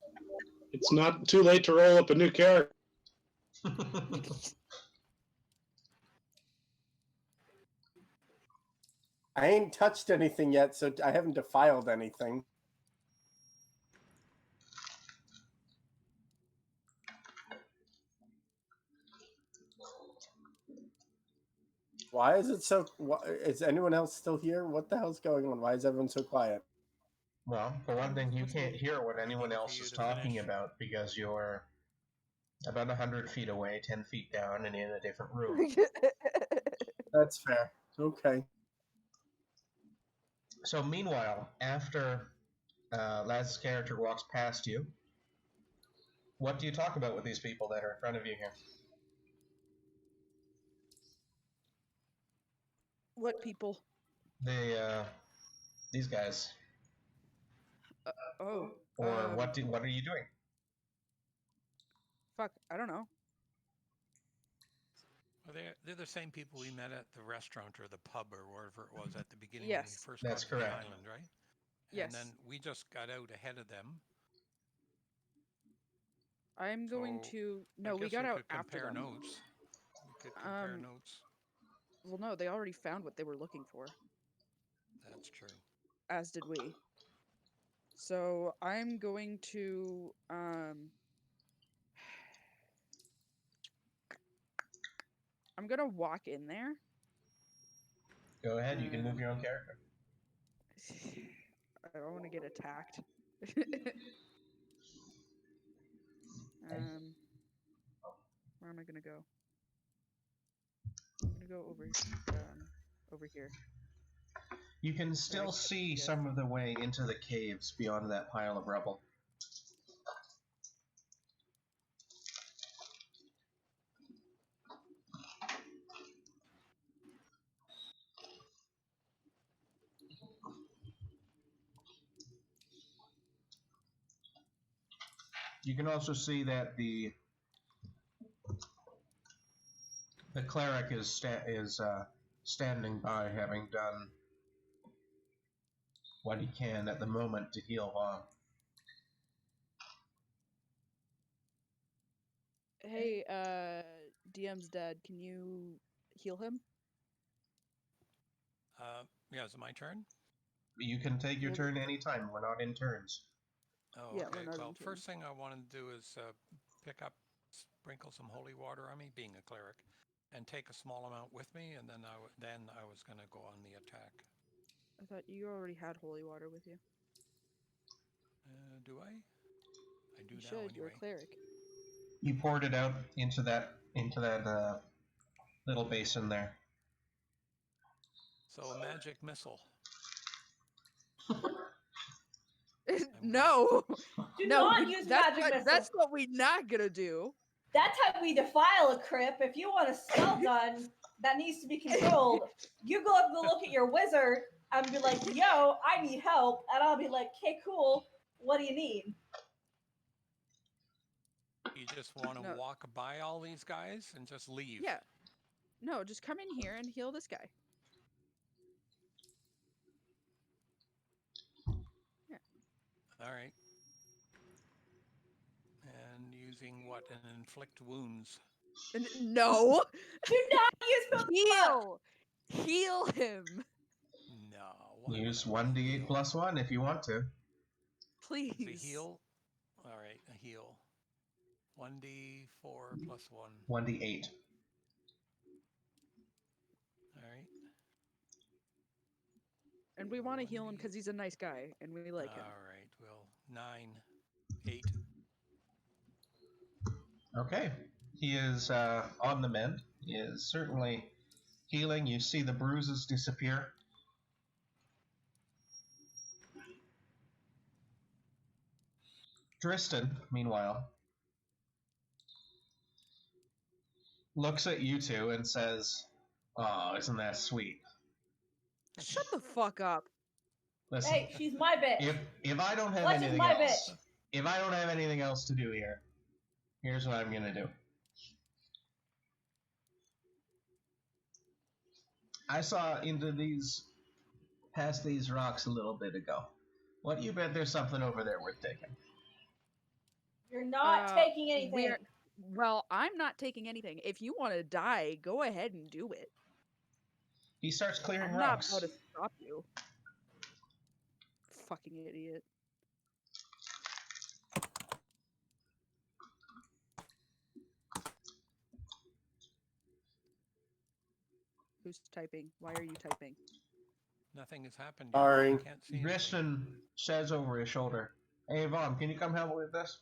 It's not too late to roll up a new character. I ain't touched anything yet, so I haven't defiled anything. Why is it so? Is anyone else still here? What the hell's going on? Why is everyone so quiet? Well, for one thing, you can't hear what anyone Waiting for else you is to talking finish. about because you're about 100 feet away, 10 feet down, and in a different room. That's fair. Okay. So, meanwhile, after Laz's character walks past you, what do you talk about with these people that are in front of you here? What people? These guys. Oh, Or what are you doing? fuck, I don't know. Well, they're the same people we met at the restaurant or the pub or wherever it was at the beginning when we Yes. first That's got to the correct. island, right? Yes. And then we just got out ahead of them. I'm going So, to. I No, we guess got out could after compare them. notes. We could compare notes. Well, no, they already found what they were looking for, That's true. as did we. So I'm going to. I'm gonna walk in there. Go ahead, you can move your own character. I don't want to get attacked. Where am I gonna go? I'm gonna go over here. You can still see some of the way into the caves beyond that pile of rubble. You can also see that the cleric is standing by, having done what he can at the moment to heal Vaughn. Hey, DM's dead. Can you heal him? Yeah, is it my turn? You can take your turn anytime. We're not in turns. Oh, Yeah, okay. we're not Well, in first turns. thing I want to do is sprinkle some holy water on me, being a cleric, and take a small amount with me, and then I was going to go on the attack. I thought you already had holy water with you. Do I? I do You now, should. anyway. You're a cleric. You poured it out into that little basin there. So a magic missile. No. Do No. not use magic missile. That's what we're not gonna do. That's how we defile a crypt. If you want a spell done that needs to be controlled, you go look at your wizard and be like, yo, I need help. And I'll be like, okay, cool. What do you need? You just want to No. walk by all these guys and just leave. Yeah. No, just come in here and heal this guy. All right. And using what? An inflict wounds. No. Do not use Heal. Heal him. No. Why Use would I 1d8 plus 1 if you want to. Please. Is a heal? All right, a heal. 1d4 plus 1. 1d8. All right. And we want to heal him because he's a nice guy and we like him. All right. Well, 9, 8. Okay. He is on the mend. He is certainly healing. You see the bruises disappear. Dristan, meanwhile, looks at you two and says, "Oh, isn't that sweet?" Shut the fuck up. Listen, Hey, she's my bitch. if I don't have What is anything my else, bitch? if I don't have anything else to do here, here's what I'm gonna do. I saw past these rocks a little bit ago. What, you bet there's something over there worth taking? You're not taking anything. Well, I'm not taking anything. If you want to die, go ahead and do it. He starts clearing I'm rocks. not about to stop you. Fucking idiot. Who's typing? Why are you typing? Nothing has happened. yet. Sorry. I can't see anything. Dristan says over his shoulder, "Hey, Vaughn, can you come help with this?"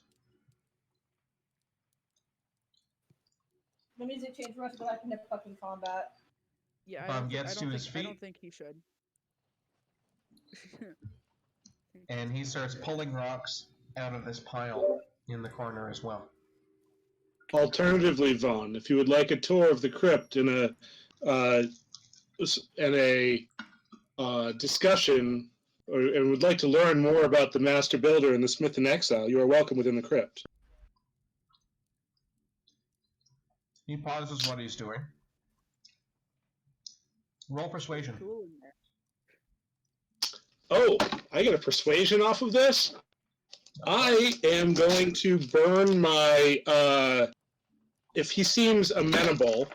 The music changed. We have to go back into fucking combat. Yeah, Gets to his I feet. don't think he should. And he starts pulling rocks out of this pile in the corner as well. Alternatively, Vaughn, if you would like a tour of the crypt and a discussion, and would like to learn more about the Master Builder and the Smith in Exile, you are welcome within the crypt. He pauses what he's doing. Roll persuasion. Cool in there. Oh, I get a persuasion off of this? I am going to burn my, if he seems amenable,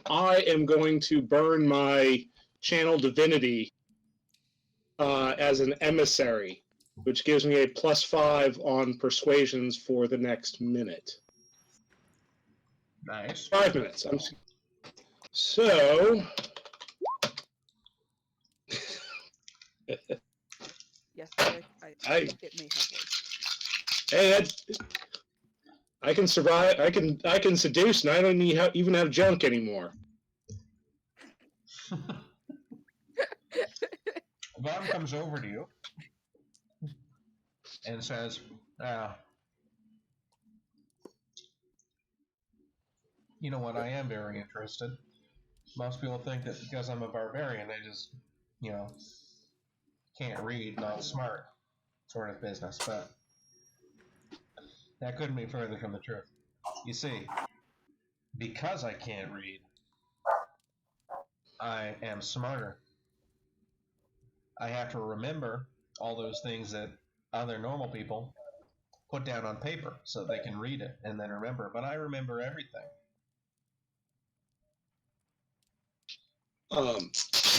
I am going to burn my channel divinity as an emissary, which gives me a +5 on persuasions for the next minute. Nice. 5 minutes. So, Yes, Derek, I- it may have worked. hey, I can survive. I can seduce, and I don't even have junk anymore. Vaughn comes over to you and says, "You know what? I am very interested. Most people think that because I'm a barbarian, I just, can't read, not smart, sort of business. But that couldn't be further from the truth. You see, because I can't read, I am smarter. I have to remember all those things that other normal people put down on paper so they can read it and then remember. But I remember everything.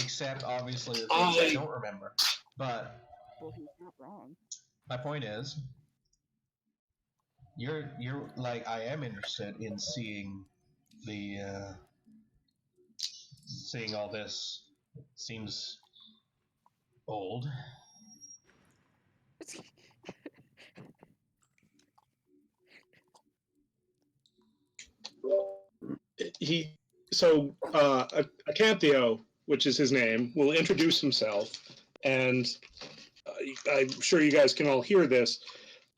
Except, obviously, the things I don't remember. But Well, he's not wrong. my point is, You're like, I am interested in seeing the seeing all this. Seems old. He so Acanthio, which is his name, will introduce himself, and I'm sure you guys can all hear this.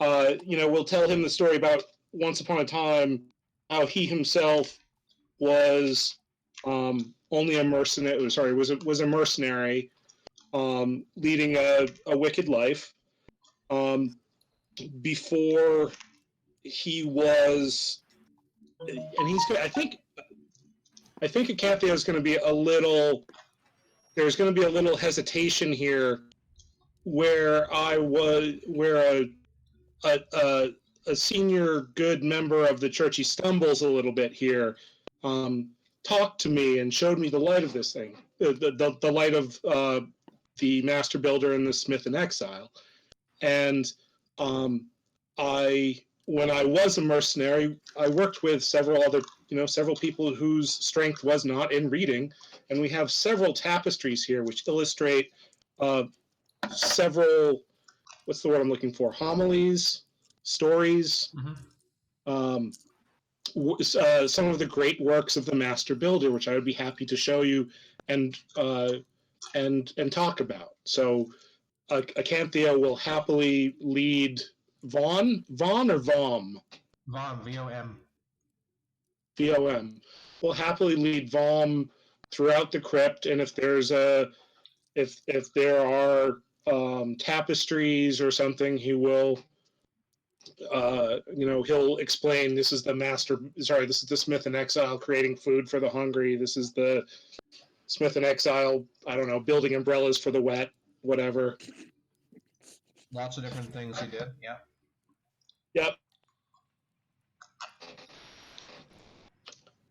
We'll tell him the story about once upon a time how he himself was only a mercenary. Sorry, was a mercenary, leading a wicked life. Before he was, and he's. I think Acanthio is going to be a little. There's going to be a little hesitation here, where a senior good member of the church, he stumbles a little bit here, talked to me and showed me the light of this thing, the light of the Master Builder and the Smith in Exile. And when I was a mercenary, I worked with several people whose strength was not in reading, and we have several tapestries here which illustrate several, what's the word I'm looking for? Homilies, stories, some of the great works of the Master Builder, which I would be happy to show you and talk about. So Acanthio will happily lead Vaughn or Vom? Vom, V-O-M. VOM. Will happily lead Vom throughout the crypt, and if there are tapestries or something, he will he'll explain, this is the Smith in Exile creating food for the hungry. This is the Smith in Exile, I don't know, building umbrellas for the wet, whatever. Lots of different things he did, yeah. Yep.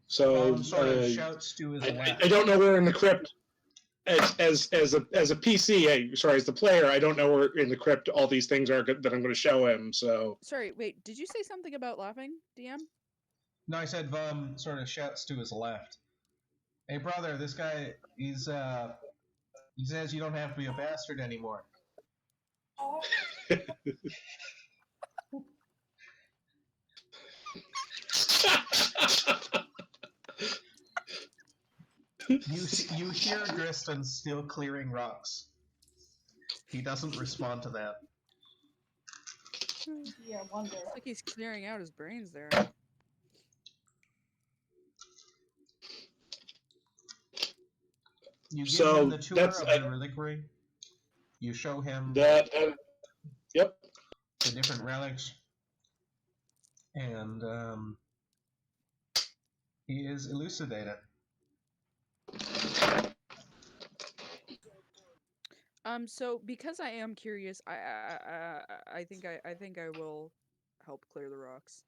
So sort of shouts to his left. I don't know where in the crypt, as a PC, as the player, I don't know where in the crypt all these things are that I'm going to show him. So Sorry, wait. Did you say something about laughing, DM? No, I said Vom sort of shouts to his left. Hey, brother, this guy, he says you don't have to be a bastard anymore. You hear Driston still clearing rocks. He doesn't respond to that. Yeah, wonder. It's like he's clearing out his brains there. You give So him the tour of the reliquary. You show him that. Yep. the different relics, and he is elucidated. So because I am curious, I think I will help clear the rocks.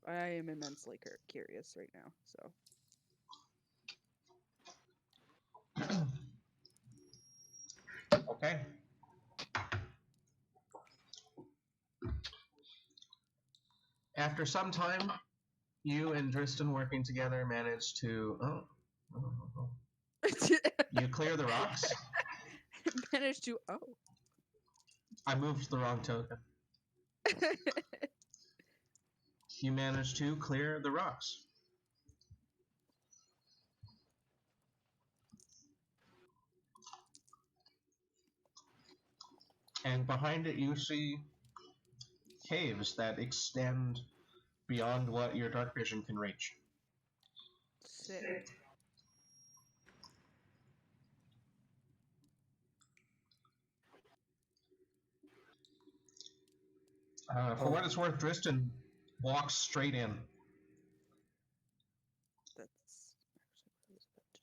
I am immensely curious right now, so. Okay. After some time, you and Driston working together manage to you clear the rocks. Managed to I moved the wrong token. You manage to clear the rocks. And behind it you see caves that extend beyond what your dark vision can reach. Sick. For what it's worth, Driston walks straight in. That's actually what I was about to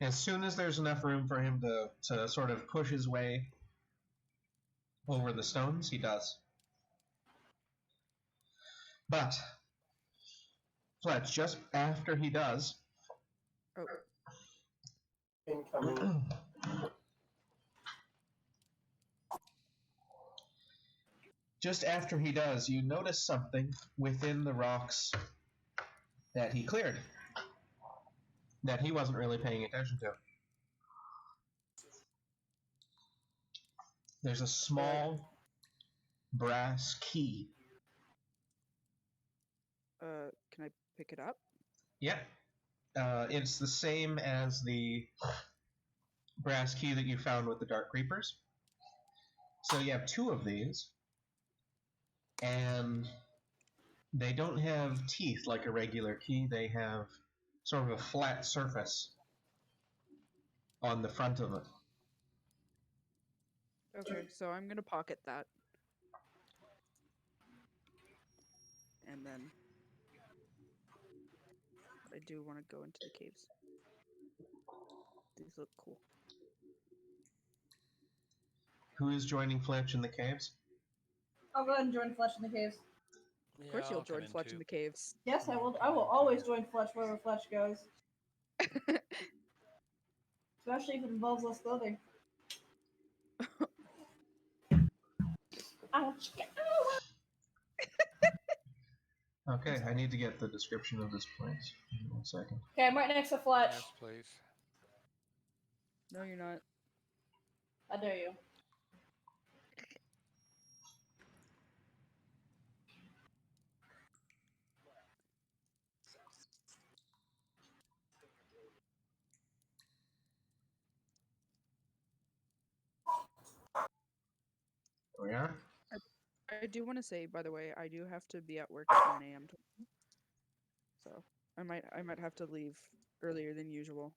do. As soon as there's enough room for him to sort of push his way over the stones, he does. But, Fletch, just after he does, just after he does, you notice something within the rocks that he cleared that he wasn't really paying attention to. There's a small brass key. Can I pick it up? Yeah. It's the same as the brass key that you found with the Dark Creepers. So you have two of these, and they don't have teeth like a regular key. They have sort of a flat surface on the front of it. Okay, so I'm gonna pocket that. And then I do want to go into the caves. These look cool. Who is joining Fletch in the caves? I'll go ahead and join Fletch in the caves. Of course, you'll join Fletch in the caves. Yes, I will. I will always join Fletch wherever Fletch goes, especially if it involves less clothing. Ouch! Okay, I need to get the description of this place. Give me 1 second. Okay, I'm right next to Fletch. Yes, please. No, you're not. I dare you. Oh yeah? I do want to say, by the way, I do have to be at work at 9 a.m. tomorrow. So I might have to leave earlier than usual.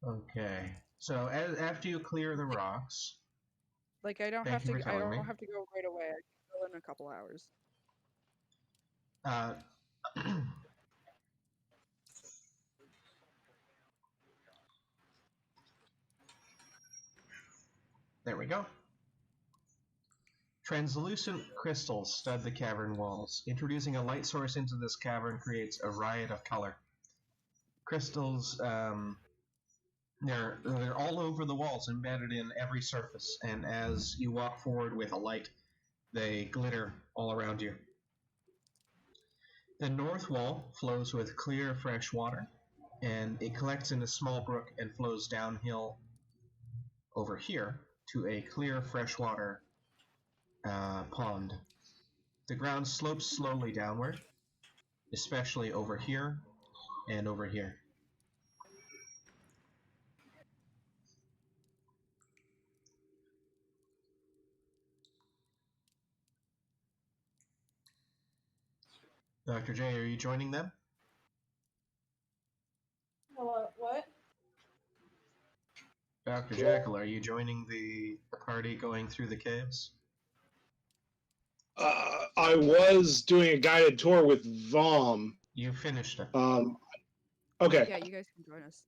Okay. So after you clear the rocks, Like I don't Thank have you to. for I telling don't me. have to go right away. I can go in a couple hours. uh, there we go. Translucent crystals stud the cavern walls. Introducing a light source into this cavern creates a riot of color. Crystals, they're all over the walls, embedded in every surface, and as you walk forward with a light, they glitter all around you. The north wall flows with clear, fresh water, and it collects in a small brook and flows downhill over here to a clear, freshwater pond. The ground slopes slowly downward, especially over here and over here. Dr. J, are you joining them? Hello, what? Dr. Jackal, are you joining the party going through the caves? I was doing a guided tour with Vom. You finished it. Okay. Yeah, you guys can join us.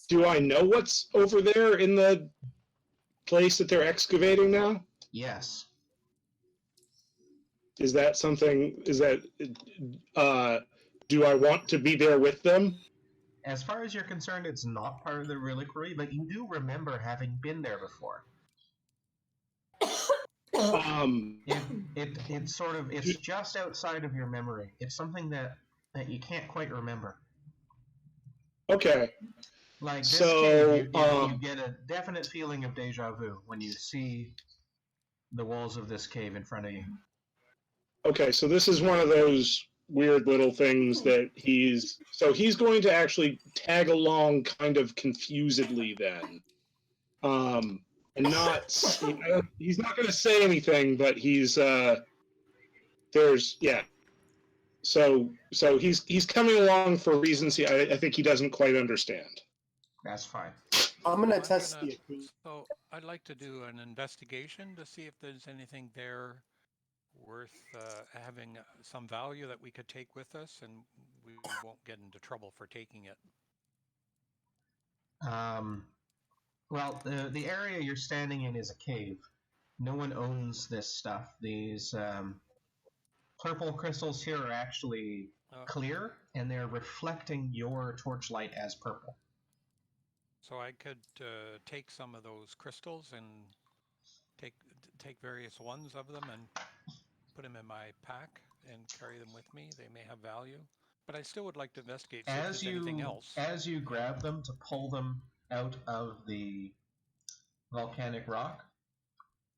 Do I know what's over there in the place that they're excavating now? Yes. Is that something? Do I want to be there with them? As far as you're concerned, it's not part of the reliquary, but you do remember having been there before. It's sort of, it's just outside of your memory. It's something that you can't quite remember. Okay. Like this So, cave, you get a definite feeling of deja vu when you see the walls of this cave in front of you. Okay, so this is one of those weird little things that he's going to actually tag along kind of confusedly then. And not, he's not going to say anything, but he's So he's coming along for reasons I think he doesn't quite understand. That's fine. I'm gonna I'm test gonna- the. So I'd like to do an investigation to see if there's anything there worth having some value that we could take with us, and we won't get into trouble for taking it. Well, the area you're standing in is a cave. No one owns this stuff. These purple crystals here are actually clear, and they're reflecting your torchlight as purple. So I could take some of those crystals and take various ones of them and put them in my pack and carry them with me. They may have value, but I still would like to investigate, see if there's anything else. As you grab them to pull them out of the volcanic rock,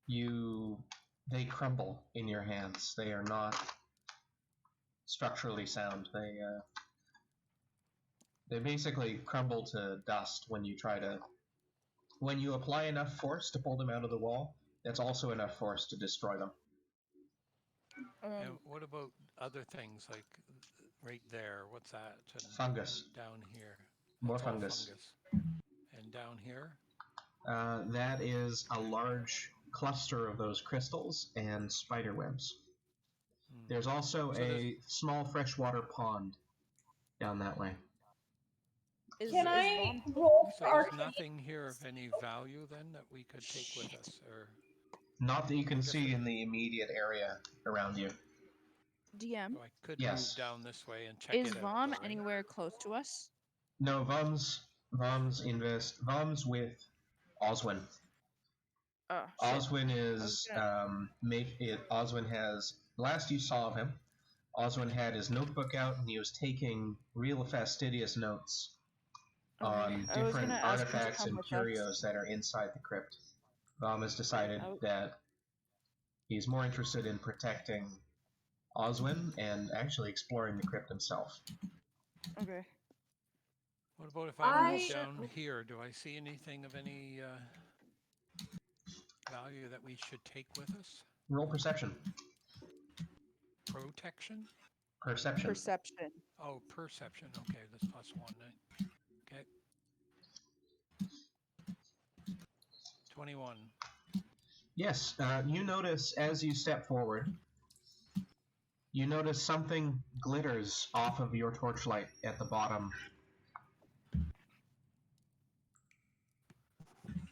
they crumble in your hands. They are not structurally sound. They basically crumble to dust when you apply enough force to pull them out of the wall. That's also enough force to destroy them. And what about other things like right there? What's that? And Fungus. down here. More That's all fungus. And down here? That is a large cluster of those crystals and spider webs. There's also a small freshwater pond down that way. Can I Vaughn- roll So for there's Arcane? nothing here of any value then that we could take with us, or Not that you can see Different. in the immediate area around you. DM, so I could Yes. move down this way and check is it out. Vaughn though, right? anywhere close to us? No, Vom's with Oswin. Oh, shit. Oswin was is gonna- Oswin has last you saw of him. Oswin had his notebook out and he was taking real fastidious notes Okay, on I was different gonna ask him to artifacts come and with us. curios that are inside the crypt. Vom has decided Oh. that he's more interested in protecting Oswin and actually exploring the crypt himself. Okay. What about if I move I- down here? Do I see anything of any value that we should take with us? Roll perception. Protection? Perception. Perception. Oh, perception. Okay, that's +1. Okay. 21. Yes, you notice as you step forward, you notice something glitters off of your torchlight at the bottom.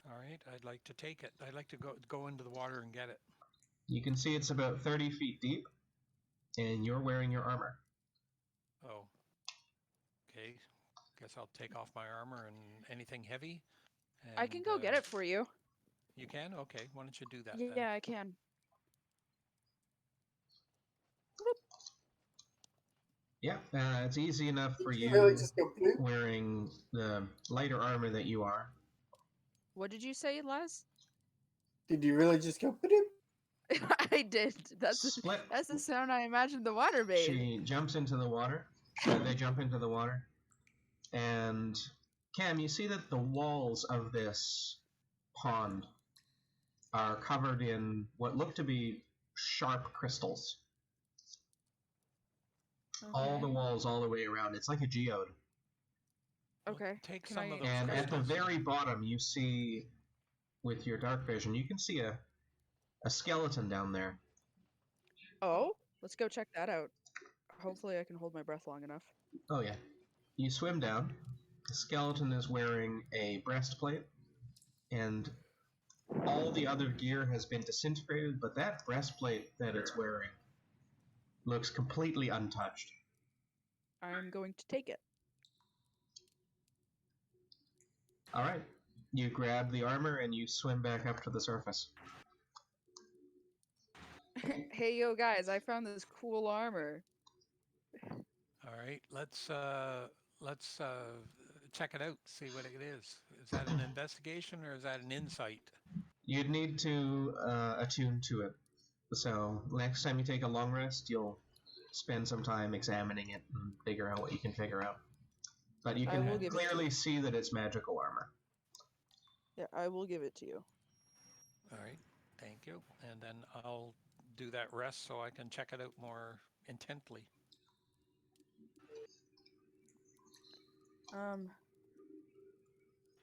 All right, I'd like to take it. I'd like to go into the water and get it. You can see it's about 30 feet deep, and you're wearing your armor. Oh. Okay. Guess I'll take off my armor and anything heavy. I can go get it for you. You can? Okay. Why don't you do that then? Yeah, I can. Yeah, it's easy enough for Did you really just go bloop? wearing the lighter armor that you are. What did you say, Les? Did you really just go bloop? I did. That's Split. the sound I imagined the water made. She jumps into the water. They jump into the water. And Cam, you see that the walls of this pond are covered in what look to be sharp crystals. All the walls all the way around. It's like a geode. Well, Okay. take Can some I- of those And at the crystals. very bottom, you see, with your dark vision, you can see a skeleton down there. Oh, let's go check that out. Hopefully, I can hold my breath long enough. Oh, yeah. You swim down. The skeleton is wearing a breastplate, and all the other gear has been disintegrated, but that breastplate that it's wearing looks completely untouched. I'm going to take it. All right. You grab the armor and you swim back up to the surface. Hey, yo, guys! I found this cool armor. All right, let's check it out. See what it is. Is that an investigation or is that an insight? You'd need to attune to it. So next time you take a long rest, you'll spend some time examining it and figure out what you can figure out. But you I can will give it to clearly you. see that it's magical armor. Yeah, I will give it to you. All right, thank you. And then I'll do that rest so I can check it out more intently.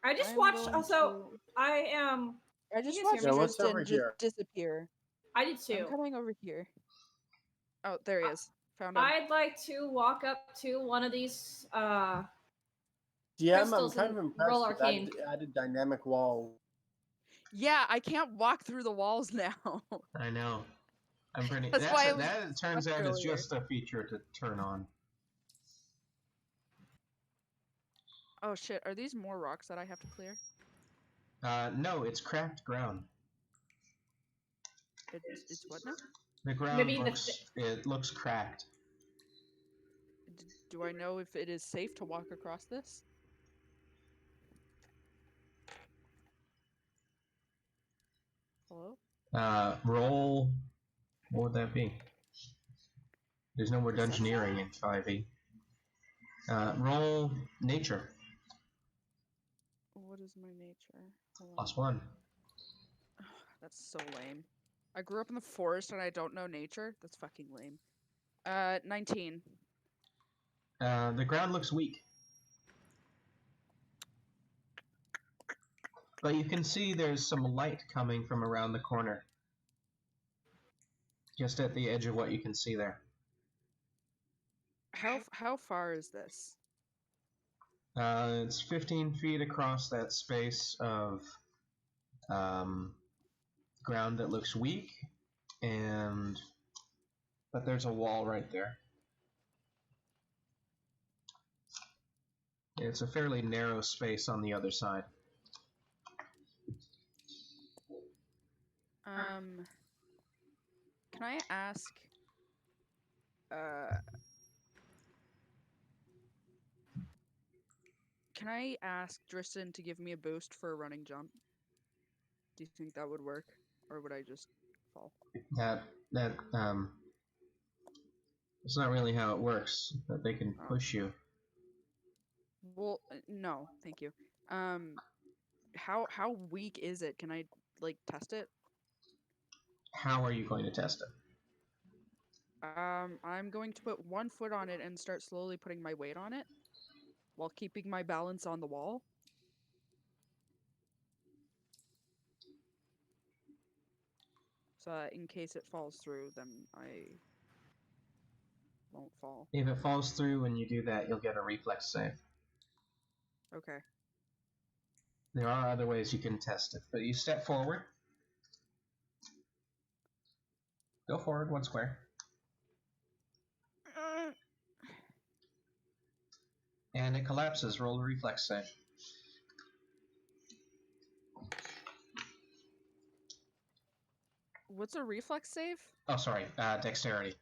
I just I'm watched. going Also, to- I am. I just you watched guys Yeah, what's Tristan over just here? disappear. I did too. I'm coming over here. Oh, there he is. Found him. I'd like to walk up to one of these. DM, I'm Crystals kind of and impressed roll with arcane. that added dynamic wall. Yeah, I can't walk through the walls now. I know. I'm pretty. That's why I was that turns out is earlier. just a feature to turn on. Oh shit! Are these more rocks that I have to clear? No, it's cracked ground. It's what now? The ground Maybe the looks cracked. Do I know if it is safe to walk across this? Hello? Roll. What would that be? There's no more Perception? dungeoneering in 5e. Roll nature. What is my nature? Hold on. +1. That's so lame. I grew up in the forest and I don't know nature. That's fucking lame. 19. The ground looks weak. But you can see there's some light coming from around the corner. Just at the edge of what you can see there. How far is this? It's 15 feet across that space of ground that looks weak, but there's a wall right there. It's a fairly narrow space on the other side. Can I ask? Can I ask Dristan to give me a boost for a running jump? Do you think that would work, or would I just fall? It's not really how it works. That they can Oh. push you. Well, no, thank you. How weak is it? Can I like test it? How are you going to test it? I'm going to put 1 foot on it and start slowly putting my weight on it, while keeping my balance on the wall. So that in case it falls through, then I won't fall. If it falls through when you do that, you'll get a reflex save. Okay. There are other ways you can test it, but you step forward. Go forward 1 square. And it collapses. Roll a reflex save. What's a reflex save? Oh, sorry. Dexterity.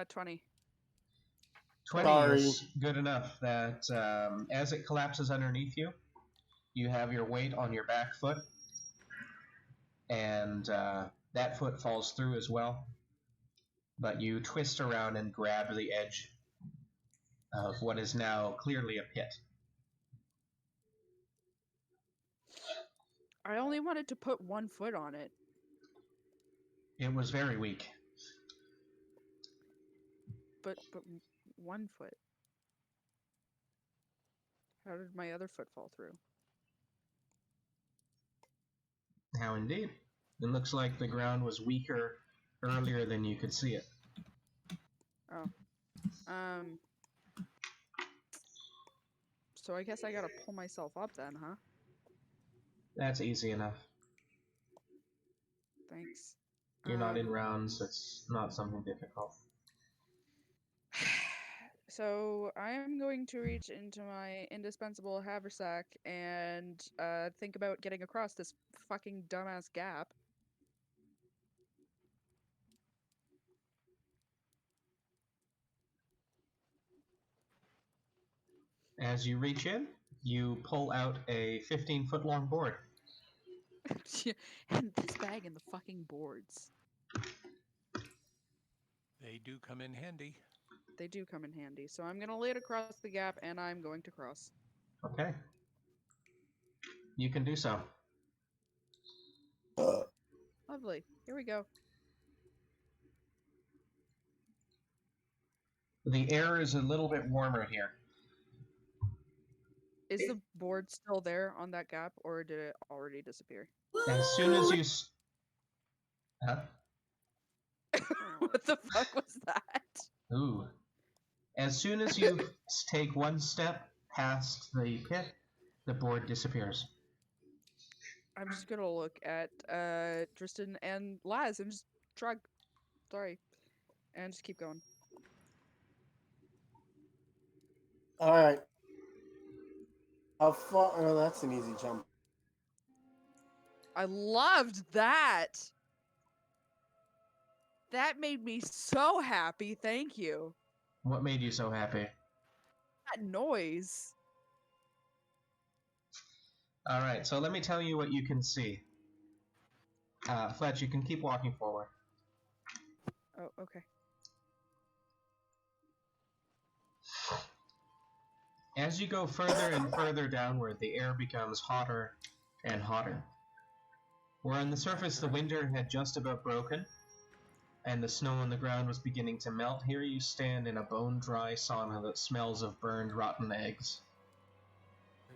20. 20 Sorry. is good enough that as it collapses underneath you, you have your weight on your back foot, and that foot falls through as well. But you twist around and grab the edge of what is now clearly a pit. I only wanted to put 1 foot on it. It was very weak. But 1 foot. How did my other foot fall through? How indeed. It looks like the ground was weaker earlier than you could see it. Oh. So I guess I gotta pull myself up then, huh? That's easy enough. Thanks. You're not in rounds, it's not something difficult. So I am going to reach into my indispensable haversack and think about getting across this fucking dumbass gap. As you reach in, you pull out a 15-foot long board. And this bag and the fucking boards. They do come in handy. They do come in handy. So I'm gonna lay it across the gap and I'm going to cross. Okay. You can do so. Lovely. Here we go. The air is a little bit warmer here. Is the board still there on that gap or did it already disappear? As soon as you... Huh? What the fuck was that? Ooh. As soon as you take 1 step past the pit, the board disappears. I'm just gonna look at Tristan and Laz and just shrug. Sorry. And just keep going. All right. How far? Oh, that's an easy jump. I loved that. That made me so happy. Thank you. What made you so happy? That noise. All right, so let me tell you what you can see. Fletch, you can keep walking forward. Oh, okay. As you go further and further downward, the air becomes hotter and hotter. Where on the surface the winter had just about broken, and the snow on the ground was beginning to melt, here you stand in a bone-dry sauna that smells of burned, rotten eggs.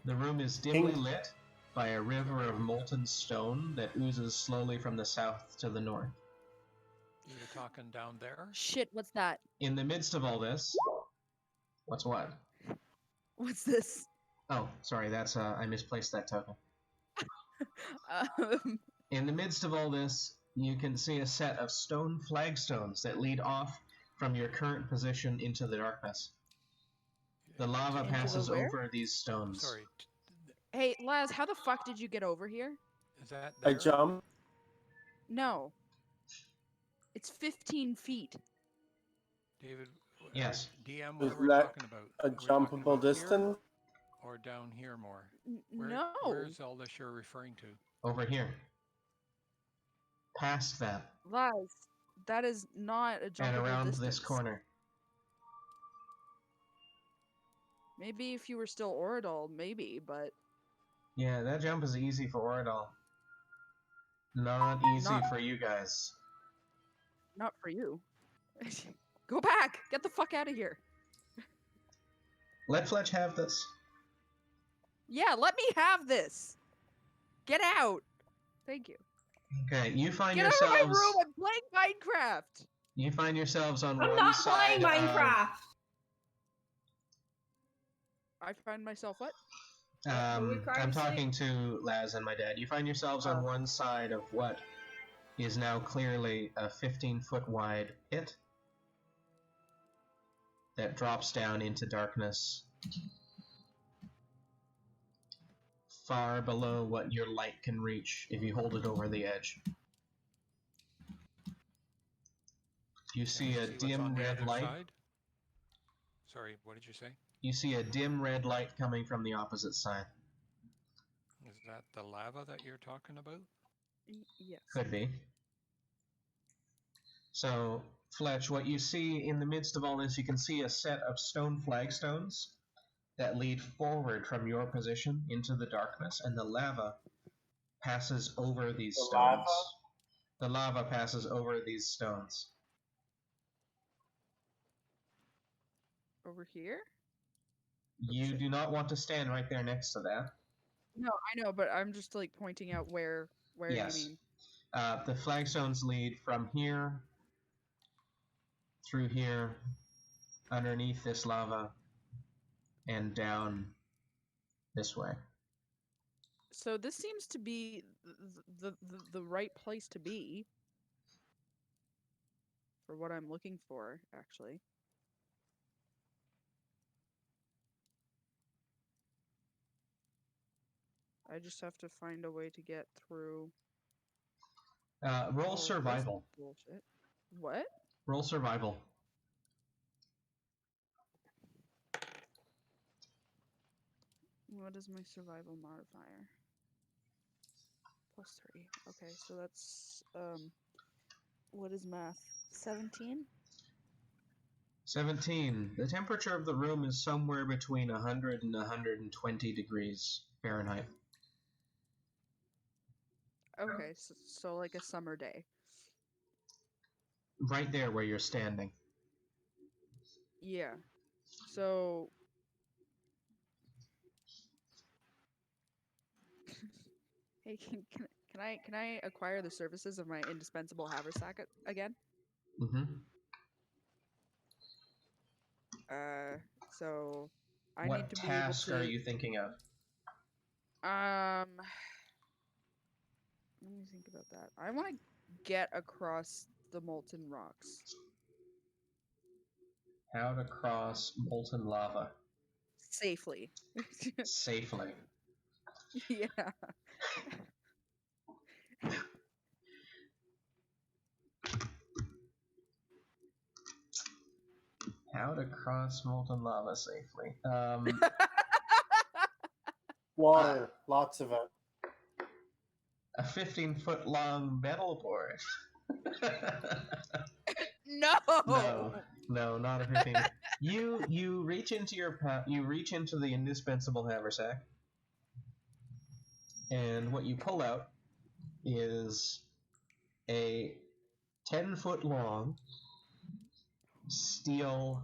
The room is dimly lit by a river of molten stone that oozes slowly from the south to the north. You're talking down there? Shit, what's that? In the midst of all this... What's what? What's this? Oh, sorry, that's, I misplaced that token. Um, In the midst of all this, you can see a set of stone flagstones that lead off from your current position into the darkness. The lava Into the passes where? over these stones. Sorry. hey, Laz, how the fuck did you get over here? Is that I there? jump. No. It's 15 feet. David, Yes. DM, what Is are we that talking about? A Are we talking jumpable about here distance? or down here more? No. Where's all this you're referring to? Over here. Past that. Laz, that is not a jumpable And around distance. this corner. Maybe if you were still Oradol, maybe, but Yeah, that jump is easy for Oradol. Not easy Not- for you guys. not for you. Go back! Get the fuck out of here. Let Fletch have this. Yeah, let me have this. Get out. Thank you. Okay, you find Get out of my yourselves... room. I'm playing Minecraft. You find yourselves on I'm one not side playing of... Minecraft. I find myself what? What were we trying I'm to say? talking to Laz and my dad. You find yourselves on Oh. one side of what is now clearly a 15-foot wide pit that drops down into darkness far below what your light can reach if you hold it over the edge. You Can see we a what's dim on the red other light. side? Sorry, what did you say? You see a dim red light coming from the opposite side. Is that the lava that you're talking about? Yes. Could be. So, Fletch, what you see in the midst of all this, you can see a set of stone flagstones that lead forward from your position into the darkness, and the lava passes over these The stones. lava? The lava passes over these stones. Over here? You shit. do not want to stand right there next to that. No, I know, but I'm just like pointing out where Yes. you mean. The flagstones lead from here, through here, underneath this lava, and down this way. So this seems to be the right place to be for what I'm looking for, actually. I just have to find a way to get through. all Roll this survival. bullshit. What? Roll survival. What is my survival modifier? +3. Okay, so that's what is math? 17? 17. The temperature of the room is somewhere between 100 and 120 degrees Fahrenheit. Okay, so like a summer day. Right there where you're standing. Yeah. So hey, can I acquire the services of my indispensable haversack again? Mm-hmm. So I What need to be task able to are you thinking of? let me think about that. I want to get across the molten rocks How to cross molten lava safely. safely. Yeah. How to cross molten lava safely. Water, lots of it. A 15-foot long metal board. No. No, not a 15. You reach into you reach into the indispensable haversack, and what you pull out is a 10-foot long steel.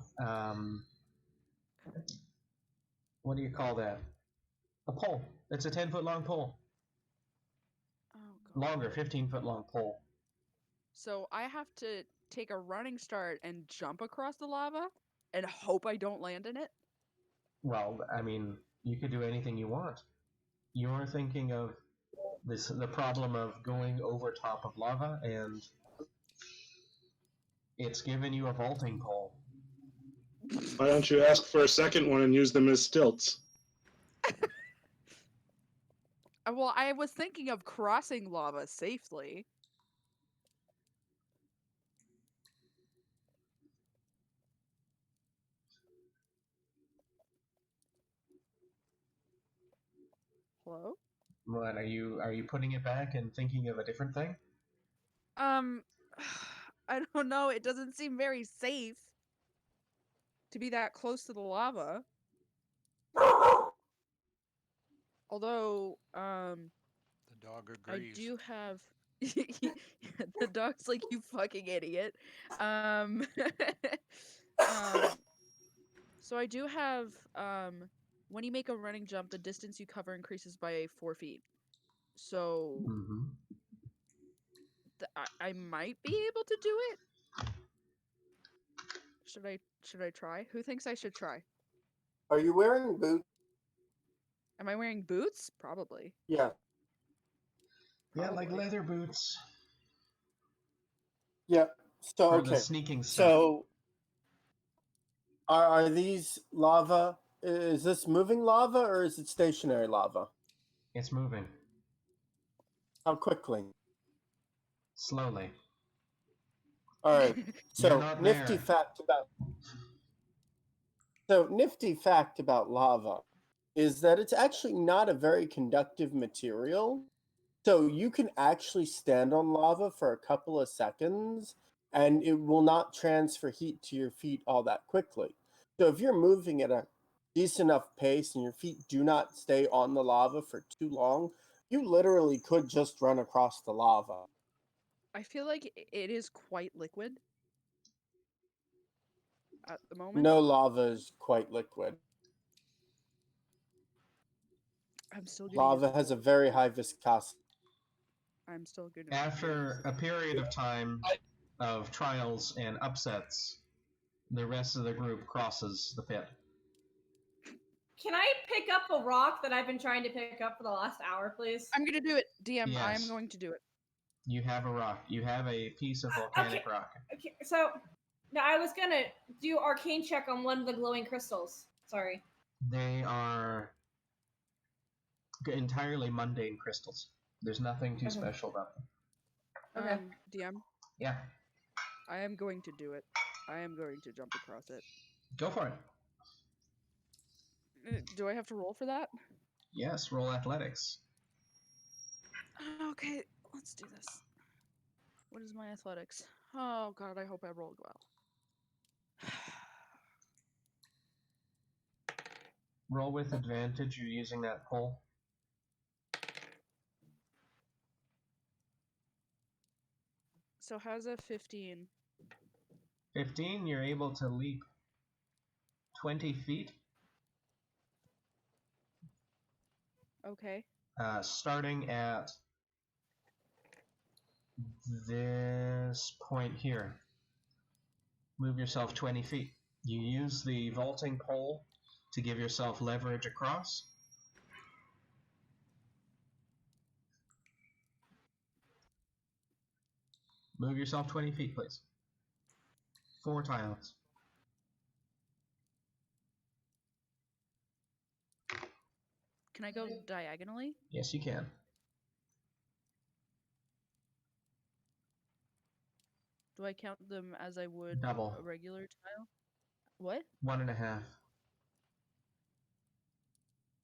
What do you call that? A pole. It's a 10-foot long pole. Oh, God. Longer, 15-foot long pole. So I have to take a running start and jump across the lava and hope I don't land in it? Well, I mean, you could do anything you want. You're thinking of the problem of going over top of lava, and it's given you a vaulting pole. Why don't you ask for a second one and use them as stilts? Well, I was thinking of crossing lava safely. Hello? What are you putting it back and thinking of a different thing? I don't know. It doesn't seem very safe to be that close to the lava. Although, The dog I agrees. do have the dog's like, you fucking idiot. So I do have when you make a running jump, the distance you cover increases by 4 feet. So Mm-hmm. I might be able to do it. Should I try? Who thinks I should try? Are you wearing boots? Am I wearing boots? Probably. Yeah. Yeah, like Probably. leather boots. Yeah. So For the okay. sneaking stuff. So are these lava? Is this moving lava or is it stationary lava? It's moving. How quickly? Slowly. All right. You're So not nifty there. fact about lava is that it's actually not a very conductive material. So you can actually stand on lava for a couple of seconds and it will not transfer heat to your feet all that quickly. So if you're moving at a decent enough pace and your feet do not stay on the lava for too long, you literally could just run across the lava. I feel like it is quite liquid at the moment. No lava is quite liquid. I'm still gonna Lava use has a very high viscosity. I'm still gonna After a period of time of trials and upsets, the rest of the group crosses the pit. Can I pick up a rock that I've been trying to pick up for the last hour, please? I'm gonna do it, DM. I am Yes. going to do it. You have a rock. You have a piece of volcanic rock. Okay, so now I was gonna do arcane check on one of the glowing crystals. Sorry. They are entirely mundane crystals. There's nothing too special about them. Okay. DM, Yeah, I am going to do it. I am going to jump across it. go for it. Do I have to roll for that? Yes, roll athletics. Okay, let's do this. What is my athletics? Oh god, I hope I rolled well. Roll with advantage. You're using that pole. So how's a 15? 15, you're able to leap 20 feet, Okay. starting at this point here. Move yourself 20 feet. You use the vaulting pole to give yourself leverage across. Move yourself 20 feet, please. 4 tiles. Can I go diagonally? Yes, you can. Do I count them as I would Double. a regular tile? What? 1.5.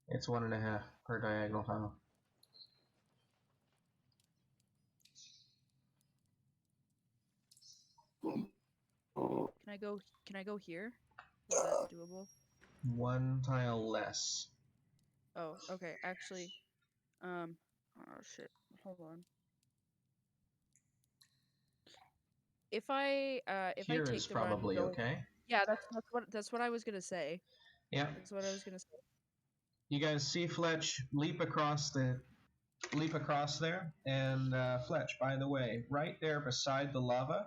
It's 1.5 per diagonal tile. Can I go here? Is that doable? 1 tile less. Oh, okay. Actually, oh shit. Hold on. If I Here take is the run probably going, okay. yeah, that's what I was gonna say. Yeah. That's what I was gonna say. You guys see Fletch leap across there, and Fletch, by the way, right there beside the lava,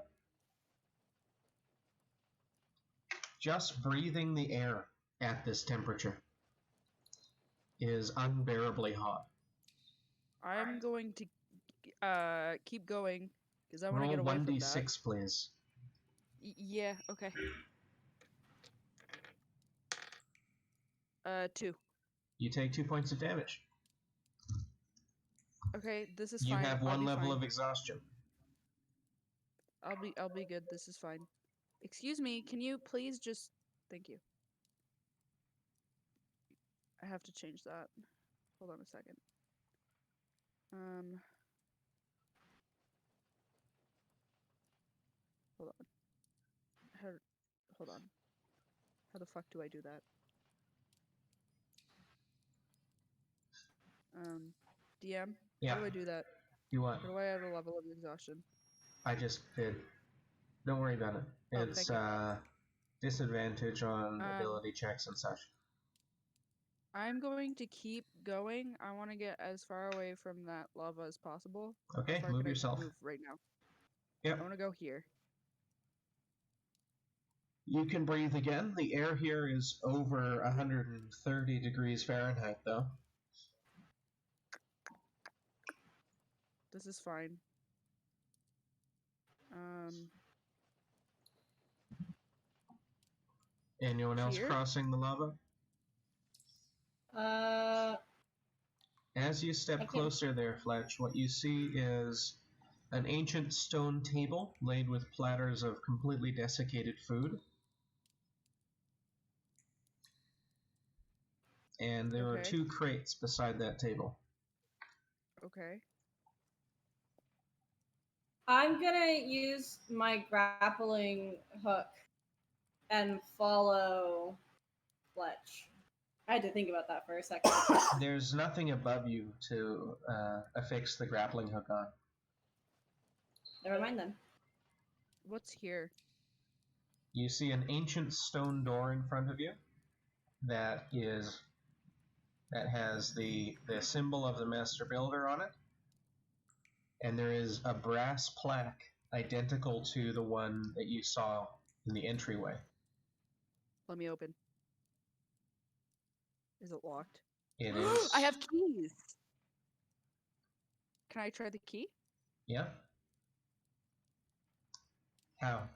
just breathing the air at this temperature is unbearably hot. I'm going to keep going because I want to Roll get away from that. 1d6, please. Yeah. Okay. 2. You take 2 points of damage. Okay, this is You fine. have I'll 1 be level fine. of exhaustion. I'll be good. This is fine. Excuse me, can you please just thank you. I have to change that. Hold on a second. Hold on. Hold on. How the fuck do I do that? DM? Yeah. How do I do that? You what? How do I add a level of exhaustion? I just did. Don't worry about it. Oh, It's thank you. disadvantage on ability checks and such. I'm going to keep going. I want to get as far away from that lava as possible. Okay, How far move can I yourself. move right now? Yep. I want to go here. You can breathe again. The air here is over 130 degrees Fahrenheit, though. This is fine. Anyone else Here? crossing the lava? As you step Okay. closer there, Fletch, what you see is an ancient stone table laid with platters of completely desiccated food. And there are Okay. 2 crates beside that table. Okay. I'm gonna use my grappling hook and follow Fletch. I had to think about that for a second. There's nothing above you to affix the grappling hook on. Never mind then. What's here? You see an ancient stone door in front of you that has the symbol of the master builder on it, and there is a brass plaque identical to the one that you saw in the entryway. Let me open. Is it locked? It is. I have keys. Can I try the key? Yeah. How?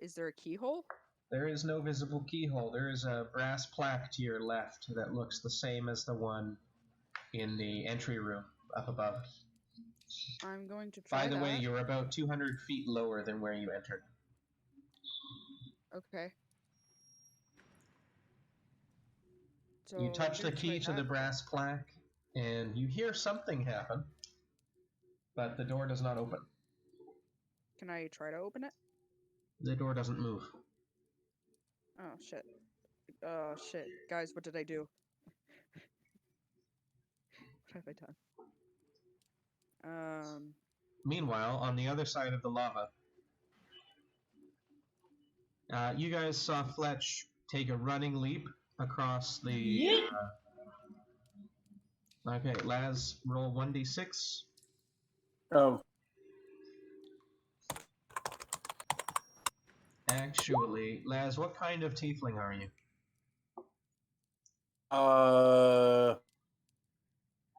Is there a keyhole? There is no visible keyhole. There is a brass plaque to your left that looks the same as the one in the entry room up above. I'm going to try By the that. way, you're about 200 feet lower than where you entered. Okay. So You I'm touch the gonna key try to the that. brass plaque, and you hear something happen, but the door does not open. Can I try to open it? The door doesn't move. Oh shit. Oh shit. Guys, what did I do? What have I done? Meanwhile, on the other side of the lava, you guys saw Fletch take a running leap across the... Yeet. Okay, Laz, roll 1d6. Oh, Actually, Laz, what kind of tiefling are you?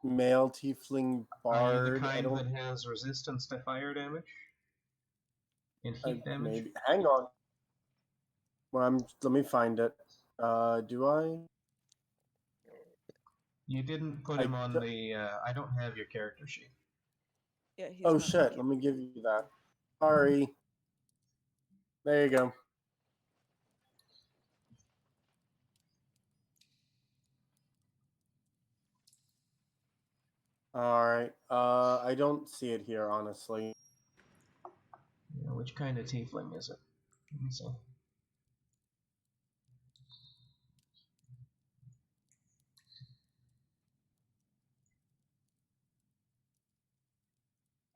male tiefling Are you the bard. I kind don't. that has resistance to fire damage? And heat damage? Maybe. Hang on. Well, let me find it. Do I? You didn't put I him on d- the... I don't have your character sheet. Yeah, he's Oh not shit! naked. Let me give you that. Sorry. There you go. All right. I don't see it here, honestly. Yeah, which kind of tiefling is it? Let me see.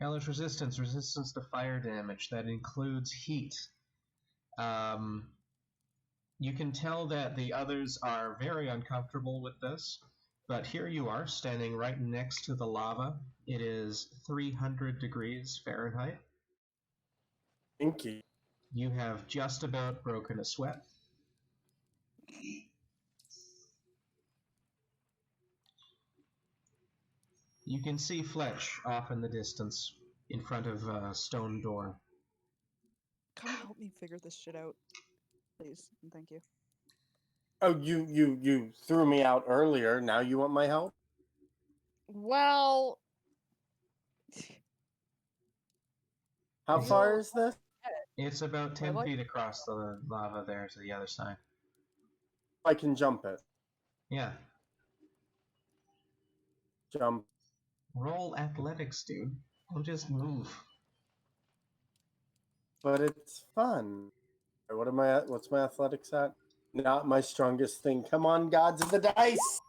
Hellish resistance, resistance to fire damage. That includes heat. You can tell that the others are very uncomfortable with this, but here you are, standing right next to the lava. It is 300 degrees Fahrenheit. Thank you. You have just about broken a sweat. You can see Fletch off in the distance, in front of a stone door. Come help me figure this shit out, please, and thank you. Oh, you threw me out earlier. Now you want my help? Well, How No. far is this? It's about 10 like- feet across the lava there to the other side. I can jump it. Yeah. Jump. Roll athletics, dude. Don't just move. But it's fun. What am I at? What's my athletics at? Not my strongest thing. Come on, gods of the dice.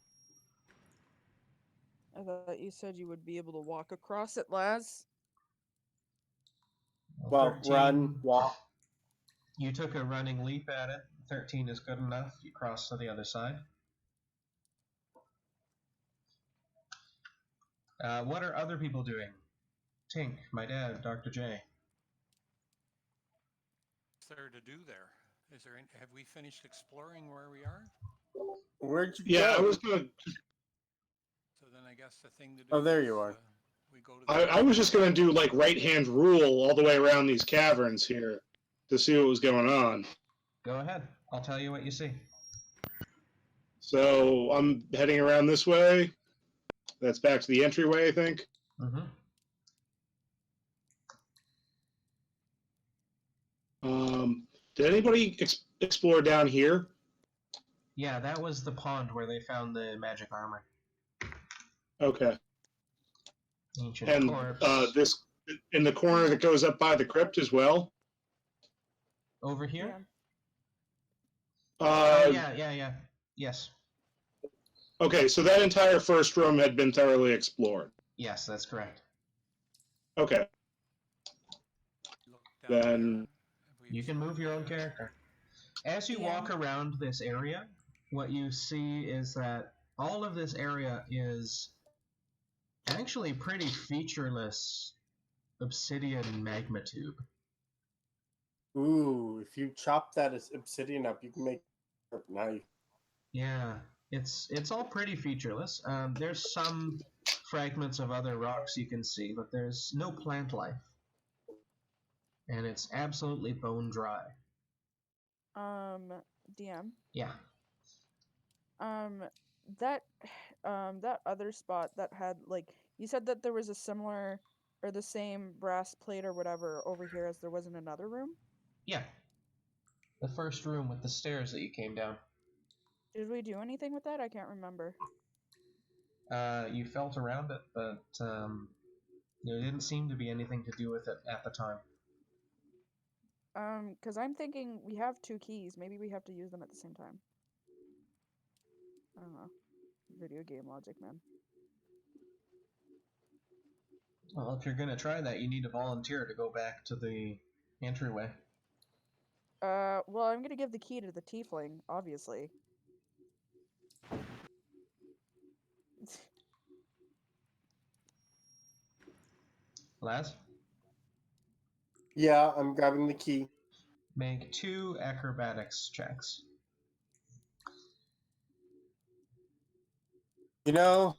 I thought you said you would be able to walk across it, Laz. Well, 13. run, walk. You took a running leap at it. 13 is good enough. You cross to the other side. What are other people doing? Tink, my dad, Dr. J. What's there to do there? Is there? Have we finished exploring where we are? Where'd you Yeah, I go? was gonna. So then I guess the thing to do. Oh, there is, you are. We go to. The I was just gonna do like right hand rule all the way around these caverns here to see what was going on. Go ahead. I'll tell you what you see. So I'm heading around this way. That's back to the entryway, I think. Mm-hmm. Did anybody explore down here? Yeah, that was the pond where they found the magic armor. Okay. Ancient And corpse. this in the corner that goes up by the crypt as well. Over here? Yeah. Yes. Okay, so that entire first room had been thoroughly explored. Yes, that's correct. Okay. look down Then- there. Have we You can move your own explored there? character. As you walk around this area, what you see is that all of this area is actually pretty featureless obsidian magma tube. Ooh, if you chop that as obsidian up, you can make a knife. Yeah, it's all pretty featureless. There's some fragments of other rocks you can see, but there's no plant life. And it's absolutely bone dry. DM. Yeah. That that other spot that had, like, you said that there was a similar or the same brass plate or whatever over here as there was in another room? Yeah. The first room with the stairs that you came down. Did we do anything with that? I can't remember. You felt around it, but there didn't seem to be anything to do with it at the time. Because I'm thinking we have 2 keys. Maybe we have to use them at the same time. I don't know. Video game logic, man. Well, if you're gonna try that, you need to volunteer to go back to the entryway. Well, I'm gonna give the key to the tiefling, obviously. Laz, Yeah, I'm grabbing the key. make 2 acrobatics checks. You know,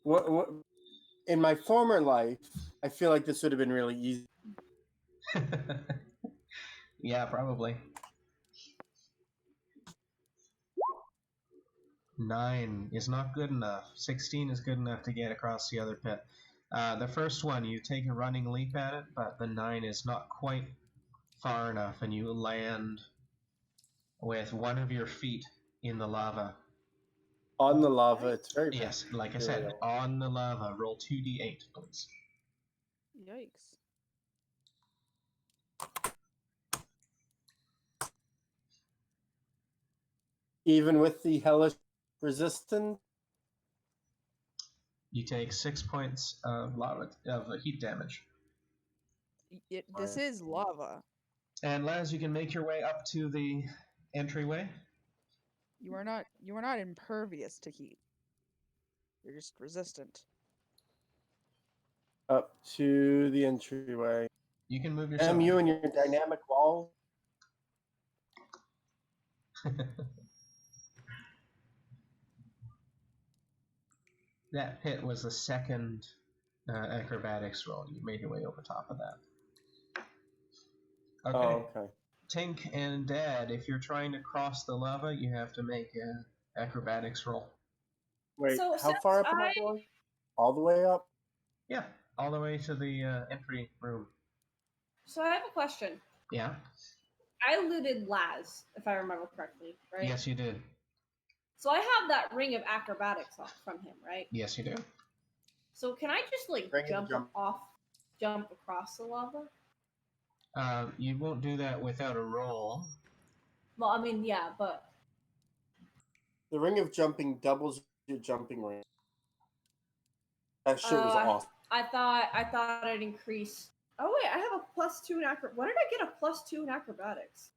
what in my former life, I feel like this would have been really easy. Yeah, probably. 9 is not good enough. 16 is good enough to get across the other pit. The first one, you take a running leap at it, but the 9 is not quite far enough, and you land with one of your feet in the lava. On the lava, it's very Yes, like I said, material. on the lava. Roll 2d8, please. Yikes. Even with the hellish resistance. You take 6 points of heat damage. This Fine. is lava. And Laz, you can make your way up to the entryway. You are not impervious to heat. You're just resistant. Up to the entryway. You can move yourself. You and your dynamic wall. That pit was the second acrobatics roll. You made your way over top of that. Okay. Oh, okay. Tink and Dad, if you're trying to cross the lava, you have to make an acrobatics roll. Wait, So how far up am I since going? All the way up? Yeah, all the way to the entry room. So I have a question. Yeah? I looted Laz, if I remember correctly, right? Yes, you did. So I have that ring of acrobatics from him, right? Yes, you do. So can I just like Ring of jump across the lava? You won't do that without a roll. Well, I mean, yeah, but The ring of jumping doubles your jumping ring. That shit was awesome. I thought it increased. Oh wait, I have a +2 in When did I get a +2 in acrobatics?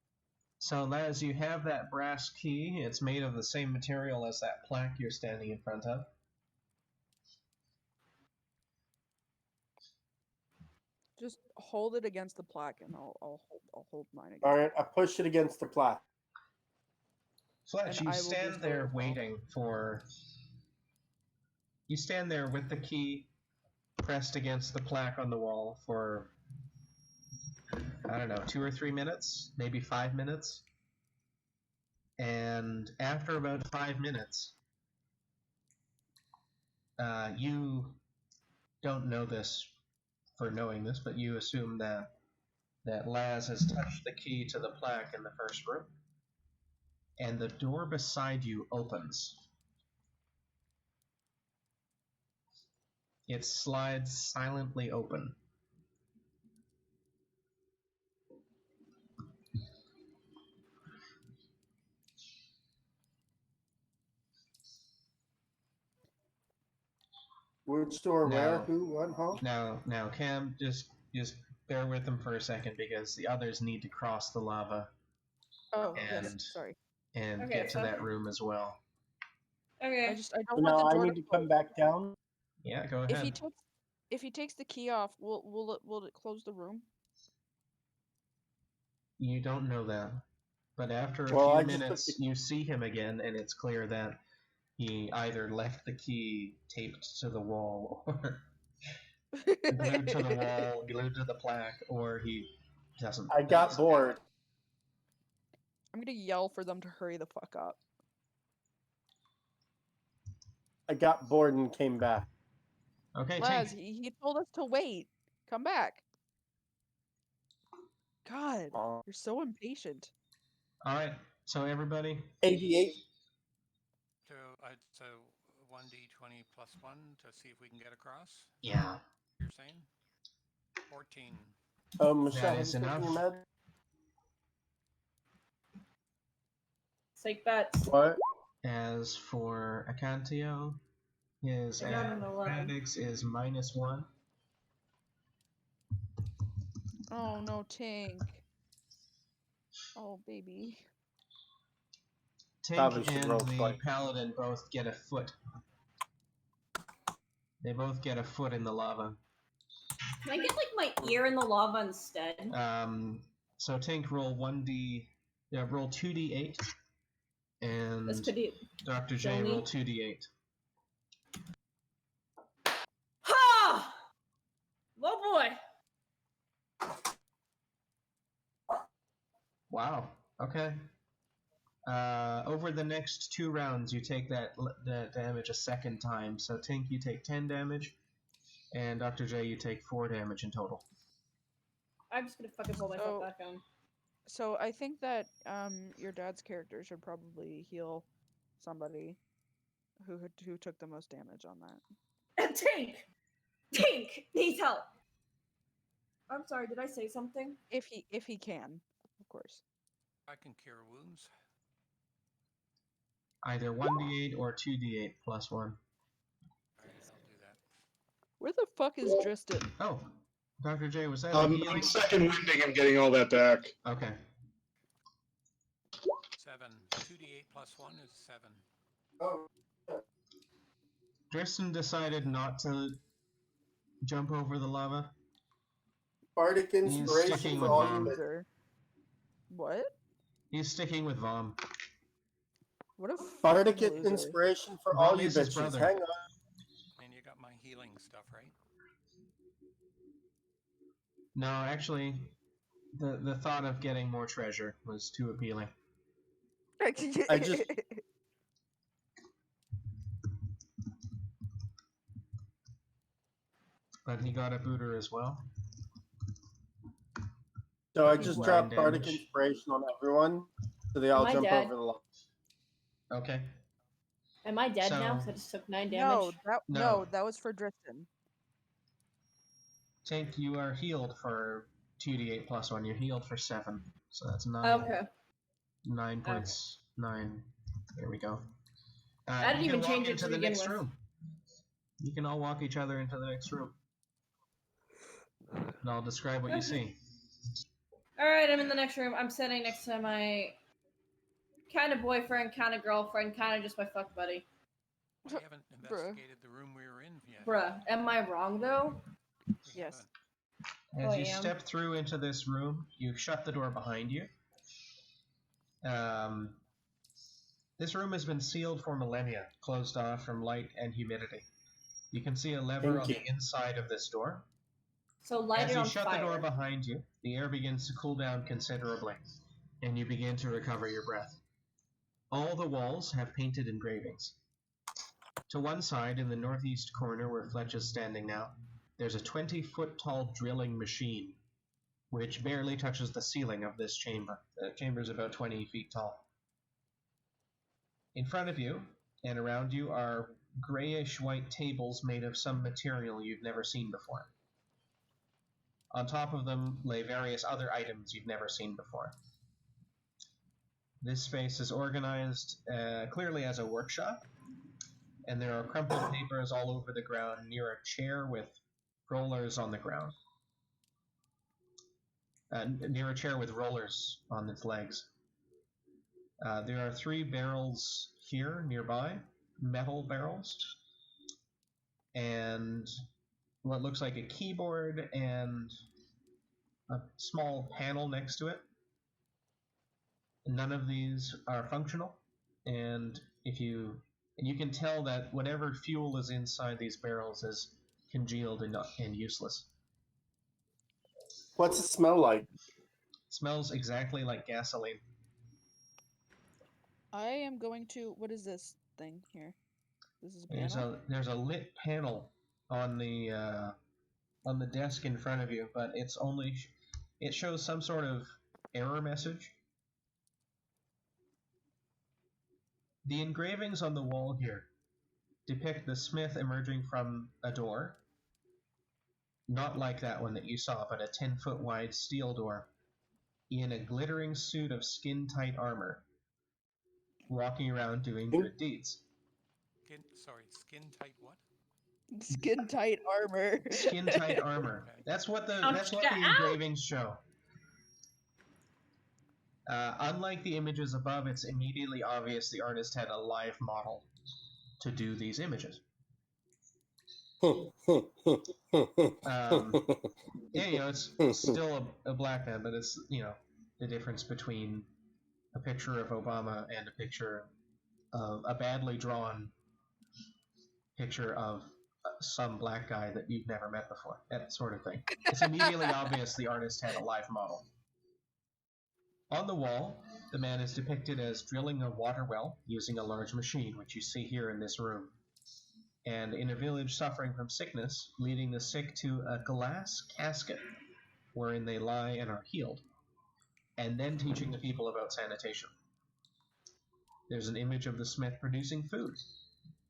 So, Laz, you have that brass key. It's made of the same material as that plaque you're standing in front of. Just hold it against the plaque, and I'll hold mine against. All right, I pushed it against the plaque. Fletch, And you I will stand just there roll. waiting for... You stand there with the key pressed against the plaque on the wall for, I don't know, 2 or 3 minutes, maybe 5 minutes. And after about 5 minutes, you don't know this for knowing this, but you assume that Laz has touched the key to the plaque in the first room, and the door beside you opens. It slides silently open. Which door? No. Where? Who? What? Huh? Now, Cam, just bear with them for a second because the others need to cross the lava Oh, and yes. Sorry. and Okay, get to so- that room as well. Okay. I So don't want now the I door need to to come back down. Yeah, go If ahead. he takes the key off, will it close the room? You don't know that, but after a Well, I few just took minutes, you see him again, and it's clear that he either left the key taped to the wall, or glued to the wall, glued to the plaque, or he doesn't. I got doesn't have bored. it. I'm gonna yell for them to hurry the fuck up. I got bored and came back. Okay, Laz, Tink. he told us to wait. Come back. God, Aw. you're so impatient. All right, so everybody, 88. So 1d20 plus 1 to see if we can get across. yeah, You're saying 14. Michelle, that have is you taken enough. your med? Take bets. What? As for Acantio, his I got an 11. acrobatics is -1. Oh no, Tink. Oh baby. Probably Tink should and roll the twice. paladin both get a foot. They both get a foot in the lava. Can I get like my ear in the lava instead? So Tink, roll 2d8, and This could be. Dr. J, Johnny. roll 2d8. Ha! Oh boy. Wow. Okay. Over the next 2 rounds, you take that damage a second time. So Tink, you take 10 damage, and Dr. J, you take 4 damage in total. I'm just gonna fucking pull myself back down. So I think that your dad's character should probably heal somebody. who took the most damage on that. And Tink needs help. I'm sorry, did I say something? If he can, of course. I can cure wounds. Either 1d8 or 2d8 plus 1. Alright, I'll do that. Where the fuck is Dristan? Oh, Dr. J, was that a I'm healing? second winding and getting all that back. Okay. 7. 2d8 plus 1 is 7. Oh, Dristan decided not to jump over the lava. Bardic sticking inspiration with for all Vom. you. Loser. What? He's sticking with Vom. What a Bardic fucking loser. inspiration for Vom all you is his bitches. brother. Hang on. And you got my healing stuff, right? No, actually, the thought of getting more treasure was too appealing. I just- But he got a booter as well. So I He's just blind dropped Bardic damage. inspiration on everyone, so they all Am I jump dead? over the lava. Okay. Am I dead now? So- Because I just took 9 no, damage. No. that was for Dristan. Tank, you are healed for 2d8 plus 1. You're healed for 7. So that's 9. Okay. 9 points. 9. There we go. I didn't you even can change walk it into to the begin next with. room. You can all walk each other into the next room. And I'll describe what you see. Alright, I'm in the next room. I'm sitting next to my kind of boyfriend, kind of girlfriend, kind of just my fuck buddy. I haven't investigated the room we were in yet. Bruh, am I wrong though? We Yes. haven't. As I you am. step through into this room, you shut the door behind you. This room has been sealed for millennia, closed off from light and humidity. You can see a lever Thank on you. the inside of this door. So light As it you on shut fire. the door behind you, the air begins to cool down considerably, and you begin to recover your breath. All the walls have painted engravings. To one side, in the northeast corner where Fletch is standing now, there's a 20-foot tall drilling machine, which barely touches the ceiling of this chamber. The chamber is about 20 feet tall. In front of you and around you are grayish-white tables made of some material you've never seen before. On top of them lay various other items you've never seen before. This space is organized clearly as a workshop, and there are crumpled papers all over the ground near a chair with rollers on the ground. Near a chair with rollers on its legs. There are 3 barrels here nearby, metal barrels, and what looks like a keyboard and a small panel next to it. None of these are functional, and you can tell that whatever fuel is inside these barrels is congealed and useless. What's it smell like? Smells exactly like gasoline. I am going to. What is this thing here? This is a panel. There's a lit panel on the desk in front of you, but it's only it shows some sort of error message. The engravings on the wall here depict the smith emerging from a door, not like that one that you saw, but a 10-foot wide steel door, in a glittering suit of skin-tight armor, walking around doing good deeds. Skin tight what? Skin tight armor. Skin-tight armor. Okay. That's what the Ouch. engravings show. Unlike the images above, it's immediately obvious the artist had a live model to do these images. Yeah, it's still a black man, but it's, the difference between a picture of Obama and a picture of a badly drawn picture of some black guy that you've never met before. That sort of thing. It's immediately obvious the artist had a live model. On the wall, the man is depicted as drilling a water well using a large machine, which you see here in this room. And in a village suffering from sickness, leading the sick to a glass casket wherein they lie and are healed, and then teaching the people about sanitation. There's an image of the smith producing food,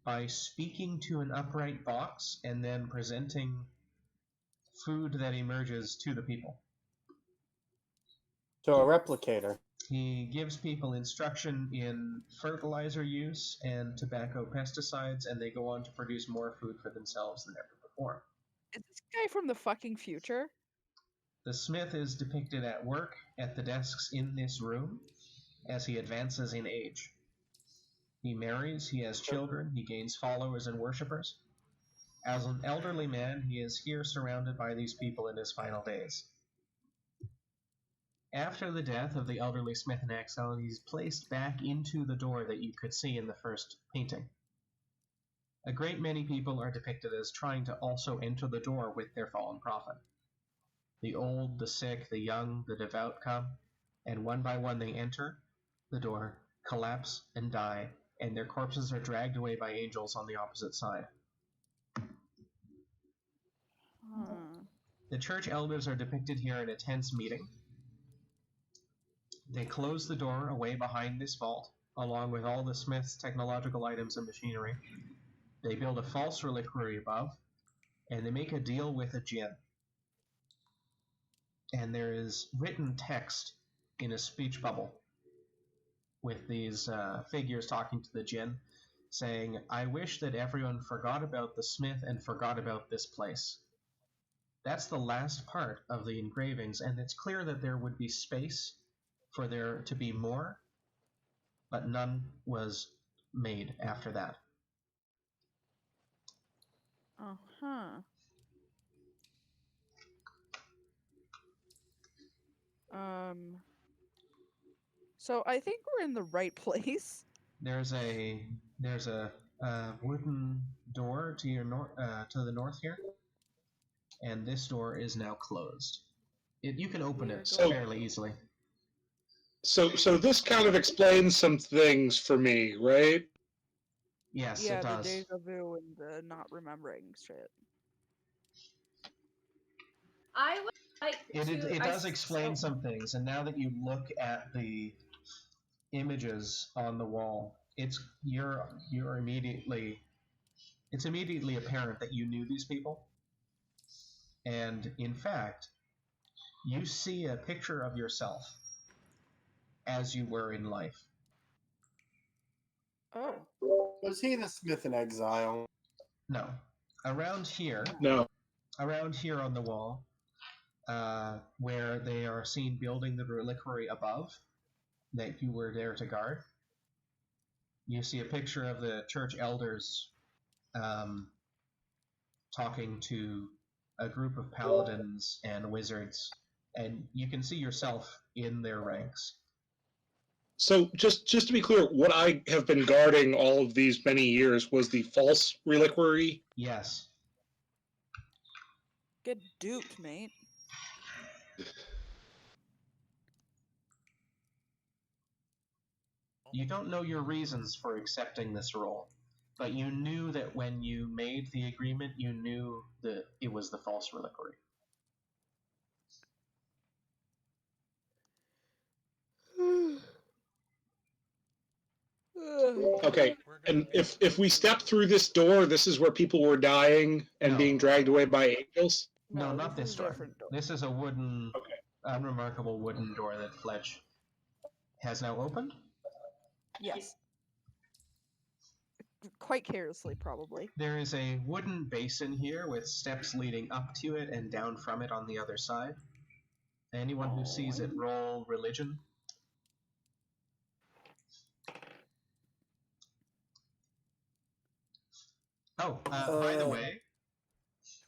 by speaking to an upright box and then presenting food that emerges to the people. So a replicator. He gives people instruction in fertilizer use and tobacco pesticides, and they go on to produce more food for themselves than ever before. Is this guy from the fucking future? The smith is depicted at work at the desks in this room as he advances in age. He marries, he has children, he gains followers and worshippers. As an elderly man, he is here surrounded by these people in his final days. After the death of the elderly smith in exile, he's placed back into the door that you could see in the first painting. A great many people are depicted as trying to also enter the door with their fallen prophet. The old, the sick, the young, the devout come, and one by one they enter the door, collapse, and die, and their corpses are dragged away by angels on the opposite side. The church elders are depicted here in a tense meeting. They close the door away behind this vault, along with all the smith's technological items and machinery. They build a false reliquary above, and they make a deal with a djinn. And there is written text in a speech bubble with these figures talking to the djinn, saying, "I wish that everyone forgot about the smith and forgot about this place." That's the last part of the engravings, and it's clear that there would be space for there to be more, but none was made after that. Uh-huh. So I think we're in the right place. There's a wooden door to your to the north here, and this door is now closed. You can open it fairly easily. So this kind of explains some things for me, right? Yes, Yeah, it the does. deja vu and the not remembering shit. I would like to. It does explain some things, and now that you look at the images on the wall, it's immediately apparent that you knew these people, and in fact, you see a picture of yourself as you were in life. Oh. Was he the smith in exile? No, around here No. On the wall, where they are seen building the reliquary above that you were there to guard, you see a picture of the church elders talking to a group of paladins and wizards, and you can see yourself in their ranks. So just to be clear, what I have been guarding all of these many years was the false reliquary? Yes. Get duped, mate. You don't know your reasons for accepting this role, but you knew that when you made the agreement, you knew that it was the false reliquary. Okay, and if we step through this door, this is where people were dying and No. being dragged away by angels? No, not this is a door. different door. This is a wooden, Okay. unremarkable wooden door that Fletch has now opened. Yes. Quite carelessly, probably. There is a wooden basin here with steps leading up to it and down from it on the other side. Anyone who sees it, roll religion. Oh, by the way,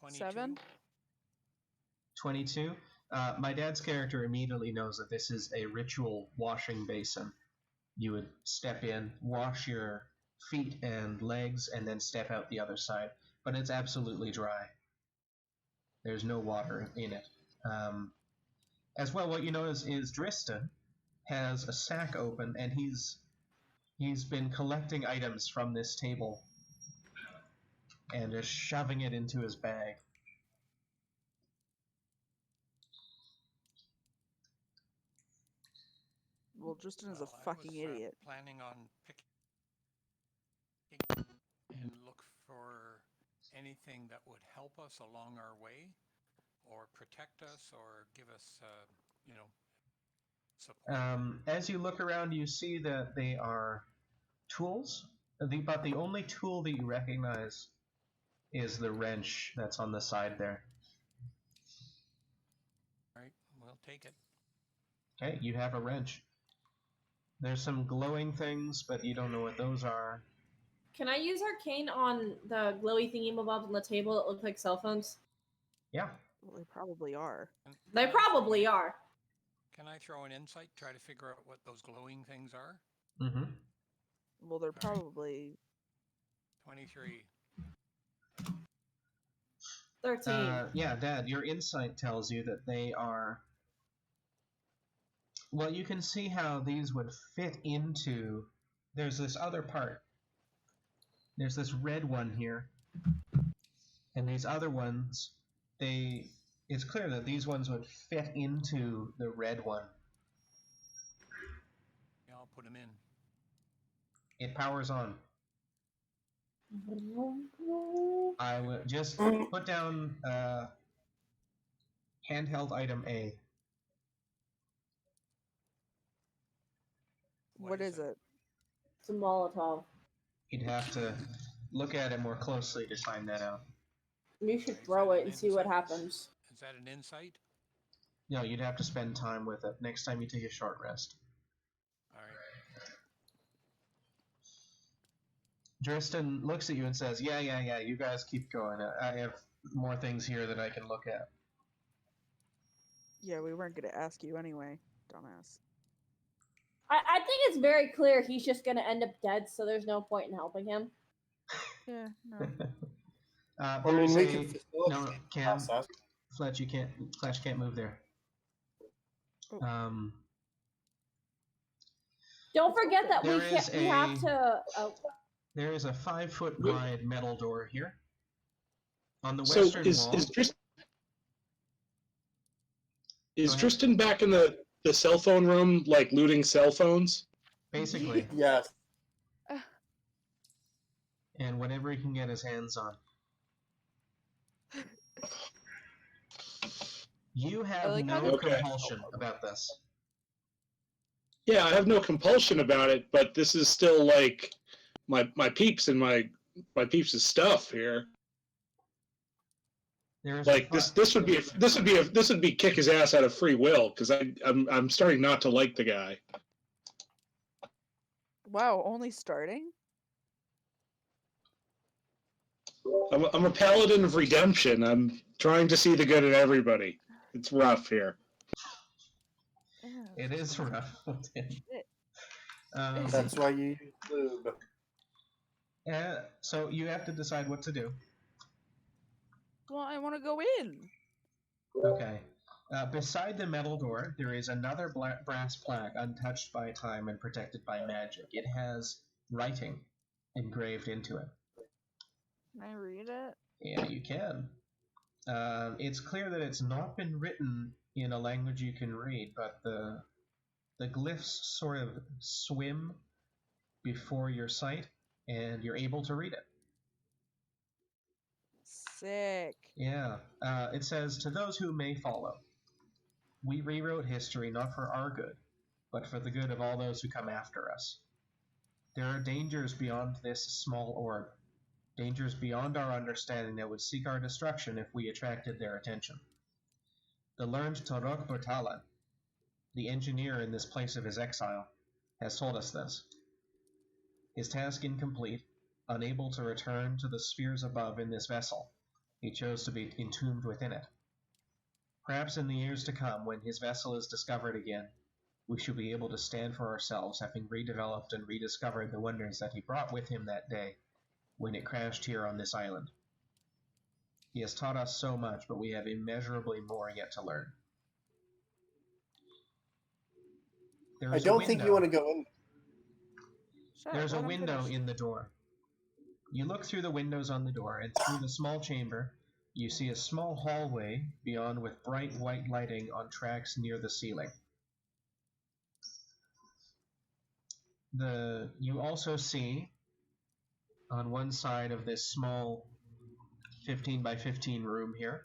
7? 22. My dad's character immediately knows that this is a ritual washing basin. You would step in, wash your feet and legs, and then step out the other side. But it's absolutely dry. There's no water in it. As well, what you notice is Dristan has a sack open, and he's been collecting items from this table and is shoving it into his bag. Well, Tristan is a Well, I fucking was, idiot. planning on picking and look for anything that would help us along our way, or protect us, or give us, support. As you look around, you see that they are tools, but the only tool that you recognize is the wrench that's on the side there. Right, we'll take it. Okay, you have a wrench. There's some glowing things, but you don't know what those are. Can I use Arcane on the glowy thingy mobobs on the table that look like cell phones? Yeah. Well, they probably are. They probably are. Can I throw an insight, try to figure out what those glowing things are? Mm-hmm. Well, they're probably 23. 13. Yeah, Dad, your insight tells you that they are. Well, you can see how these would fit into. There's this other part. There's this red one here. And these other ones, it's clear that these ones would fit into the red one. Yeah, I'll put them in. It powers on. I will just put down handheld item A. what is it? It's a Molotov. You'd have to look at it more closely to find that out. You should throw it and see what happens. Is that an insight? No, you'd have to spend time with it next time you take a short rest. All right. Dristan looks at you and says, yeah, you guys keep going. I have more things here that I can look at. Yeah, we weren't going to ask you anyway, dumbass. I think it's very clear he's just going to end up dead, so there's no point in helping him. Yeah, no. I There's mean, we a... can No, facilitate the Cam, process. Fletch, you can't. Fletch can't move there. Oh. Don't forget that we There is can't. We have to. There is a 5-foot wide metal door here. On the So western is wall. is Go ahead. Tristan back in the cell phone room, like looting cell phones? Basically. Yes. And whatever he can get his hands on. You have like how no Okay. compulsion about this. Yeah, I have no compulsion about it, but this is still like my peeps and my peeps' stuff here. There is Like this would be kick his ass out of free will, because I'm starting not to like the guy. Wow, only starting? I'm a paladin of redemption. I'm trying to see the good in everybody. It's rough here. It is rough. That's why you use lube. So you have to decide what to do. Well, I want to go in. Okay. Beside the metal door, there is another brass plaque untouched by time and protected by magic. It has writing engraved into it. Can I read it? Yeah, you can. It's clear that it's not been written in a language you can read, but the glyphs sort of swim before your sight, and you're able to read it. Sick. Yeah. It says, to those who may follow, we rewrote history not for our good, but for the good of all those who come after us. There are dangers beyond this small orb, dangers beyond our understanding that would seek our destruction if we attracted their attention. The learned Torok Bortala, the engineer in this place of his exile, has told us this. His task incomplete, unable to return to the spheres above in this vessel, he chose to be entombed within it. Perhaps in the years to come, when his vessel is discovered again, we shall be able to stand for ourselves, having redeveloped and rediscovered the wonders that he brought with him that day, when it crashed here on this island. He has taught us so much, but we have immeasurably more yet to learn. I don't think you want to go in. Shut There's up, a let him window finish. in the door. You look through the windows on the door, and through the small chamber, you see a small hallway beyond with bright white lighting on tracks near the ceiling. You also see on one side of this small 15 by 15 room here,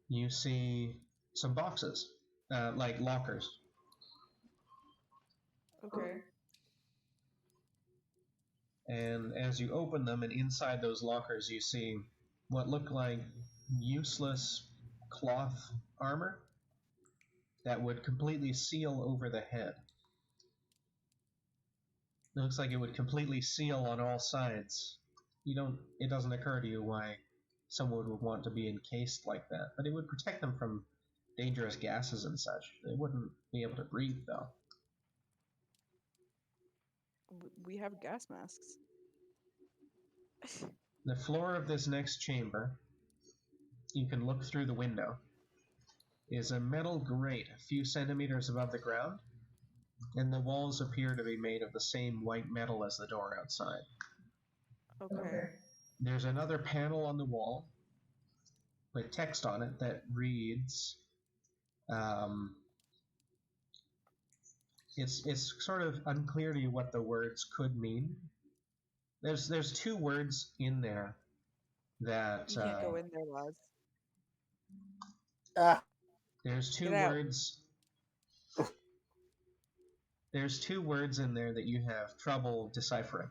you see some boxes, like lockers. Okay. And as you open them, and inside those lockers, you see what look like useless cloth armor that would completely seal over the head. It looks like it would completely seal on all sides. It doesn't occur to you why someone would want to be encased like that, but it would protect them from dangerous gases and such. They wouldn't be able to breathe, though. We have gas masks. The floor of this next chamber, you can look through the window, is a metal grate a few centimeters above the ground, and the walls appear to be made of the same white metal as the door outside. Okay. There's another panel on the wall with text on it that reads, it's sort of unclear to you what the words could mean. There's two words in there that You can't go in there, lads. Ah, there's two Get out. words. There's two words in there that you have trouble deciphering,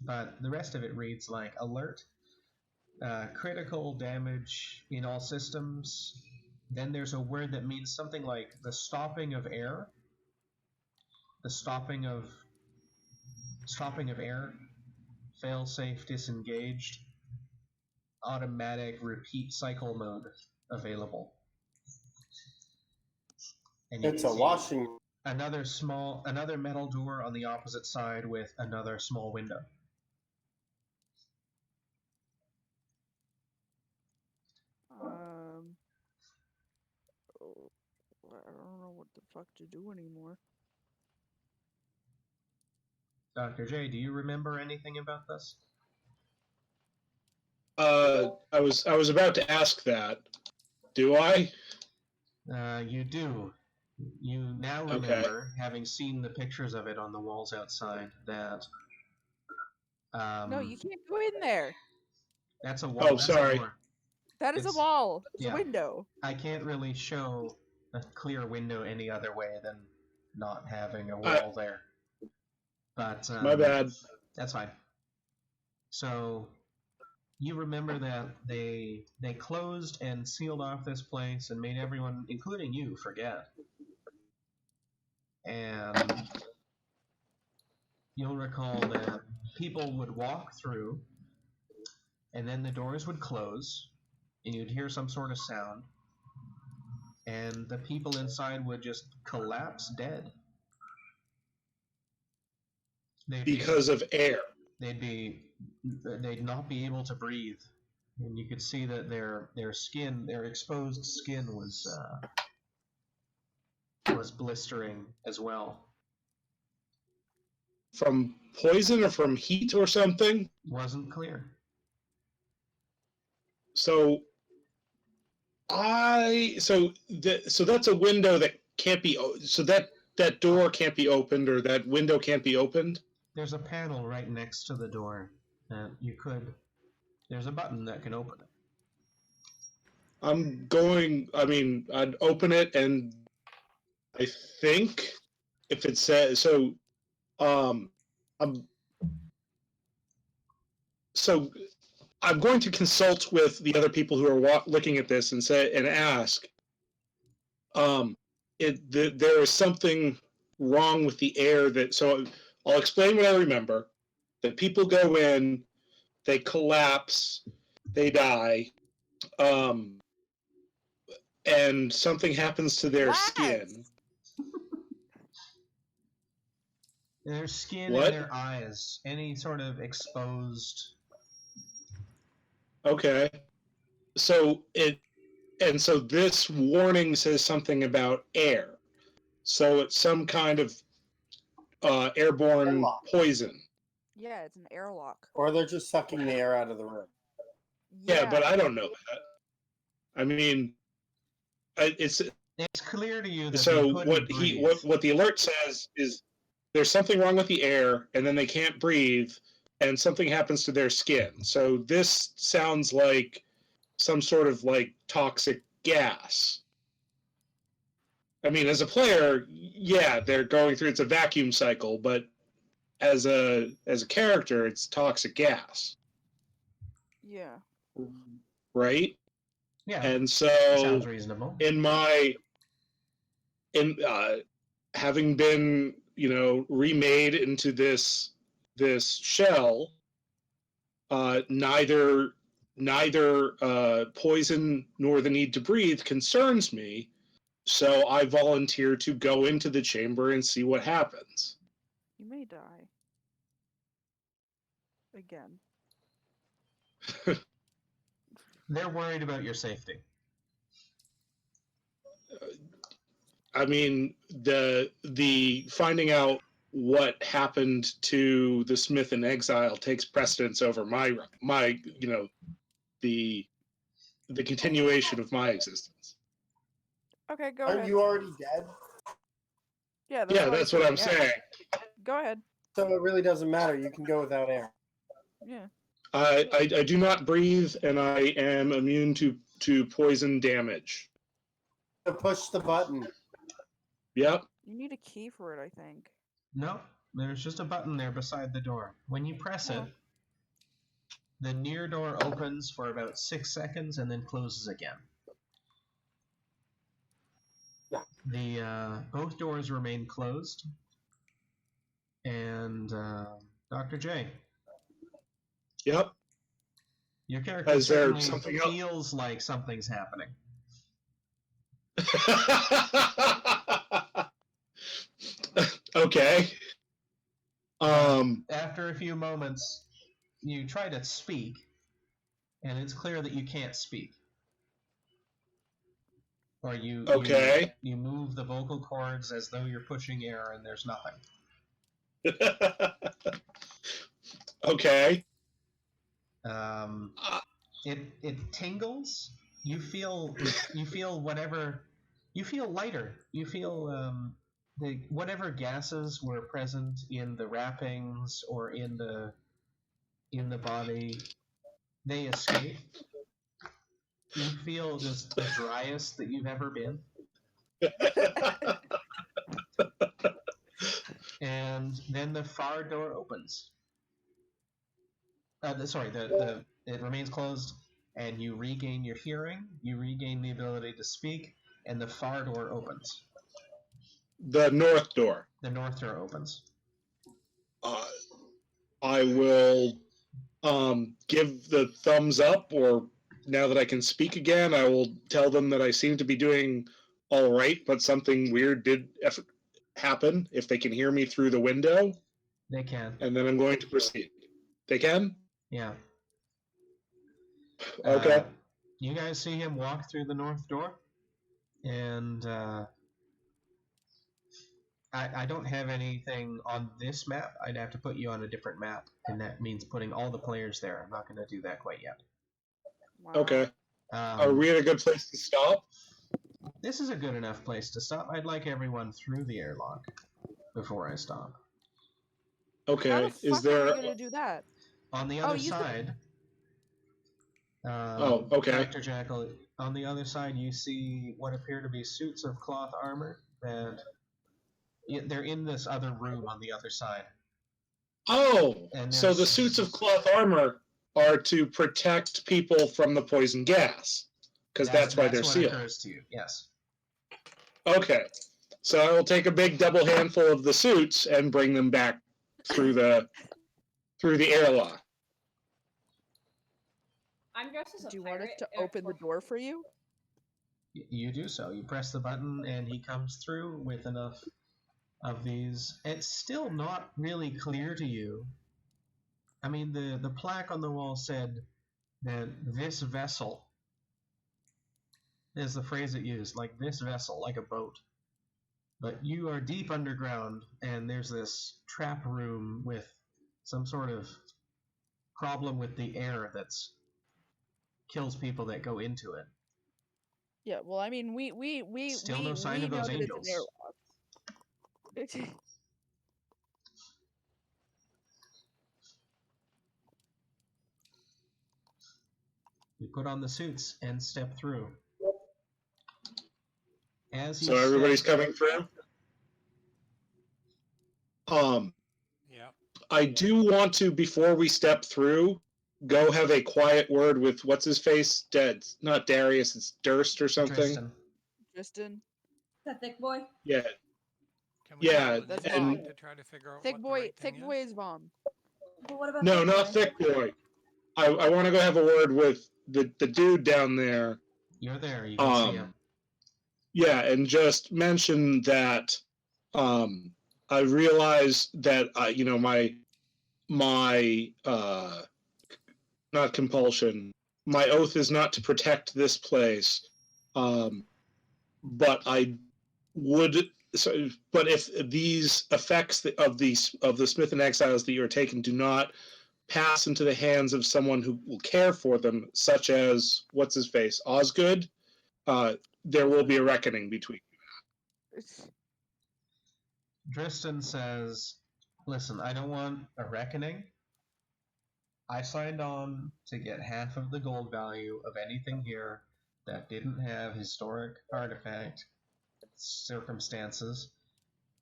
but the rest of it reads like alert, critical damage in all systems. Then there's a word that means something like the stopping of air. The stopping of air, fail-safe disengaged, automatic repeat cycle mode available. And you it's can a see washing. another metal door on the opposite side with another small window. I don't know what the fuck to do anymore. Dr. J, do you remember anything about this? I was about to ask that. Do I? You do. You now remember, having seen the pictures of it on the walls outside, that No, you can't go in there. that's a wall. Oh, that's a sorry. door. That is a It's- wall. It's yeah. a window. I can't really show a clear window any other way than not having a wall there. But My bad. That's fine. So you remember that they closed and sealed off this place and made everyone, including you, forget. And you'll recall that people would walk through, and then the doors would close, and you'd hear some sort of sound, and the people inside would just collapse dead. Because of air. They'd not be able to breathe, and you could see that their skin, their exposed skin, was blistering as well. From poison or from heat or something? Wasn't clear. So that's a window that can't be so that door can't be opened, or that window can't be opened. There's a panel right next to the door that you could. There's a button that can open it. I'd open it, and I think if it says so, I'm going to consult with the other people who are looking at this and ask, there is something wrong with the air so I'll explain what I remember. That people go in, they collapse, they die, and something happens to their skin. Their skin What? and their eyes, any sort of exposed. Okay. So this warning says something about air. So it's some kind of airborne Airlock. poison. Yeah, it's an airlock. Or they're just sucking the air out of the room. Yeah, but I don't know that. I mean, it's It's clear to you that so they couldn't breathe. what the alert says is there's something wrong with the air, and then they can't breathe, and something happens to their skin. So this sounds like some sort of like toxic gas. I mean, as a player, yeah, they're going through, it's a vacuum cycle, but as a character, it's toxic gas, Yeah. right? Yeah, And sounds so reasonable. having been, remade into this shell, neither poison nor the need to breathe concerns me. So I volunteer to go into the chamber and see what happens. You may die. Again. They're worried about your safety. I mean, the finding out what happened to the Smith in exile takes precedence over my the continuation of my existence. Okay, go Aren't ahead. you already dead? Yeah, Yeah, what I that's what I'm said, yeah. saying. Go ahead. So it really doesn't matter. You can go without air. Yeah. I do not breathe, and I am immune to poison damage. So push the button. Yep. You need a key for it, I think. No, there's just a button there beside the door. When you press it, the near door opens for about 6 seconds and then closes again. Yeah. The both doors remain closed, and Dr. J, Yep. your character Is there certainly something else? feels like something's happening. Okay. After a few moments, you try to speak, and it's clear that you can't speak. Or Okay. you move the vocal cords as though you're pushing air, and there's nothing. Okay. It tingles. You feel whatever. You feel lighter. You feel whatever gases were present in the wrappings or in the body, they escape. You feel just the driest that you've ever been. And then the far door opens. It remains closed, and you regain your hearing, you regain the ability to speak, and the far door opens. The north door. The north door opens. I will give the thumbs up, or now that I can speak again, I will tell them that I seem to be doing all right, but something weird did happen. If they can hear me through the window, They can. and then I'm going to proceed. They can? Yeah. Okay. You guys see him walk through the north door, and I don't have anything on this map. I'd have to put you on a different map, and that means putting all the players there. I'm not going to do that quite yet. Wow. Okay. Are we at a good place to stop? This is a good enough place to stop. I'd like everyone through the airlock before I stop. Okay. How the fuck Is are there? we gonna do that? On the Oh, other use the- side... Okay. Dr. Jackal, on the other side you see what appear to be suits of cloth armor, and they're in this other room on the other side. Oh, And so there's- the suits of cloth armor are to protect people from the poison gas, because that's why they're what sealed. occurs to you, yes. Okay, so I will take a big double handful of the suits and bring them back through the airlock. I'm dressed as a Do you want us pirate, to Eric open the Fork- door for you? You do so. You press the button, and he comes through with enough of these. It's still not really clear to you. I mean, the plaque on the wall said that this vessel is the phrase it used, like this vessel, like a boat. But you are deep underground, and there's this trap room with some sort of problem with the air that's kills people that go into it. Yeah. Well, I mean, Still no sign of know those that angels. It's an airlock. You put on the suits and step through. As you So everybody's step, coming through. Yeah. I do want to, before we step through, go have a quiet word with what's his face? Dead, not Darius. It's Durst or something. Tristan, Tristan. That thick boy. Yeah, Can we Yeah, roll That's initiative and- to try to figure out Thick what boy. the right Thick thing boy is? is bomb. But what about no, thick not boy? Thick Boy. I want to go have a word with the dude down there. you're there. You can see him. Yeah, and just mention that I realize that my not compulsion. My oath is not to protect this place, but I would. So, but if these effects of the Smith and Exiles that you are taking do not pass into the hands of someone who will care for them, such as what's his face, Osgood, there will be a reckoning between. Tristan says, "Listen, I don't want a reckoning. I signed on to get half of the gold value of anything here that didn't have historic artifact circumstances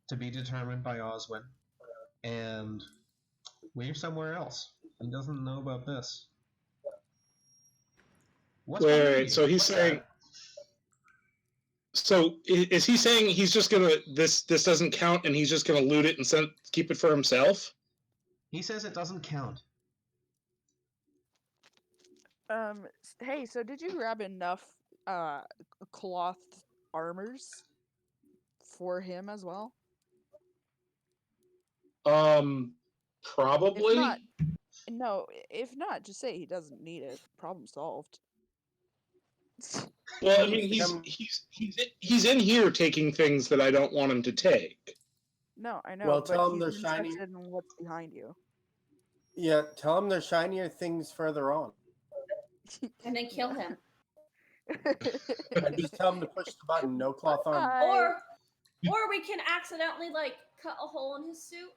to be determined by Oswin, and we're somewhere else. He doesn't know about this." What's behind you? Wait, so he's What's saying. that? So is he saying he's just gonna this doesn't count and he's just gonna loot it and keep it for himself? He says it doesn't count. Hey, so did you grab enough cloth armors for him as well? Probably. If not, no. If not, just say he doesn't need it. Problem solved. Well, I mean, Become- he's in here taking things that I don't want him to take. No, I know. Well, but tell him he's they're shiny. interested in what's behind you. Yeah, tell him there's shinier things further on. And then kill him. And just tell him to push the button. No cloth armor. Hi. Or we can accidentally like cut a hole in his suit.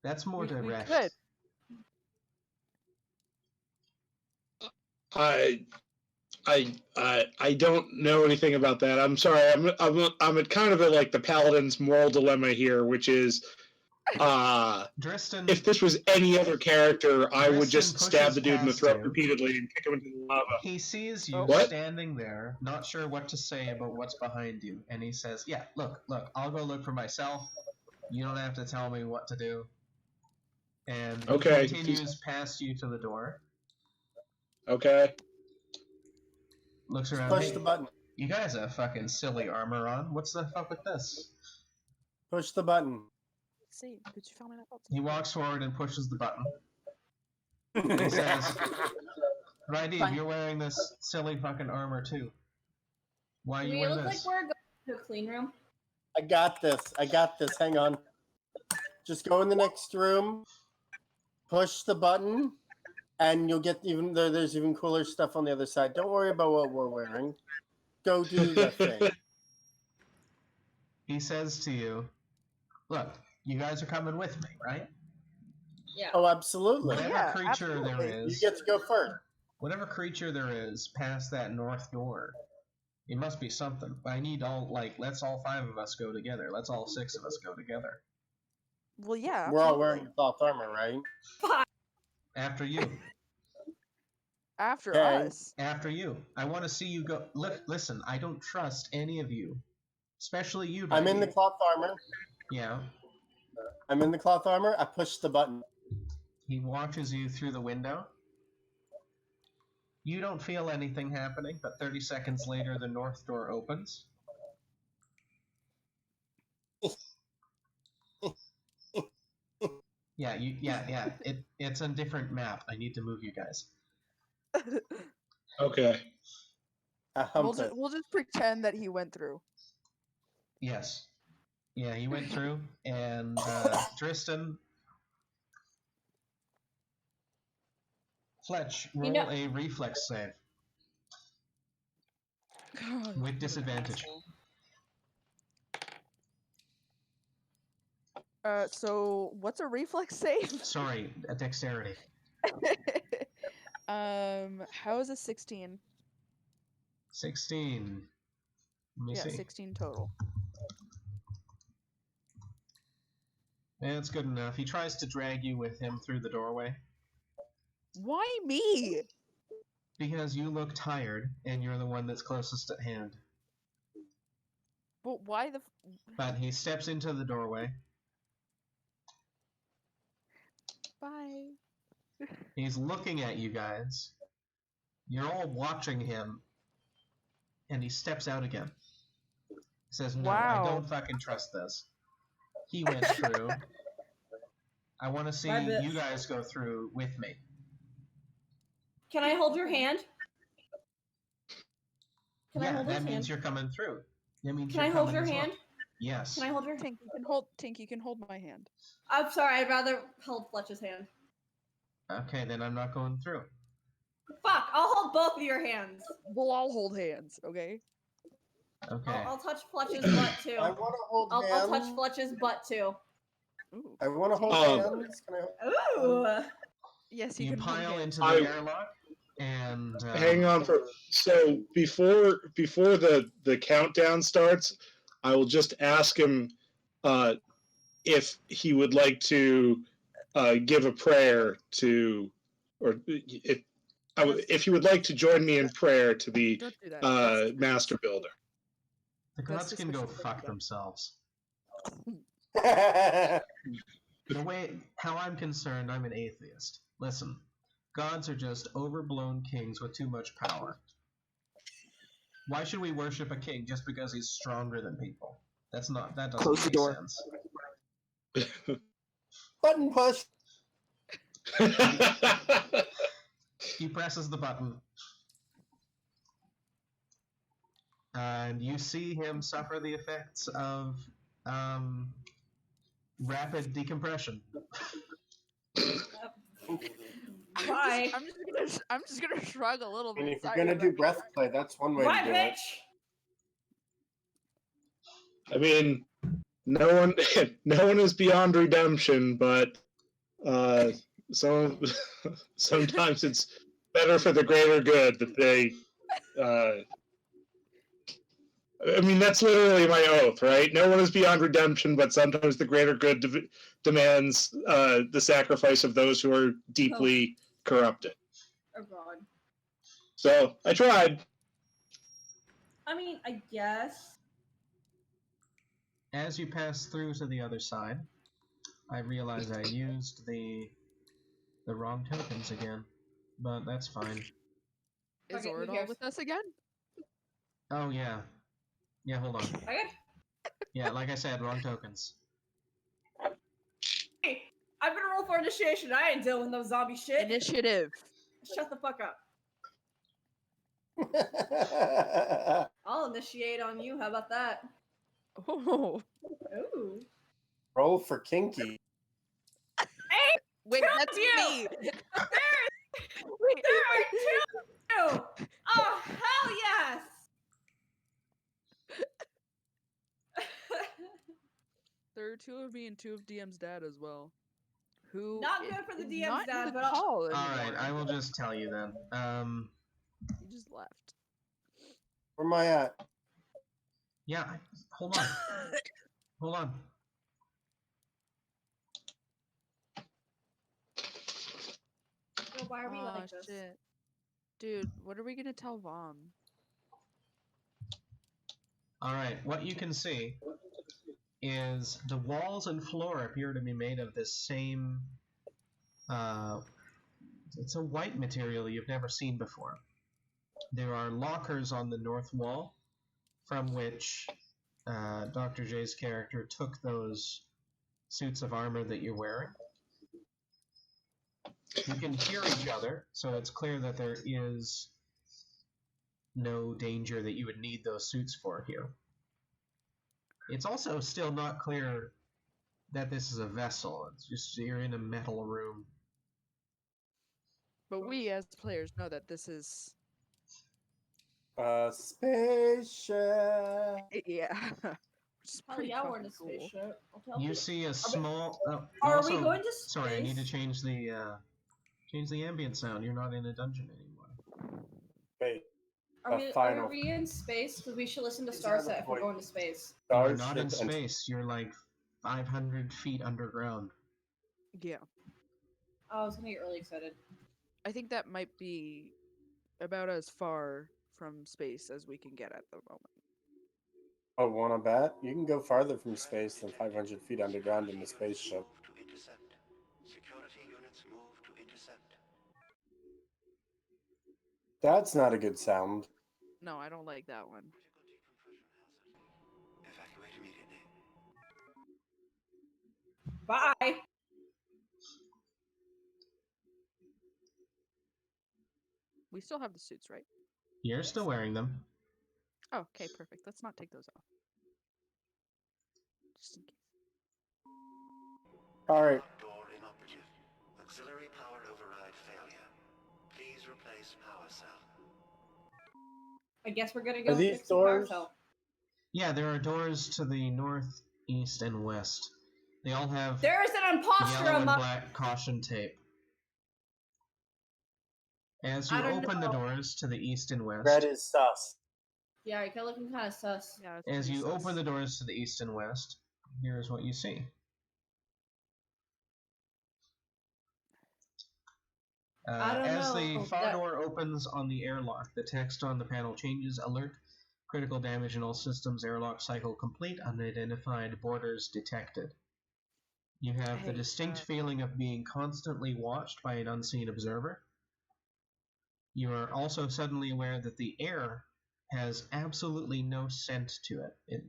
That's more We direct. could. I don't know anything about that. I'm sorry. I'm at kind of like the paladin's moral dilemma here, which is, Dristan, if this was any other character, I would Dristan just stab pushes the dude in the past throat you. repeatedly and kick him into the lava. he sees you What? standing there, not sure what to say about what's behind you, and he says, "Yeah, look, I'll go look for myself. You don't have to tell me what to do." And he Okay. continues past you to the door, Okay. looks around. Push "Hey, the button. you guys have fucking silly armor on. What's the fuck with this?" Push the button. See, did you find me that box? He walks forward and pushes the button. He says, "Rydeeb, you're wearing this silly fucking armor too. Why Do you we wear look like this?" we're going to a clean room? I got this. Hang on. Just go in the next room, push the button, and you'll get there's even cooler stuff on the other side. Don't worry about what we're wearing. Go do the thing. He says to you, "Look, you guys are coming with me, right? Yeah. Oh, absolutely. Whatever Yeah, creature there absolutely. You is, get to go first. whatever creature there is past that north door, it must be something. I need let's all 5 of us go together. Let's all 6 of us go together. Well, yeah. We're all absolutely. wearing cloth armor, right? After you. After Okay. us. After you. I want to see you go. Listen, I don't trust any of you. Especially you, I'm in the Rydeeb. cloth armor. Yeah. I'm in the cloth armor. I push the button. He watches you through the window. You don't feel anything happening, but 30 seconds later, the north door opens. Yeah, it's a different map. I need to move you guys. Okay. I hump it. We'll just pretend that he went through. Yes. Yeah, he went through, and Tristan. Fletch, roll know- a reflex save with disadvantage. So what's a reflex save? Sorry, a dexterity. How is a 16? 16. Let me Yeah, see. 16 total. Yeah, that's good enough. He tries to drag you with him through the doorway Why me? because you look tired and you're the one that's closest at hand. But why the? But he steps into the doorway. Bye. He's looking at you guys. You're all watching him, and he steps out again. He says, "No, I Wow. don't fucking trust this." He went through. I want to see Bye, bitch. you guys go through with me. Can I hold your hand? Can I Yeah, hold that his means hand? you're coming through. That means Can you're I hold coming your as well. hand? Yes. Can I hold your? Tink, you can hold my hand. I'm sorry. I'd rather hold Fletch's hand. Okay, then I'm not going through. Fuck! I'll hold both of your hands. We'll all hold hands, okay? Okay. I'll touch Fletch's butt too. I want to hold hands. I'll touch Fletch's butt too. Ooh. I want to hold Um, hands. Can I hold Ooh. Yes, you You can hold pile hands. into the I- airlock, and Hang on for so before the countdown starts, I will just ask him if he would like to give a prayer to, or if he would like to join me in prayer to the Don't do that. That's Master Builder. the That's gods can go disrespectful, fuck though. themselves. hands? The way how I'm concerned, I'm an atheist. Listen, gods are just overblown kings with too much power. Why should we worship a king just because he's stronger than people? That doesn't Close the make door. sense. Button push. He presses the button. And you see him suffer the effects of rapid decompression. Bye. I'm just gonna shrug a little I mean, bit. if you're Sorry gonna do about breath play, that's one way Bye, to do bitch. it. I mean, no one is beyond redemption, but sometimes it's better for the greater good that they. I mean, that's literally my oath, right? No one is beyond redemption, but sometimes the greater good demands the sacrifice of those who are deeply corrupted. Oh god. So I tried. I mean, I guess. As you pass through to the other side, I realize I used the wrong tokens again, but that's fine. Is Okay, who Oradol cares? with us again? Oh yeah, yeah. Hold on. Okay. Yeah, like I said, wrong tokens. Hey, I'm gonna roll for initiation. I ain't dealing with no zombie shit. Initiative. Shut the fuck up. I'll initiate on you. How about that? Oh. Ooh. Roll for kinky. Wait, Two that's of you! me. Wait, There are two! Oh, hell yes! There are two of me and two of DM's dad as well. Who Not good for the is DM's not dad, in the but I'll- call All right, anymore. I will just tell you then. He just left. Where am I at? Yeah. Hold on. Hold on. So why are we Aw, like this? shit. Dude, what are we gonna tell Vom? All right. What you can see is the walls and floor appear to be made of this same. It's a white material you've never seen before. There are lockers on the north wall, from which Dr. J's character took those suits of armor that you're wearing. You can hear each other, so it's clear that there is no danger that you would need those suits for here. It's also still not clear that this is a vessel. It's just you're in a metal room. But we as players know that this is Spaceship. yeah. Which is Hell pretty yeah, we're in fucking a cool. spaceship. I'll tell You you. see a small. Are also, we going to space? sorry, I need to change the Change the ambient sound. You're not in a dungeon anymore. Wait, Are we in space? Because we should listen to Starset if we're going to space. You're not in Starship and space. You're like 500 feet underground. Yeah. Oh, I was gonna get really excited. I think that might be about as far from space as we can get at the moment. Oh, wanna bet? You can go farther from space than 500 feet underground in a spaceship. Move to intercept. Security units move to intercept. That's not a good sound. No, I don't like that one. Critical decompression hazard. Evacuate immediately. Bye. We still have the suits, right? You're still wearing them. Oh, okay, perfect. Let's not take those off. Just in case. Alright, Lock door inoperative. Auxiliary power override failure. Please replace power cell. I guess we're gonna go Are these fix the power doors? cell. Yeah, there are doors to the north, east, and west. They all have There is an imposter yellow and among. black caution tape. As you I don't open the know. doors to the east and west, red is sus. Yeah, you're looking kind of sus. Yeah. it's as pretty you sus. open the doors to the east and west, here's what you see. I don't As the know, far that- door opens on the airlock, the text on the panel changes. Alert. Critical damage in all systems. Airlock cycle complete. Unidentified borders detected. You have the Hey, distinct feeling of being constantly watched by an unseen observer. You are also suddenly aware that the air has absolutely no scent to it. It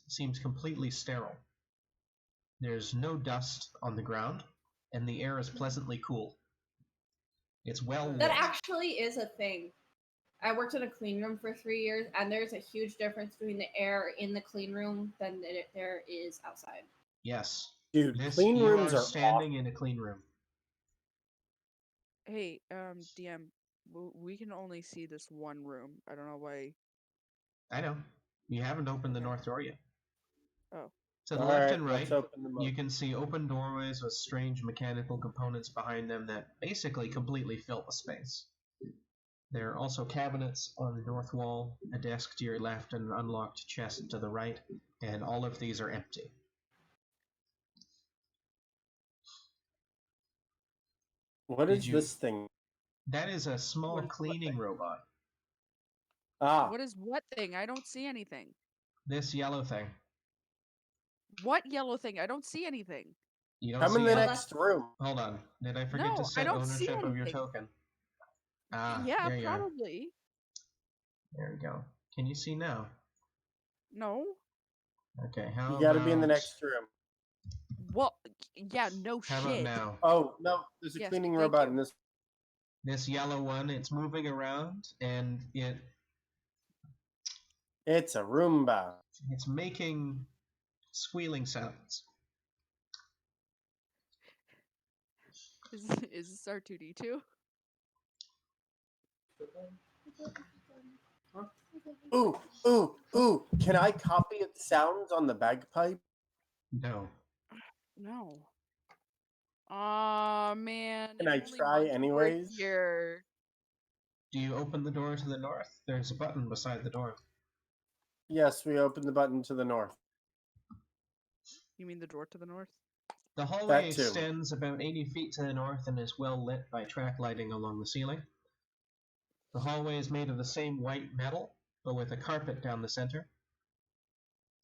seems completely sterile. There's no dust on the ground, and the air is pleasantly cool. It's well lit. That actually is a thing. I worked in a clean room for 3 years, and there's a huge difference between the air in the clean room than there is outside. Yes. Dude, This, clean you rooms are are standing in a clean room. Hey, DM, we can only see this one room. I don't know why. I know. You haven't opened the north door yet. Oh. To the All left right, and right, let's open them up. you can see open doorways with strange mechanical components behind them that basically completely fill the space. There are also cabinets on the north wall, a desk to your left, and an unlocked chest to the right, and all of these are empty. What Did is you- this thing? That is a small What is cleaning robot. Ah, What is what thing? I don't see anything. This yellow thing. What yellow thing? I don't see anything. You don't come in see the it? Well, next room. Hold on. Did I forget No, to I set don't see ownership of your anything. token? Ah, Yeah, there you are. probably. There we go. Can you see now? No. Okay, how You gotta be in the about- next room. Well, yeah, no How about shit. now? Oh, no, there's a Yes, cleaning thank robot you. in this. This yellow one, it's moving around and It's a Roomba. it's making squealing sounds. Is this R2D2? Ooh, ooh, ooh. Can I copy its sounds on the bagpipe? No. No. Aw, man. Can if I only try Monkey were anyways? Here. Do you open the door to the north? There's a button beside the door. Yes, we open the button to the north. You mean the door to the north? The hallway That too. extends about 80 feet to the north and is well lit by track lighting along the ceiling. The hallway is made of the same white metal, but with a carpet down the center.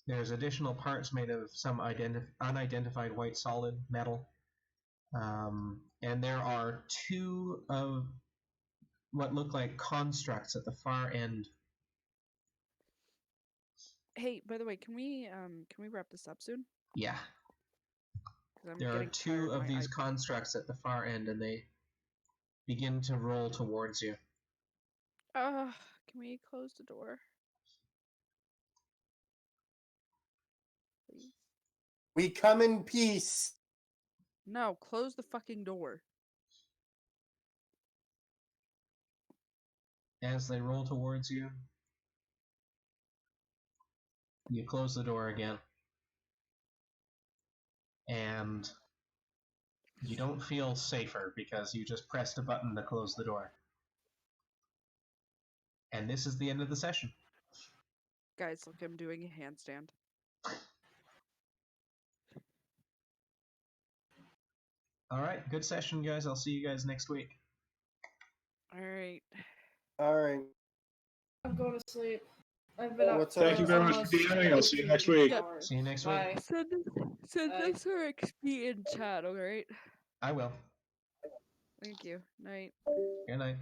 There's additional parts made of some unidentified white solid metal. And there are two of what look like constructs at the far end. Hey, by the way, can we wrap this up soon? Yeah. 'Cause I'm There are getting two tired of my these iPad. constructs at the far end, and they begin to roll towards you. Can we close the door? Please. We come in peace. No, close the fucking door. As they roll towards you, you close the door again. And You don't feel safer because you just pressed a button to close the door. And this is the end of the session. Guys, look, I'm doing a handstand. All right, good session, guys. I'll see you guys next week. All right. All right. I'm going to sleep. I've been up. What's for up? Thank you very much for almost DMing. I'll see you next 14 week. Yep. hours. See you next week. Bye. Send Bye. us our XP in chat, alright? I will. Thank you. Night. Good night.